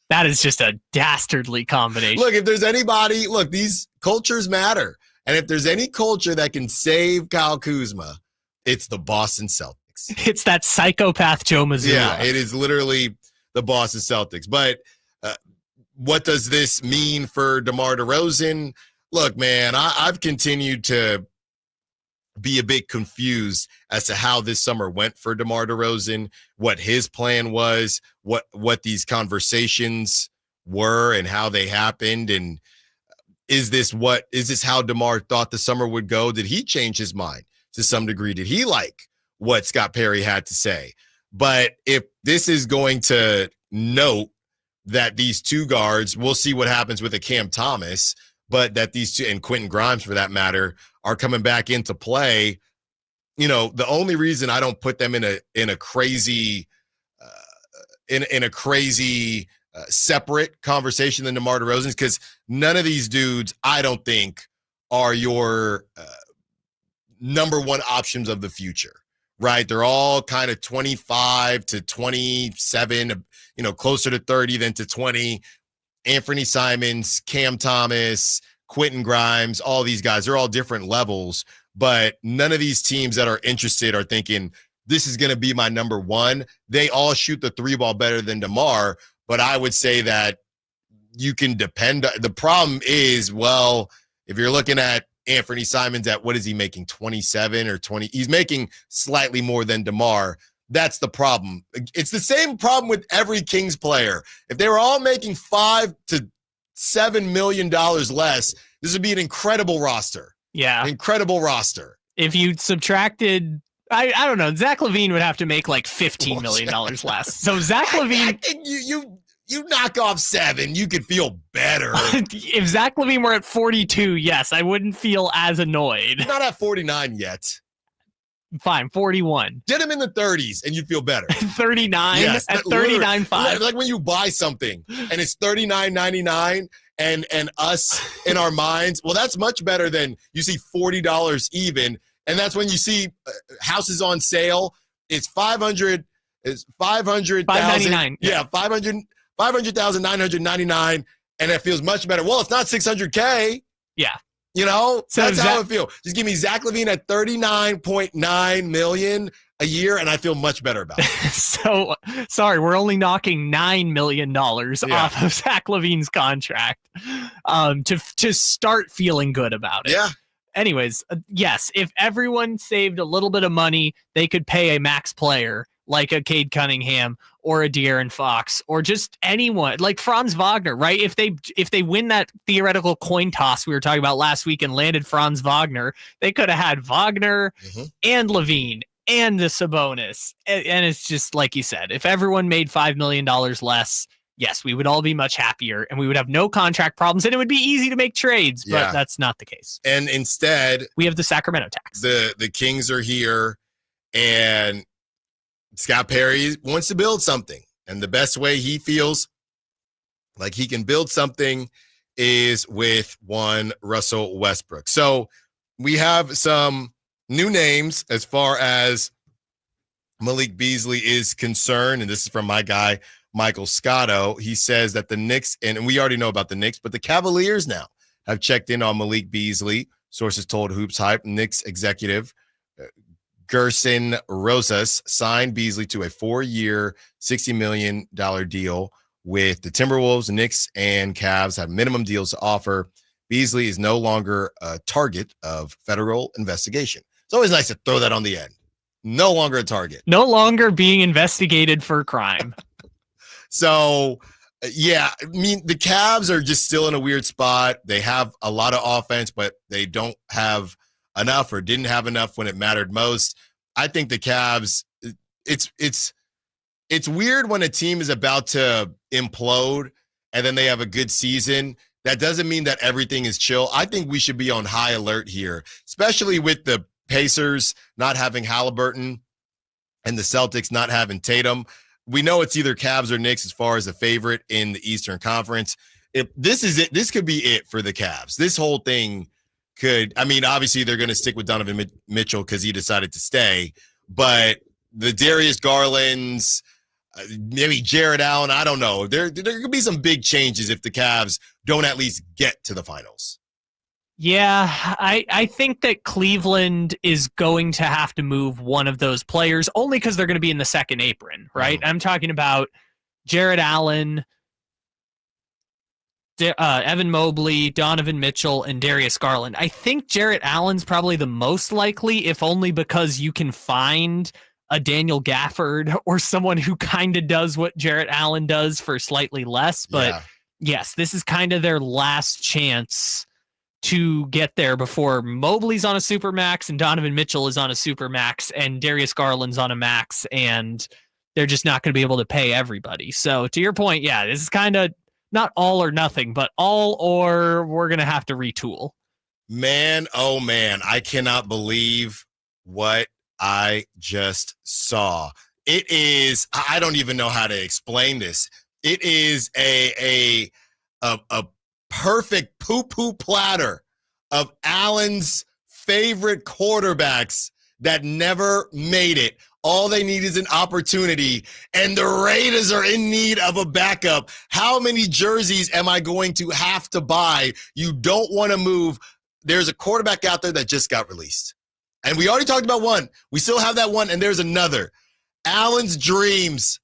that is just a dastardly combination. Look, if there's anybody, these cultures matter. And if there's any culture that can save Kyle Kuzma, it's the Boston Celtics. It's that psychopath Joe Mazzulla. Yeah, it is literally the Boston Celtics. But what does this mean for DeMar DeRozan? Look, man, I've continued to be a bit confused as to how this summer went for DeMar DeRozan, what his plan was, what these conversations were and how they happened. And is this how DeMar thought the summer would go? Did he change his mind to some degree? Did he like what Scott Perry had to say? But if this is going to note that these 2 guards, we'll see what happens with a Cam Thomas, but that these 2, and Quentin Grimes for that matter, are coming back into play. The only reason I don't put them in a crazy separate conversation than DeMar DeRozan is because none of these dudes, I don't think, are your number 1 options of the future, right? They're all kind of 25 to 27, closer to 30 than to 20. Anthony Simons, Cam Thomas, Quentin Grimes, all these guys, they're all different levels, but none of these teams that are interested are thinking, this is going to be my number 1. They all shoot the 3 ball better than DeMar, but I would say that you can depend. The problem is, if you're looking at Anthony Simons at what is he making, 27 or 20? He's making slightly more than DeMar. That's the problem. It's the same problem with every Kings player. If they were all making $5 to $7 million less, this would be an incredible roster. Yeah. Incredible roster. If you subtracted, I don't know, Zach LaVine would have to make like $15 million less. So Zach LaVine, you knock off 7, you could feel better. If Zach LaVine were at 42, yes, I wouldn't feel as annoyed. Not at 49 yet. Fine, 41. Get him in the 30s and you feel better. 39? Yes, at 39.5. Like when you buy something and it's $39.99 and us in our minds, well, that's much better than you see $40 even. And that's when you see houses on sale. It's $500,000. $599. Yeah, $500,999, and it feels much better. Well, it's not $600K. Yeah. You know, So that's how I feel. Just give me Zach LaVine at $39.9 million a year, and I feel much better about it. So, sorry, we're only knocking $9 million off of Zach LaVine's contract to start feeling good about it. Yeah. Anyways, yes, if everyone saved a little bit of money, they could pay a max player like a Cade Cunningham or a De'Aaron Fox or just anyone like Franz Wagner, right? If they win that theoretical coin toss we were talking about last week and landed Franz Wagner, they could have had Wagner and LaVine and the Sabonis. And it's just like you said, if everyone made $5 million less, yes, we would all be much happier and we would have no contract problems and it would be easy to make trades, but that's not the case. And instead, we have the Sacramento tax. The Kings are here and Scott Perry wants to build something. And the best way he feels like he can build something is with one Russell Westbrook. So we have some new names as far as Malik Beasley is concerned. And this is from my guy, Michael Scotto. He says that the Knicks, and we already know about the Knicks, but the Cavaliers now have checked in on Malik Beasley. Sources told Hoops Hype. Knicks executive Gerson Rosas signed Beasley to a 4-year, $60 million deal with the Timberwolves. Knicks and Cavs have minimum deals to offer. Beasley is no longer a target of federal investigation. It's always nice to throw that on the end. No longer a target. No longer being investigated for crime. So, yeah, I mean, the Cavs are just still in a weird spot. They have a lot of offense, but they don't have enough or didn't have enough when it mattered most. I think the Cavs, it's weird when a team is about to implode and then they have a good season. That doesn't mean that everything is chill. I think we should be on high alert here, especially with the Pacers not having Halliburton and the Celtics not having Tatum. We know it's either Cavs or Knicks as far as a favorite in the Eastern Conference. If this is it, this could be it for the Cavs. This whole thing obviously they're going to stick with Donovan Mitchell because he decided to stay, but the Darius Garlands, maybe Jared Allen, I don't know. There could be some big changes if the Cavs don't at least get to the finals. Yeah, I think that Cleveland is going to have to move one of those players only because they're going to be in the second apron, right? I'm talking about Jared Allen, Evan Mobley, Donovan Mitchell, and Darius Garland. I think Jarrett Allen's probably the most likely, if only because you can find a Daniel Gafford or someone who kind of does what Jarrett Allen does for slightly less. But yes, this is kind of their last chance to get there before Mobley's on a super max and Donovan Mitchell is on a super max and Darius Garland's on a max, and they're just not going to be able to pay everybody. So to your point, yeah, this is kind of not all or nothing, but all or we're going to have to retool. Man, oh man, I cannot believe what I just saw. It is, I don't even know how to explain this. It is a perfect poo-poo platter of Allen's favorite quarterbacks that never made it. All they need is an opportunity, and the Raiders are in need of a backup. How many jerseys am I going to have to buy? You don't want to move. There's a quarterback out there that just got released. And we already talked about one. We still have that one, and there's another. Allen's dreams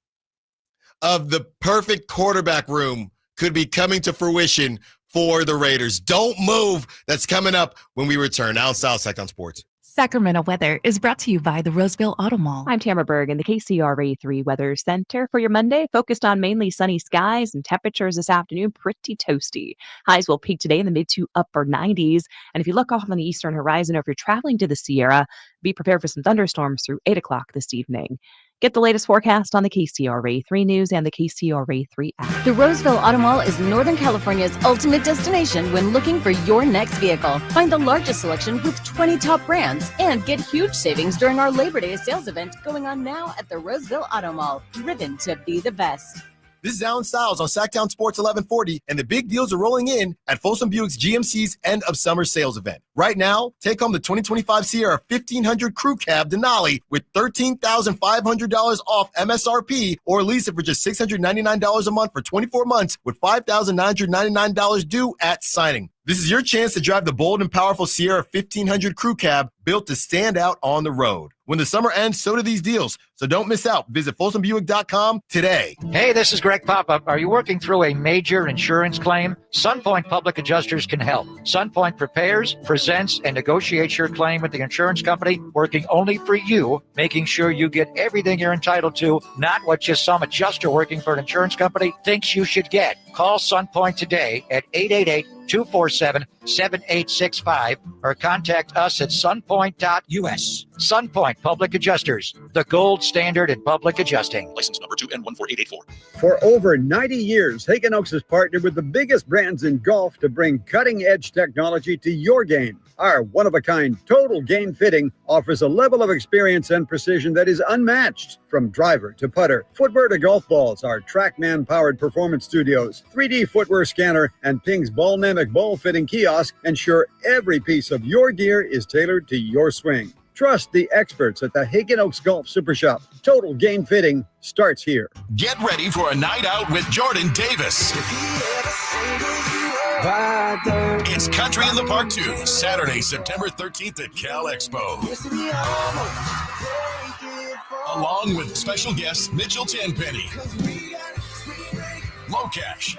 of the perfect quarterback room could be coming to fruition for the Raiders. Don't move. That's coming up when we return. Allen Stiles, Sack on Sports. Sacramento weather is brought to you by the Roseville Auto Mall. I'm Tamara Berg in the KCRA 3 Weather Center for your Monday, focused on mainly sunny skies and temperatures this afternoon pretty toasty. Highs will peak today in the mid to upper 90s. And if you look off on the eastern horizon or if you're traveling to the Sierra, be prepared for some thunderstorms through 8 o'clock this evening. Get the latest forecast on the KCRA 3 News and the KCRA 3 app. The Roseville Auto Mall is Northern California's ultimate destination when looking for your next vehicle. Find the largest selection with 20 top brands and get huge savings during our Labor Day sales event going on now at the Roseville Auto Mall. Driven to be the best. This is Allen Stiles on Sacktown Sports 1140, and the big deals are rolling in at Folsom Buick's GMC's end of summer sales event. Right now, take home the 2025 Sierra 1500 Crew Cab Denali with $13,500 off MSRP, or lease it for just $699 a month for 24 months with $5,999 due at signing. This is your chance to drive the bold and powerful Sierra 1500 Crew Cab built to stand out on the road. When the summer ends, so do these deals. So don't miss out. Visit FolsomBuick.com today. Hey, this is Greg Papa. Are you working through a major insurance claim? Sunpoint Public Adjusters can help. Sunpoint prepares, presents, and negotiates your claim with the insurance company, working only for you, making sure you get everything you're entitled to, not what just some adjuster working for an insurance company thinks you should get. Call Sunpoint today at 888-247-7865 or contact us at sunpoint.us. Sunpoint Public Adjusters, the gold standard in public adjusting. License number 2N14884. For over 90 years, Hagen Oaks has partnered with the biggest brands in golf to bring cutting-edge technology to your game. Our one-of-a-kind total game fitting offers a level of experience and precision that is unmatched. From driver to putter, footwear to golf balls, our TrackMan-powered performance studios, 3D footwear scanner, and Ping's Ballnamic ball fitting kiosk ensure every piece of your gear is tailored to your swing. Trust the experts at the Hagen Oaks Golf Super Shop. Total game fitting starts here. Get ready for a night out with Jordan Davis. It's Country in the Park 2, Saturday, September 13th at Cal Expo. Along with special guests Mitchell Tenpenny, Locash,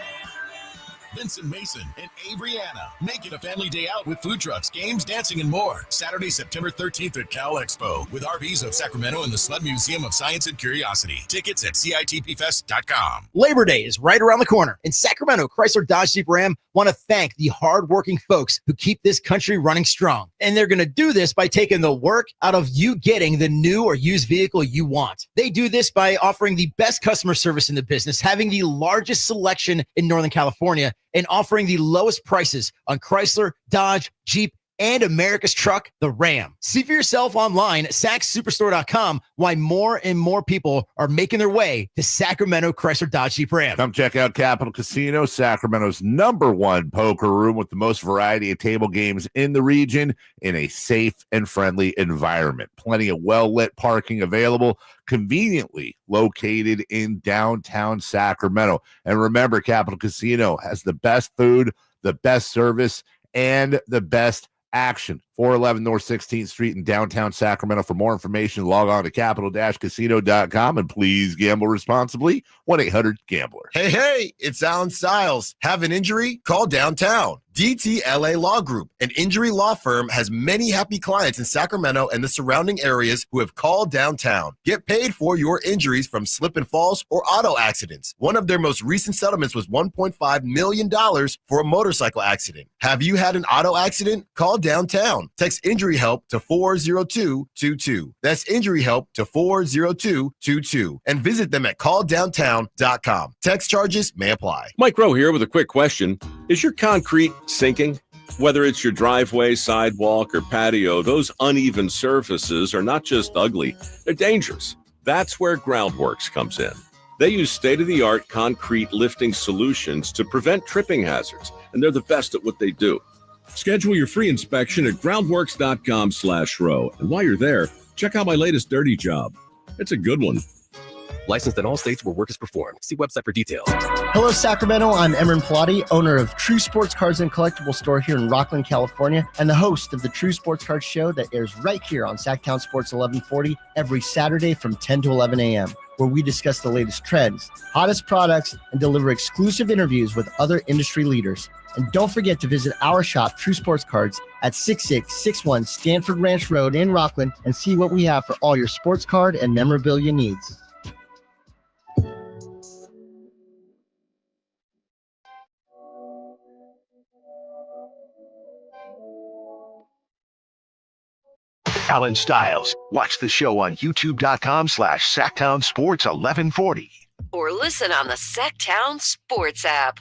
Vincent Mason, and Abriana. Make it a family day out with food trucks, games, dancing, and more. Saturday, September 13th at Cal Expo with RVs of Sacramento and the Sled Museum of Science and Curiosity. Tickets at CITPFest.com. Labor Day is right around the corner, and Sacramento Chrysler Dodge Jeep Ram want to thank the hardworking folks who keep this country running strong. And they're going to do this by taking the work out of you getting the new or used vehicle you want. They do this by offering the best customer service in the business, having the largest selection in Northern California, and offering the lowest prices on Chrysler, Dodge, Jeep, and America's truck, the Ram. See for yourself online at SacsSuperstore.com why more and more people are making their way to Sacramento Chrysler Dodge Jeep Ram. Come check out Capital Casino, Sacramento's #1 poker room with the most variety of table games in the region in a safe and friendly environment. Plenty of well-lit parking available, conveniently located in downtown Sacramento. And remember, Capital Casino has the best food, the best service, and the best action. 411 North 16th Street in downtown Sacramento. For more information, log on to capital-casino.com, and please gamble responsibly. 1-800-GAMBLER. Hey, it's Allen Stiles. Have an injury? Call downtown. DTLA Law Group, an injury law firm, has many happy clients in Sacramento and the surrounding areas who have called downtown. Get paid for your injuries from slip and falls or auto accidents. One of their most recent settlements was $1.5 million for a motorcycle accident. Have you had an auto accident? Call downtown. Text injury help to 40222. That's injury help to 40222. And visit them at calldowntown.com. Text charges may apply. Mike Rowe here with a quick question. Is your concrete sinking? Whether it's your driveway, sidewalk, or patio, those uneven surfaces are not just ugly, they're dangerous. That's where Groundworks comes in. They use state-of-the-art concrete lifting solutions to prevent tripping hazards, and they're the best at what they do. Schedule your free inspection at groundworks.com/row. And while you're there, check out my latest dirty job. It's a good one. Licensed in all states where work is performed. See website for details. Hello, Sacramento. I'm Emran Plati, owner of True Sports Cards and Collectible Store here in Rockland, California, and the host of the True Sports Cards Show that airs right here on Sacktown Sports 1140 every Saturday from 10 to 11 a.m., where we discuss the latest trends, hottest products, and deliver exclusive interviews with other industry leaders. And don't forget to visit our shop, True Sports Cards, at 6661 Stanford Ranch Road in Rockland, and see what we have for all your sports card and memorabilia needs. Allen Stiles. Watch the show on youtube.com/Sacktown Sports 1140. Or listen on the Sacktown Sports app.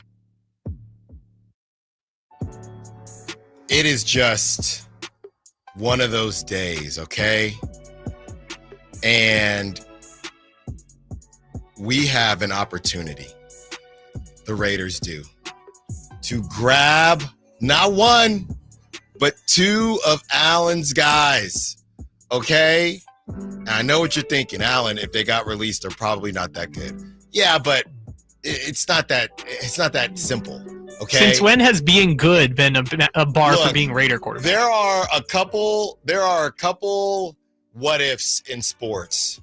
It is just one of those days, okay? And we have an opportunity the Raiders do to grab not one, but two of Allen's guys. Okay? And I know what you're thinking, Allen, if they got released, they're probably not that good. Yeah, but it's not that simple. Okay. Since when has being good been a bar for being Raider quarterback? There are a couple what ifs in sports.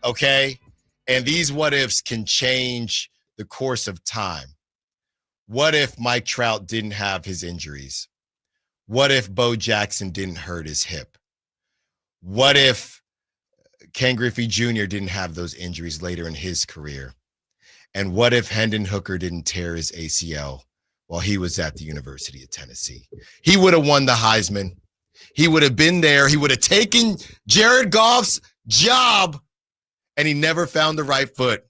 Okay? And these what ifs can change the course of time. What if Mike Trout didn't have his injuries? What if Bo Jackson didn't hurt his hip? What if Ken Griffey Jr. didn't have those injuries later in his career? And what if Hendon Hooker didn't tear his ACL while he was at the University of Tennessee? He would have won the Heisman. He would have been there. He would have taken Jared Goff's job, and he never found the right foot.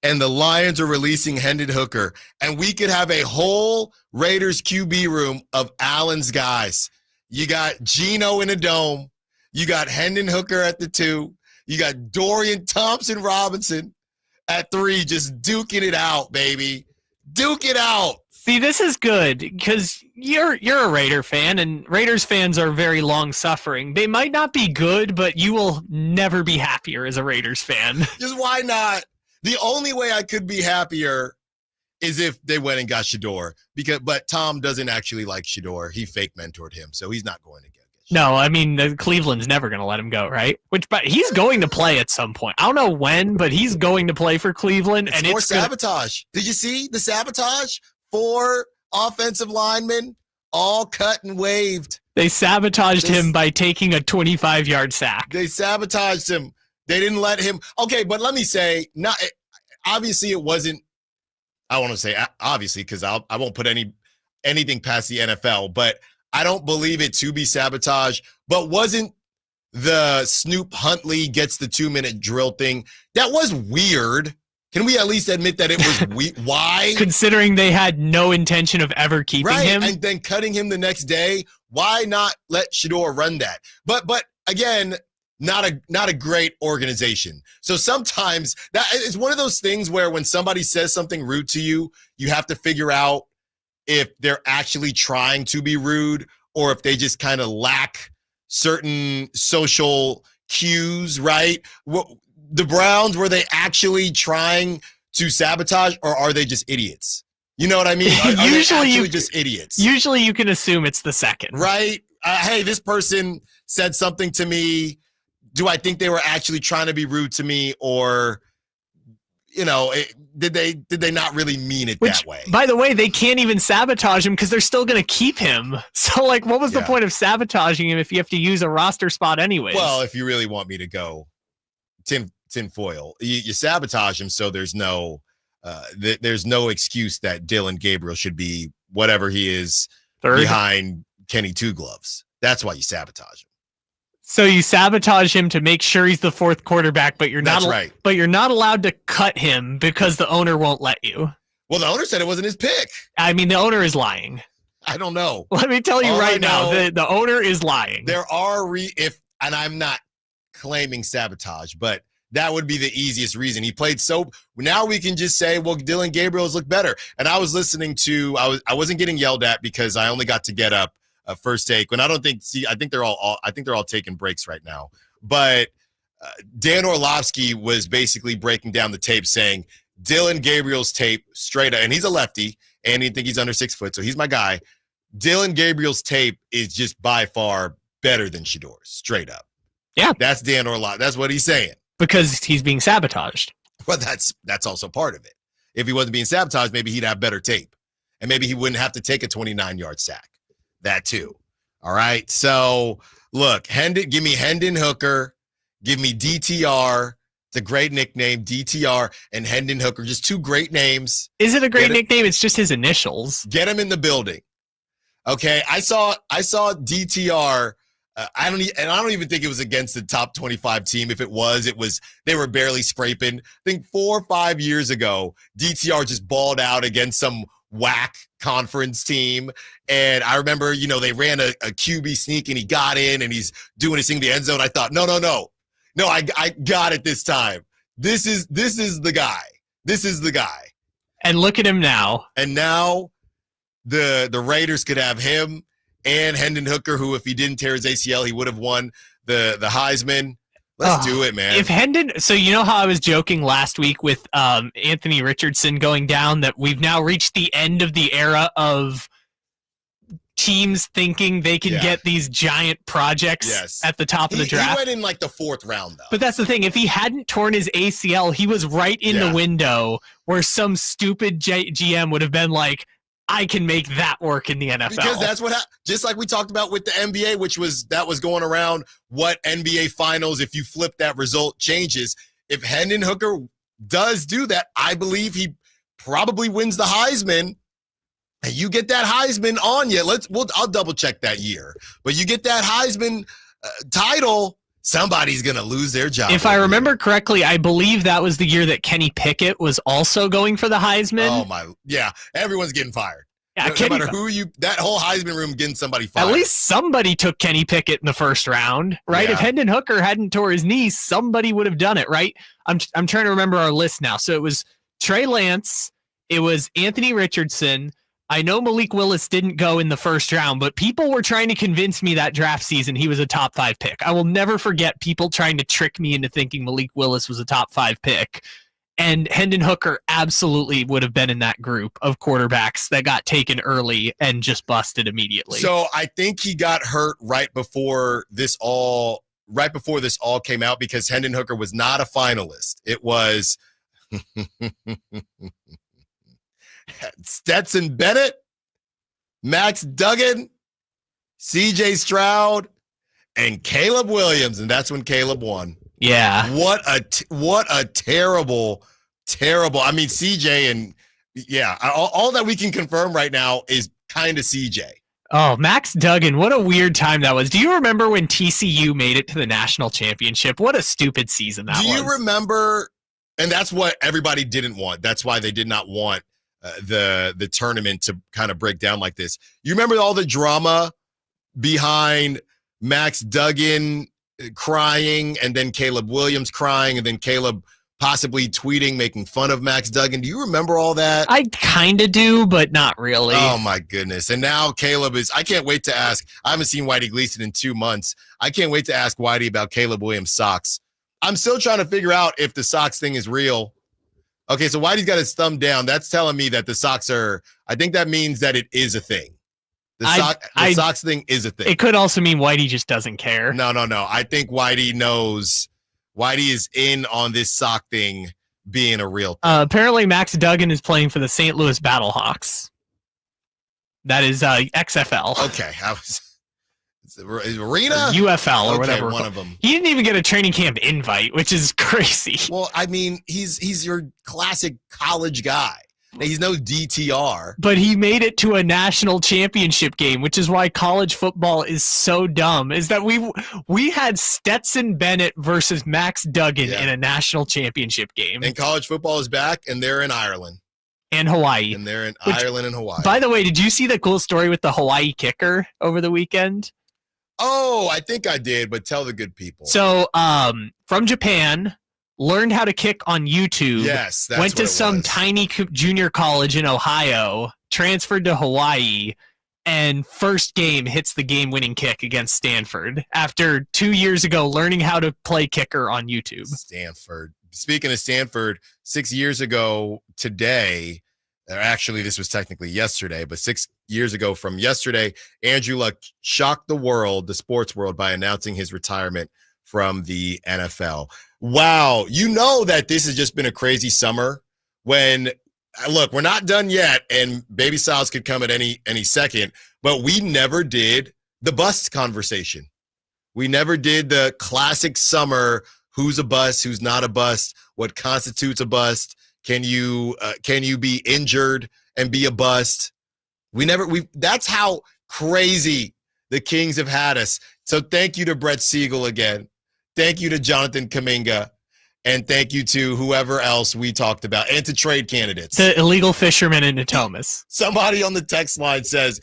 And the Lions are releasing Hendon Hooker, and we could have a whole Raiders QB room of Allen's guys. You got Geno in a dome. You got Hendon Hooker at the 2. You got Dorian Thompson-Robinson at 3, just duking it out, baby. Duke it out. See, this is good because you're a Raider fan, and Raiders fans are very long-suffering. They might not be good, but you will never be happier as a Raiders fan. Just why not? The only way I could be happier is if they went and got Shedeur. But Tom doesn't actually like Shedeur. He fake mentored him, so he's not going to get Shedeur. No, I mean, Cleveland's never going to let him go, right? But he's going to play at some point. I don't know when, but he's going to play for Cleveland. It's more sabotage. Did you see the sabotage? 4 offensive linemen all cut and waved. They sabotaged him by taking a 25-yard sack. They sabotaged him. They didn't let him. Okay, but let me say, obviously it wasn't. I want to say obviously because I won't put anything past the NFL, but I don't believe it to be sabotage. But wasn't the Snoop Huntley gets the 2-minute drill thing? That was weird. Can we at least admit that it was why? Considering they had no intention of ever keeping him, and then cutting him the next day. Why not let Shedeur run that? But again. Not a great organization. So sometimes that is one of those things where when somebody says something rude to you, you have to figure out if they're actually trying to be rude or if they just kind of lack certain social cues, right? The Browns, were they actually trying to sabotage or are they just idiots? You know what I mean? Are usually just idiots. Usually you can assume it's the second. Right? Hey, this person said something to me. Do I think they were actually trying to be rude to me, or, did they not really mean it that way? By the way, they can't even sabotage him because they're still going to keep him. So, what was the point of sabotaging him if you have to use a roster spot anyways? Well, if you really want me to go tinfoil, you sabotage him so there's no excuse that Dylan Gabriel should be whatever he is behind Kenny Two Gloves. That's why you sabotage him. So you sabotage him to make sure he's the 4th quarterback, but you're not But you're not allowed to cut him because the owner won't let you. Well, the owner said it wasn't his pick. I mean, the owner is lying. I don't know. Let me tell you right now, the owner is lying. There are and I'm not claiming sabotage, but that would be the easiest reason. He played so now we can just say, well, Dylan Gabriel's looked better. And I was listening to I wasn't getting yelled at because I only got to get up First Take. When I think they're all taking breaks right now. But Dan Orlovsky was basically breaking down the tape saying Dylan Gabriel's tape straight up, and he's a lefty, and he think he's under 6 foot, so he's my guy. Dylan Gabriel's tape is just by far better than Shedeur's, straight up. Yeah. That's Dan Orlovsky. That's what he's saying. Because he's being sabotaged. Well, that's also part of it. If he wasn't being sabotaged, maybe he'd have better tape. And maybe he wouldn't have to take a 29-yard sack. That too. All right. So look, give me Hendon Hooker. Give me DTR. It's a great nickname, DTR and Hendon Hooker. Just 2 great names. Is it a great nickname? It's just his initials. Get him in the building. Okay. I saw DTR. I don't even think it was against the top 25 team. If it was, they were barely scraping. I think 4 or 5 years ago, DTR just balled out against some whack conference team. And I remember, they ran a QB sneak and he got in and he's doing his thing in the end zone. I thought, no, I got it this time. This is the guy. This is the guy. And look at him now. And now the Raiders could have him and Hendon Hooker, who, if he didn't tear his ACL, he would have won the Heisman. Let's do it, man. If Hendon, so you know how I was joking last week with Anthony Richardson going down, that we've now reached the end of the era of teams thinking they can get these giant projects at the top of the draft. He went in like the 4th round, though. But that's the thing. If he hadn't torn his ACL, he was right in the window where some stupid GM would have been like, I can make that work in the NFL. Because that's what just like we talked about with the NBA, that was going around what NBA finals, if you flip that result, changes. If Hendon Hooker does do that, I believe he probably wins the Heisman. And you get that Heisman on you. I'll double check that year. But you get that Heisman title, somebody's going to lose their job. If I remember correctly, I believe that was the year that Kenny Pickett was also going for the Heisman. Oh my, yeah, everyone's getting fired. Yeah, no matter who that whole Heisman room getting somebody fired. At least somebody took Kenny Pickett in the 1st round, right? Yeah. If Hendon Hooker hadn't tore his knee, somebody would have done it, right? I'm trying to remember our list now. So it was Trey Lance, it was Anthony Richardson. I know Malik Willis didn't go in the 1st round, but people were trying to convince me that draft season he was a top 5 pick. I will never forget people trying to trick me into thinking Malik Willis was a top 5 pick. And Hendon Hooker absolutely would have been in that group of quarterbacks that got taken early and just busted immediately. So I think he got hurt right before this all came out, because Hendon Hooker was not a finalist. It was Stetson Bennett, Max Duggan, CJ Stroud, and Caleb Williams, and that's when Caleb won. Yeah. What a terrible. I mean, CJ and all that we can confirm right now is kind of CJ. Oh, Max Duggan, what a weird time that was. Do you remember when TCU made it to the national championship? What a stupid season that was. Do you remember? And that's what everybody didn't want. That's why they did not want the tournament to kind of break down like this. You remember all the drama behind Max Duggan crying, and then Caleb Williams crying, and then Caleb possibly tweeting, making fun of Max Duggan. Do you remember all that? I kind of do, but not really. Oh, my goodness. And now Caleb I can't wait to ask. I haven't seen Whitey Gleason in 2 months. I can't wait to ask Whitey about Caleb Williams' socks. I'm still trying to figure out if the socks thing is real. Okay, so Whitey's got his thumb down. That's telling me that the socks I think that means that it is a thing. The socks thing is a thing. It could also mean Whitey just doesn't care. No. I think Whitey knows. Whitey is in on this sock thing being a real thing. Apparently, Max Duggan is playing for the St. Louis Battlehawks. That is XFL. Okay. Is Arena? UFL or whatever. One of them. He didn't even get a training camp invite, which is crazy. Well, I mean, he's your classic college guy. He's no DTR. But he made it to a national championship game, which is why college football is so dumb, is that we had Stetson Bennett versus Max Duggan in a national championship game. And college football is back, and they're in Ireland. And Hawaii. And they're in Ireland and Hawaii. By the way, did you see the cool story with the Hawaii kicker over the weekend? Oh, I think I did, but tell the good people. So, from Japan, learned how to kick on YouTube. Yes, that's went to what it some was. tiny junior college in Ohio, transferred to Hawaii, and first game hits the game-winning kick against Stanford after 2 years ago learning how to play kicker on YouTube. Stanford. Speaking of Stanford, 6 years ago today, or actually this was technically yesterday, but 6 years ago from yesterday, Andrew Luck shocked the world, the sports world, by announcing his retirement from the NFL. Wow. You know that this has just been a crazy summer when, look, we're not done yet, and Baby Styles could come at any second, but we never did the bust conversation. We never did the classic summer, who's a bust, who's not a bust, what constitutes a bust. Can you be injured and be a bust? That's how crazy the Kings have had us. So thank you to Brett Siegel again. Thank you to Jonathan Kuminga. And thank you to whoever else we talked about, and to trade candidates. The illegal fishermen in Natomas. Somebody on the text line says,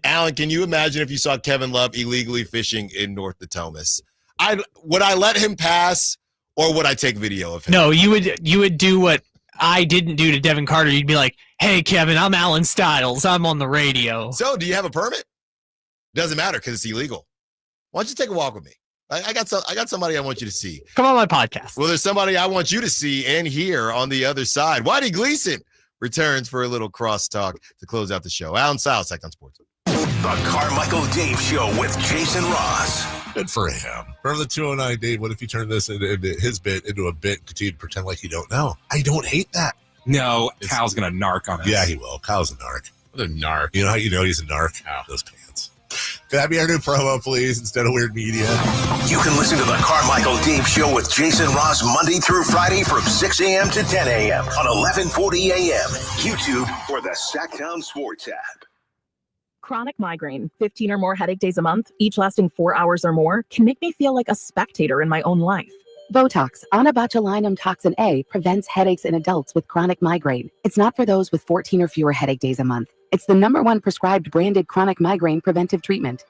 Alan, can you imagine if you saw Kevin Love illegally fishing in North Natomas? Would I let him pass, or would I take video of him? No, you would do what I didn't do to Devin Carter, you'd be like, hey, Kevin, I'm Allen Stiles. I'm on the radio. So do you have a permit? Doesn't matter because it's illegal. Why don't you take a walk with me? I got somebody I want you to see. Come on my podcast. Well, there's somebody I want you to see and hear on the other side. Whitey Gleason returns for a little crosstalk to close out the show. Allen Stiles, Sacktown Sports. The Carmichael Dave Show with Jason Ross. Good for him. Remember the 209 Dave, what if you turn this into his bit into a bit and continue to pretend like you don't know? I don't hate that. No, Kyle's going to narc on us. Yeah, he will. Kyle's a narc. What a narc. You know how you know he's a narc? Oh. Those pants. Could that be our new promo, please, instead of Weird Media? You can listen to the Carmichael Dave Show with Jason Ross Monday through Friday from 6 a.m. to 10 a.m. on 1140 a.m. YouTube or the Sacktown Sports app. Chronic migraine, 15 or more headache days a month, each lasting 4 hours or more, can make me feel like a spectator in my own life. Botox, onabotulinum toxin A, prevents headaches in adults with chronic migraine. It's not for those with 14 or fewer headache days a month. It's the #1 prescribed branded chronic migraine preventive treatment.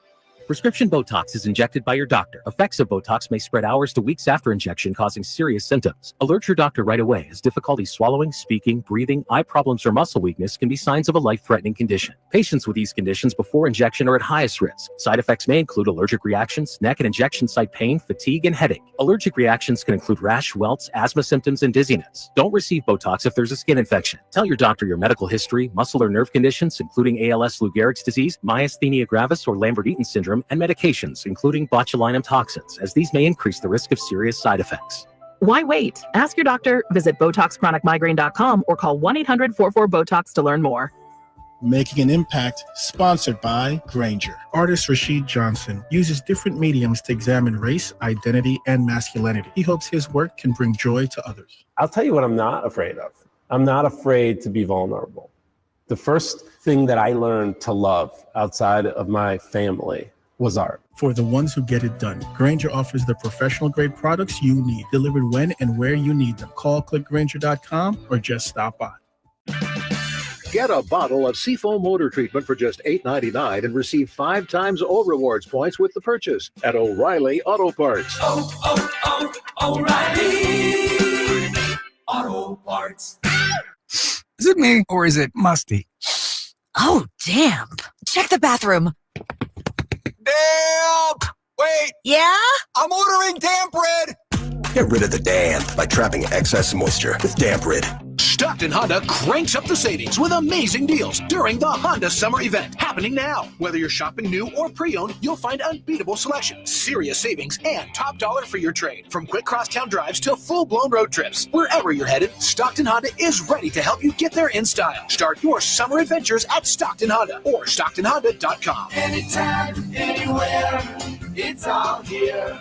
Prescription Botox is injected by your doctor. Effects of Botox may spread hours to weeks after injection, causing serious symptoms. Alert your doctor right away, as difficulty swallowing, speaking, breathing, eye problems, or muscle weakness can be signs of a life-threatening condition. Patients with these conditions before injection are at highest risk. Side effects may include allergic reactions, neck and injection site pain, fatigue, and headache. Allergic reactions can include rash, welts, asthma symptoms, and dizziness. Don't receive Botox if there's a skin infection. Tell your doctor your medical history, muscle or nerve conditions, including ALS, Lou Gehrig's disease, myasthenia gravis, or Lambert-Eaton syndrome, and medications, including botulinum toxins, as these may increase the risk of serious side effects. Why wait? Ask your doctor, visit BotoxChronicMigraine.com, or call 1-800-44-BOTOX to learn more. Making an Impact, sponsored by Grainger. Artist Rashid Johnson uses different mediums to examine race, identity, and masculinity. He hopes his work can bring joy to others. I'll tell you what I'm not afraid of. I'm not afraid to be vulnerable. The first thing that I learned to love outside of my family was art. For the ones who get it done, Grainger offers the professional-grade products you need, delivered when and where you need them. Call clickgrainger.com or just stop by. Get a bottle of Seafoam motor treatment for just $8.99 and receive 5 times O rewards points with the purchase at O'Reilly Auto Parts. O'Reilly Auto Parts. Is it me or is it musty? Oh, damp. Check the bathroom. Damp! Wait! Yeah? I'm ordering Damp Rid! Get rid of the damp by trapping excess moisture with Damp Rid. Stockton Honda cranks up the savings with amazing deals during the Honda Summer Event happening now. Whether you're shopping new or pre-owned, you'll find unbeatable selection, serious savings, and top dollar for your trade. From quick crosstown drives to full-blown road trips. Wherever you're headed, Stockton Honda is ready to help you get there in style. Start your summer adventures at Stockton Honda or StocktonHonda.com. Anytime, anywhere, it's all here.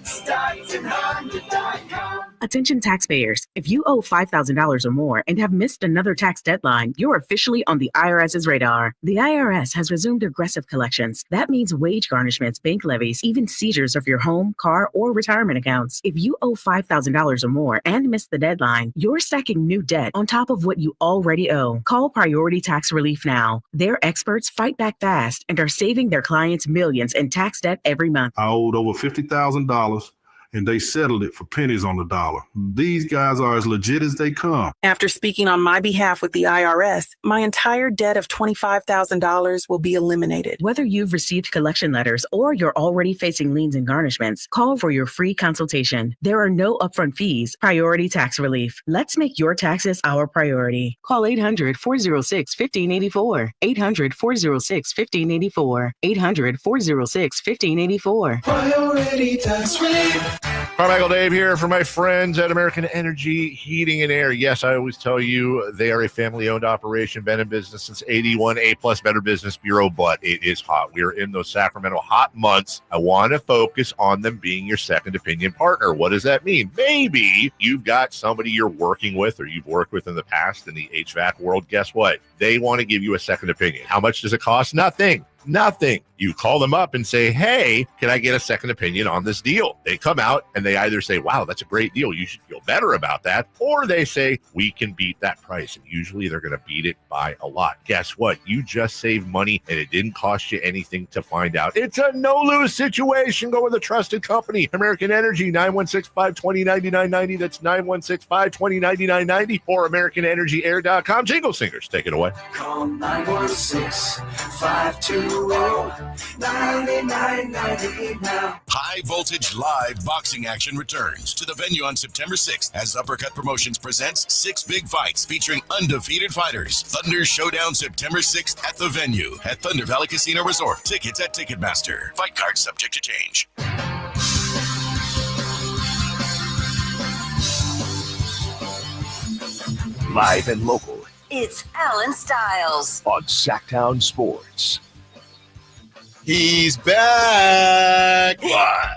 StocktonHonda.com. Attention taxpayers, if you owe $5,000 or more and have missed another tax deadline, you're officially on the IRS's radar. The IRS has resumed aggressive collections. That means wage garnishments, bank levies, even seizures of your home, car, or retirement accounts. If you owe $5,000 or more and missed the deadline, you're stacking new debt on top of what you already owe. Call Priority Tax Relief now. Their experts fight back fast and are saving their clients millions in tax debt every month. I owed over $50,000. And they settled it for pennies on the dollar. These guys are as legit as they come. After speaking on my behalf with the IRS, my entire debt of $25,000 will be eliminated. Whether you've received collection letters or you're already facing liens and garnishments, call for your free consultation. There are no upfront fees. Priority Tax Relief. Let's make your taxes our priority. Call 800-406-1584. 800-406-1584. 800-406-1584. Priority Tax Relief. Carmichael Dave here for my friends at American Energy Heating and Air. Yes, I always tell you they are a family-owned operation, been in business since 81, A-plus Better Business Bureau, but it is hot. We are in those Sacramento hot months. I want to focus on them being your second opinion partner. What does that mean? Maybe you've got somebody you're working with or you've worked with in the past in the HVAC world. Guess what? They want to give you a second opinion. How much does it cost? Nothing. Nothing. You call them up and say, hey, can I get a second opinion on this deal? They come out and they either say, wow, that's a great deal, you should feel better about that. Or they say, we can beat that price. And usually they're going to beat it by a lot. Guess what? You just saved money and it didn't cost you anything to find out. It's a no-lose situation. Go with a trusted company. American Energy, 916-520-9990. That's 916-520-9990 or AmericanEnergyAir.com. Jingle Singers, take it away. Call 916-520-9990 now. High Voltage Live boxing action returns to the venue on September 6th as Uppercut Promotions presents 6 big fights featuring undefeated fighters. Thunder Showdown September 6th at the venue at Thunder Valley Casino Resort. Tickets at Ticketmaster. Fight cards subject to change. Live and local It's Allen Stiles. on Sacktown Sports. He's back. What?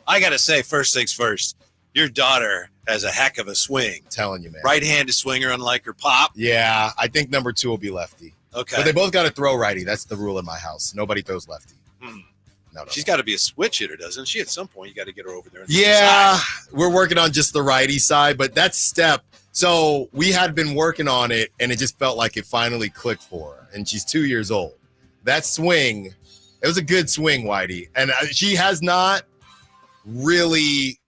I got to say, first things first, your daughter has a heck of a swing. Telling you, man. Right-handed swinger, unlike her pop. Yeah, I think number 2 will be lefty. Okay. But they both got to throw righty. That's the rule in my house. Nobody throws lefty. No. She's got to be a switch hitter, doesn't she? At some point, you got to get her over there. Yeah, we're working on just the righty side, but that step. So we had been working on it, and it just felt like it finally clicked for her. And she's 2 years old. That swing, it was a good swing, Whitey. And she has not really.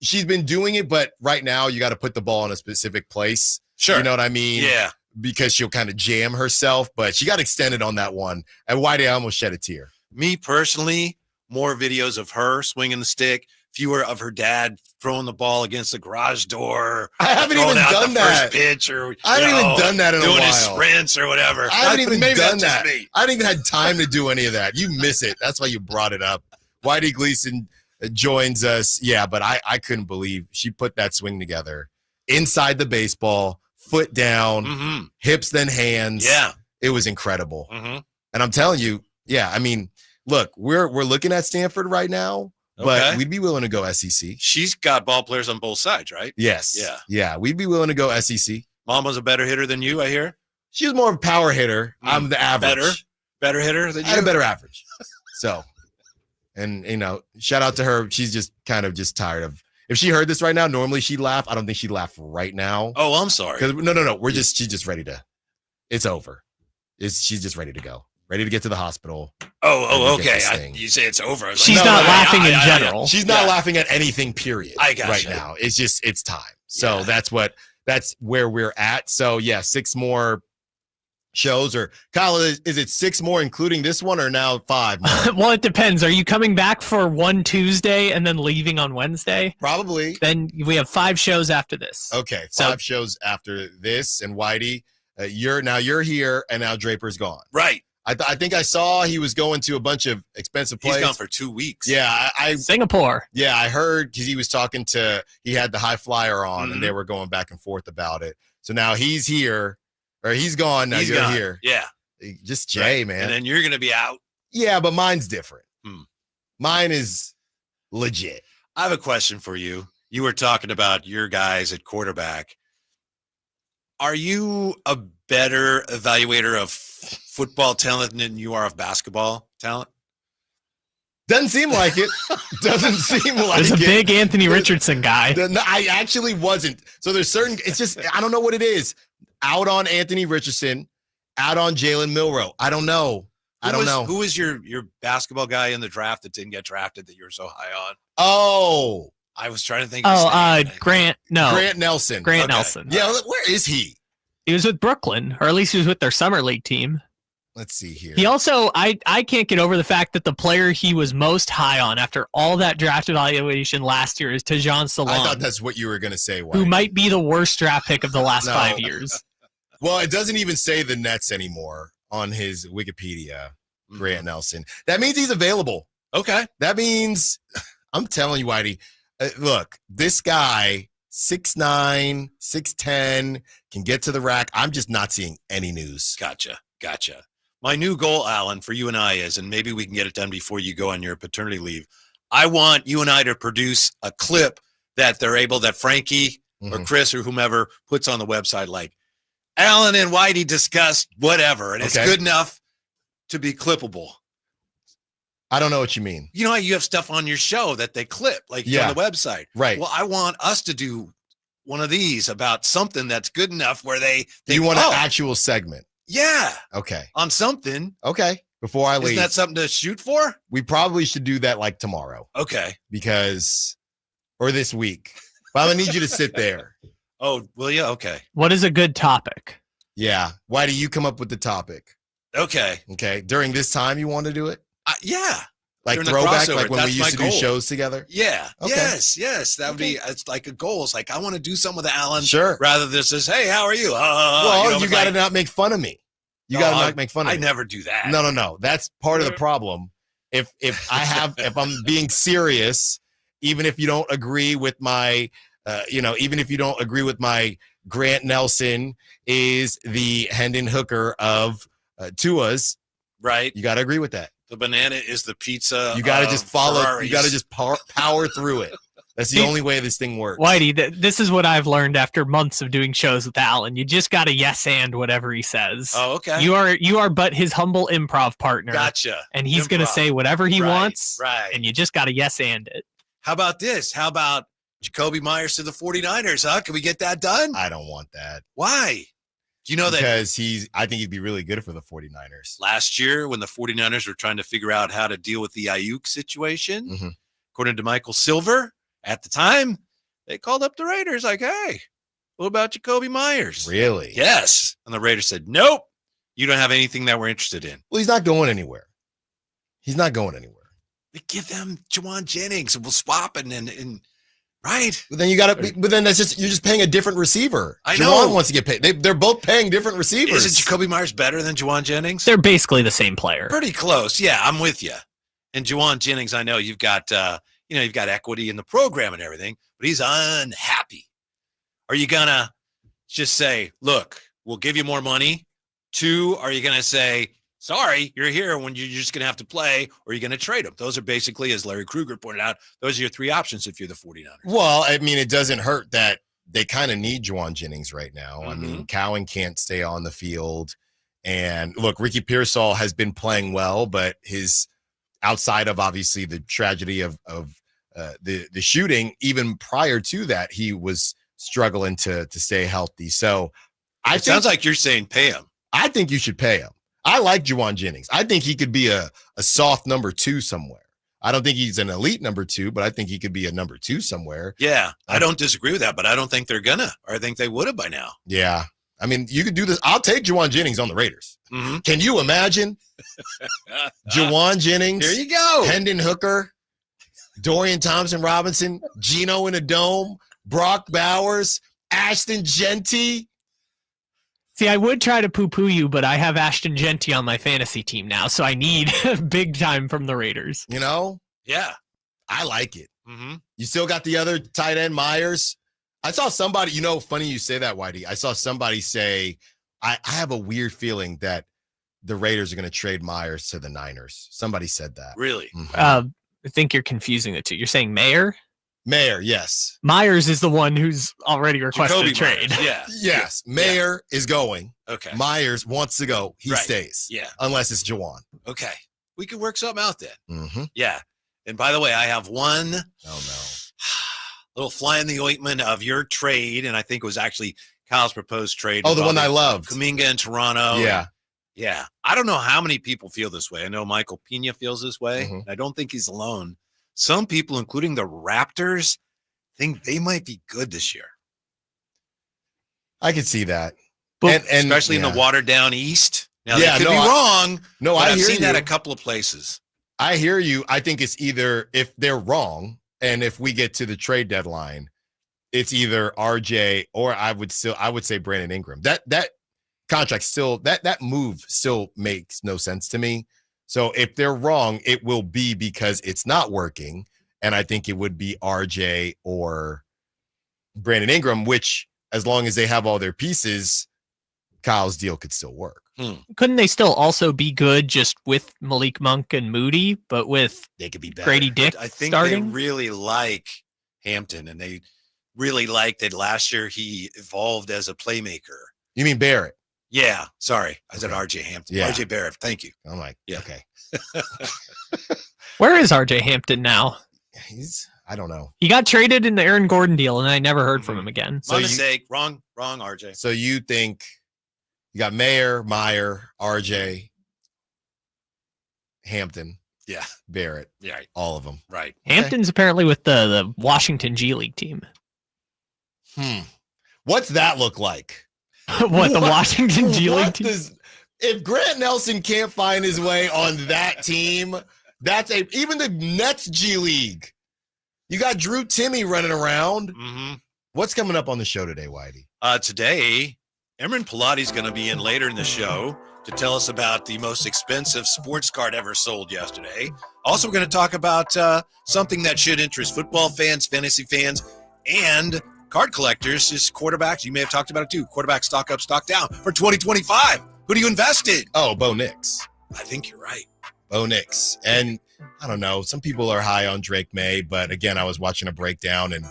She's been doing it, but right now you got to put the ball in a specific place. Sure. You know what I mean? Yeah. Because she'll kind of jam herself, but she got extended on that one. And Whitey, I almost shed a tear. Me personally, more videos of her swinging the stick, fewer of her dad throwing the ball against the garage door. I haven't even done that. First pitch, or I haven't even done that in a while. Doing his sprints or whatever. I haven't even done that. Me. I haven't even had time to do any of that. You miss it. That's why you brought it up. Whitey Gleason joins us. Yeah, but I couldn't believe she put that swing together inside the baseball, foot down, hips then hands. Yeah, it was incredible. And I'm telling you, yeah. I mean, look, we're looking at Stanford right now, but we'd be willing to go SEC. She's got ball players on both sides, right? Yes. Yeah. Yeah, we'd be willing to go SEC. Mama's a better hitter than you, I hear. She's more of a power hitter. I'm the average. Better hitter than you? I had a better average. So, and, you know, shout out to her. She's just kind of just tired of. If she heard this right now, normally she'd laugh. I don't think she'd laugh right now. Oh, I'm sorry. No. She's just ready to. It's over. She's just ready to go. Ready to get to the hospital. Oh, okay. You say it's over. She's not laughing in general. She's not laughing at anything, period. I got right now. It's just, it's time. So that's where we're at. So yeah, 6 more shows, or Kyle, is it 6 more including this one, or now 5 more? Well, it depends. Are you coming back for one Tuesday and then leaving on Wednesday? Probably. Then we have 5 shows after this. Okay, 5 shows after this. And Whitey, you're here, and now Draper's gone. Right. I think I saw he was going to a bunch of expensive places. He's gone for 2 weeks. Yeah, Singapore. Yeah, I heard, because he was talking to. He had the high flyer on, and they were going back and forth about it. So now he's here, or he's gone. Now you're here. Yeah, just Jay, man. And then you're gonna be out. Yeah, but mine's different. Mine is legit. I have a question for you. You were talking about your guys at quarterback. Are you a better evaluator of football talent than you are of basketball talent? Doesn't seem like it. Doesn't seem like it. There's a big Anthony Richardson guy. No, I actually wasn't. So there's certain, it's just, I don't know what it is. Out on Anthony Richardson, out on Jalen Milroe. I don't know. Who was your basketball guy in the draft that didn't get drafted that you were so high on? Oh. I was trying to think. Grant Nelson. Grant Nelson. Yeah, where is he? He was with Brooklyn, or at least he was with their summer league team. Let's see here. He also, I can't get over the fact that the player he was most high on after all that draft evaluation last year is Tajon Salon. I thought that's what you were going to say. Who might be the worst draft pick of the last 5 years. Well, it doesn't even say the Nets anymore on his Wikipedia, Grant Nelson. That means he's available. Okay. That means, I'm telling you, Whitey, look, this guy, 6'9", 6'10", can get to the rack. I'm just not seeing any news. Gotcha. My new goal, Alan, for you and I is, and maybe we can get it done before you go on your paternity leave, I want you and I to produce a clip that they're able, that Frankie or Chris or whomever puts on the website, like, Alan and Whitey discussed whatever, and it's good enough to be clippable. I don't know what you mean. You know how you have stuff on your show that they clip, like on the website. Right. Well, I want us to do one of these about something that's good enough where they you want an actual segment. Yeah. Okay. On something. Okay. Before I leave. Isn't that something to shoot for? We probably should do that like tomorrow. Okay. Or this week. But I'm going to need you to sit there. Oh, will you? Okay. What is a good topic? Yeah. Why do you come up with the topic? Okay. Okay. During this time, you want to do it? Yeah. Like During the throwback, crossover, like when we that's used to my do goal. shows together? Yeah. Okay. Yes. That would be, it's like a goal. It's like, I want to do something with Allen. Sure. Rather than just, hey, how are you? Well, you got to not make fun of me. You got to not make fun of me. I never do that. No. That's part of the problem. If I'm being serious, even if you don't agree with my, even if you don't agree with my Grant Nelson is the Hendon Hooker of Tua's, right? You got to agree with that. The banana is the pizza. You got to just follow. Ferraris. You got to just power through it. That's the only way this thing works. Whitey, this is what I've learned after months of doing shows with Allen. You just got to yes and whatever he says. Oh, okay. You are but his humble improv partner. Gotcha. And he's going to say whatever he wants. Right. And you just got to yes and it. How about this? How about Jacoby Myers to the 49ers, huh? Can we get that done? I don't want that. Why? Do you know because I think he'd be really good for the 49ers. Last year when the 49ers were trying to figure out how to deal with the Ayuk situation, according to Michael Silver, at the time, they called up the Raiders like, hey, what about Jacoby Myers? Really? Yes. And the Raiders said, nope, you don't have anything that we're interested in. Well, he's not going anywhere. They give them Juwan Jennings and we'll swap and right. But then you're just paying a different receiver. I Juwan know. wants to get paid. They're both paying different receivers. Isn't Jacoby Myers better than Juwan Jennings? They're basically the same player. Pretty close. Yeah, I'm with you. And Juwan Jennings, I know you've got you've got equity in the program and everything, but he's unhappy. Are you gonna just say, look, we'll give you more money? 2, are you gonna say, sorry, you're here when you're just gonna have to play, or are you gonna trade him? Those are basically, as Larry Krueger pointed out, those are your 3 options if you're the 49ers. Well, I mean, it doesn't hurt that they kind of need Juwan Jennings right now. I mean, Cowan can't stay on the field. And look, Ricky Pearsall has been playing well, but his outside of obviously the tragedy of the shooting, even prior to that, he was struggling to stay healthy. So It sounds like you're saying pay him. I think you should pay him. I like Juwan Jennings. I think he could be a soft number 2 somewhere. I don't think he's an elite number 2, but I think he could be a number 2 somewhere. Yeah, I don't disagree with that, but I don't think they're gonna, or I think they would have by now. Yeah. I mean, you could do this. I'll take Juwan Jennings on the Raiders. Can you imagine? Juwan Jennings. Here you go. Hendon Hooker, Dorian Thompson-Robinson, Geno in a dome, Brock Bowers, Ashton Genty. See, I would try to poo-poo you, but I have Ashton Genty on my fantasy team now, so I need big time from the Raiders. You know? Yeah. I like it. You still got the other tight end, Myers. I saw somebody, funny you say that, Whitey. I saw somebody say, I have a weird feeling that the Raiders are going to trade Myers to the Niners. Somebody said that. Really? I think you're confusing the two. You're saying Mayer? Mayer, yes. Myers is the one who's already requested Jacoby a trade. Myers, yeah. Yes. Mayer is going. Okay. Myers wants to go. He stays. Yeah. Unless it's Juwan. Okay. We could work something out then. Yeah. And by the way, I have one little fly in the ointment of your trade, and I think it was actually Kyle's proposed trade. Oh, the one I loved. Kuminga in Toronto. Yeah. Yeah. I don't know how many people feel this way. I know Michael Pena feels this way. And I don't think he's alone. Some people, including the Raptors, think they might be good this year. I could see that. And especially in the watered down East. Now, they could be wrong. No, but I I've hear seen that you. a couple of places. I hear you. I think it's either if they're wrong, and if we get to the trade deadline, it's either RJ or I would say Brandon Ingram. That contract still that move still makes no sense to me. So if they're wrong, it will be because it's not working, and I think it would be RJ or Brandon Ingram, which as long as they have all their pieces, Kyle's deal could still work. Couldn't they still also be good just with Malik Monk and Moody, but with they could be better. Grady Dick I think starting? they really like Hampton, and they really like that last year he evolved as a playmaker. You mean Barrett? Yeah, sorry. I said RJ Hampton. Yeah. RJ Barrett. Thank you. I'm like, Yeah. okay. Where is RJ Hampton now? I don't know. He got traded in the Aaron Gordon deal, and I never heard from him again. My mistake. Wrong, RJ. So you think you got Meyer, RJ, Hampton, Barrett, right, all of them, right. Hampton's apparently with the Washington G League team. What's that look like? What, the Washington G League team? If Grant Nelson can't find his way on that team, even the Nets G League. You got Drew Timmy running around. Mm-hmm. What's coming up on the show today, Whitey? Today, Emran Pilati's going to be in later in the show to tell us about the most expensive sports card ever sold yesterday. Also, we're going to talk about something that should interest football fans, fantasy fans, and card collectors is quarterbacks. You may have talked about it too. Quarterback stock up, stock down for 2025. Who do you invest in? Oh, Bo Nix. I think you're right. Bo Nix. And I don't know. Some people are high on Drake May, but again, I was watching a breakdown and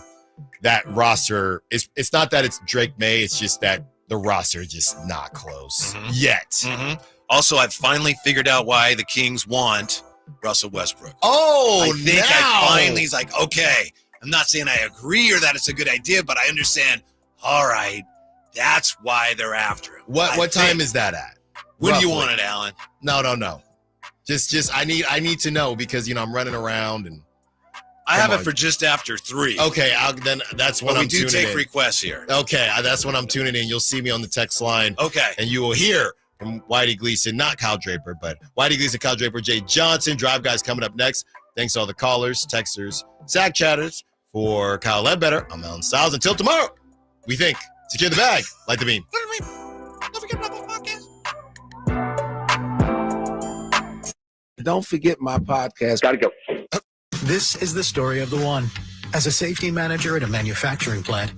that roster it's not that it's Drake May, it's just that the roster is just not close yet. Mm-hmm. Also, I've finally figured out why the Kings want Russell Westbrook. Oh, I think I finally is like, okay, I'm not saying I agree or that it's a good idea, but I understand. All right, that's why they're after him. What time is that at? When do you want it, Alan? No. Just I need to know because I'm running around and I have it for just after 3. Okay, then that's when but I'm tuning in. we do take requests here. Okay, that's when I'm tuning in. You'll see me on the text line. Okay. And you will hear from Whitey Gleason, not Kyle Draper, but Whitey Gleason, Kyle Draper, Jay Johnson. Drive Guys coming up next. Thanks to all the callers, texters, Sack chatters. For Kyle Ledbetter, I'm Allen Stiles. Until tomorrow, we think. Secure the bag. Light the beam. Don't forget about the podcast. Don't forget my podcast. Gotta go. This is the story of the one. As a safety manager at a manufacturing plant,